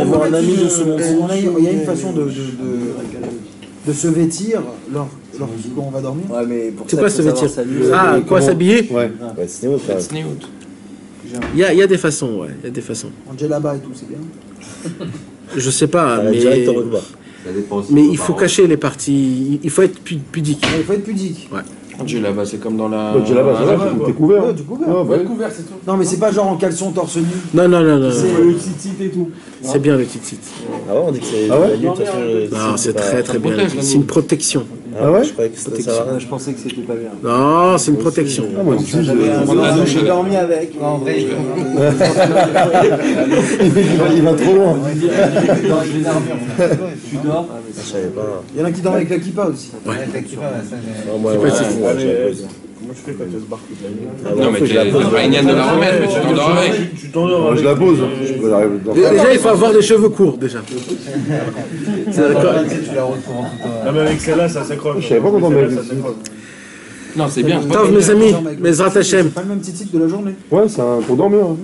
Avoir un ami de ce monde. Il y a une façon de se vêtir lorsqu'on va dormir. Ouais, mais pour c'est quoi se vêtir? Ah, quoi s'habiller? Ouais. Il y a des façons, ouais. Il y a des façons. En djellaba et tout, c'est bien. Je sais pas, mais il faut cacher les parties. Il faut être pudique. Il faut être pudique. Ouais. Djellaba, c'est comme dans la. Djellaba, t'es couvert. Ouais, t'es couvert. Couvert, c'est tout. Non, mais c'est pas genre en caleçon torse nu. Non. C'est le tzitzit et tout. C'est bien le tzitzit. Ah ouais, on dit que c'est. Non, c'est très très bien. C'est une protection. Ah ouais? Je croyais que c'était ça. Je pensais que c'était pas bien. Non, c'est une protection. Ah, moi aussi, j'ai dormi avec. En vrai, il va trop loin. Tu dors. Je savais pas. Il y en a qui dorment avec la kippa aussi. Ouais. Moi, Comment tu fais quand tu se barres toute la nuit? Non, mais c'est pas une de la remettre, mais tu t'endors avec. Tu t'endors. Je la pose. Déjà, il faut avoir des cheveux courts, déjà. C'est d'accord. Non, mais avec celle-là, ça s'accroche. Je savais pas comment mettre. Non, c'est bien. Tov, mes amis, mes Zrat Hashem. C'est pas le même titre de la journée. Ouais, c'est pour dormir.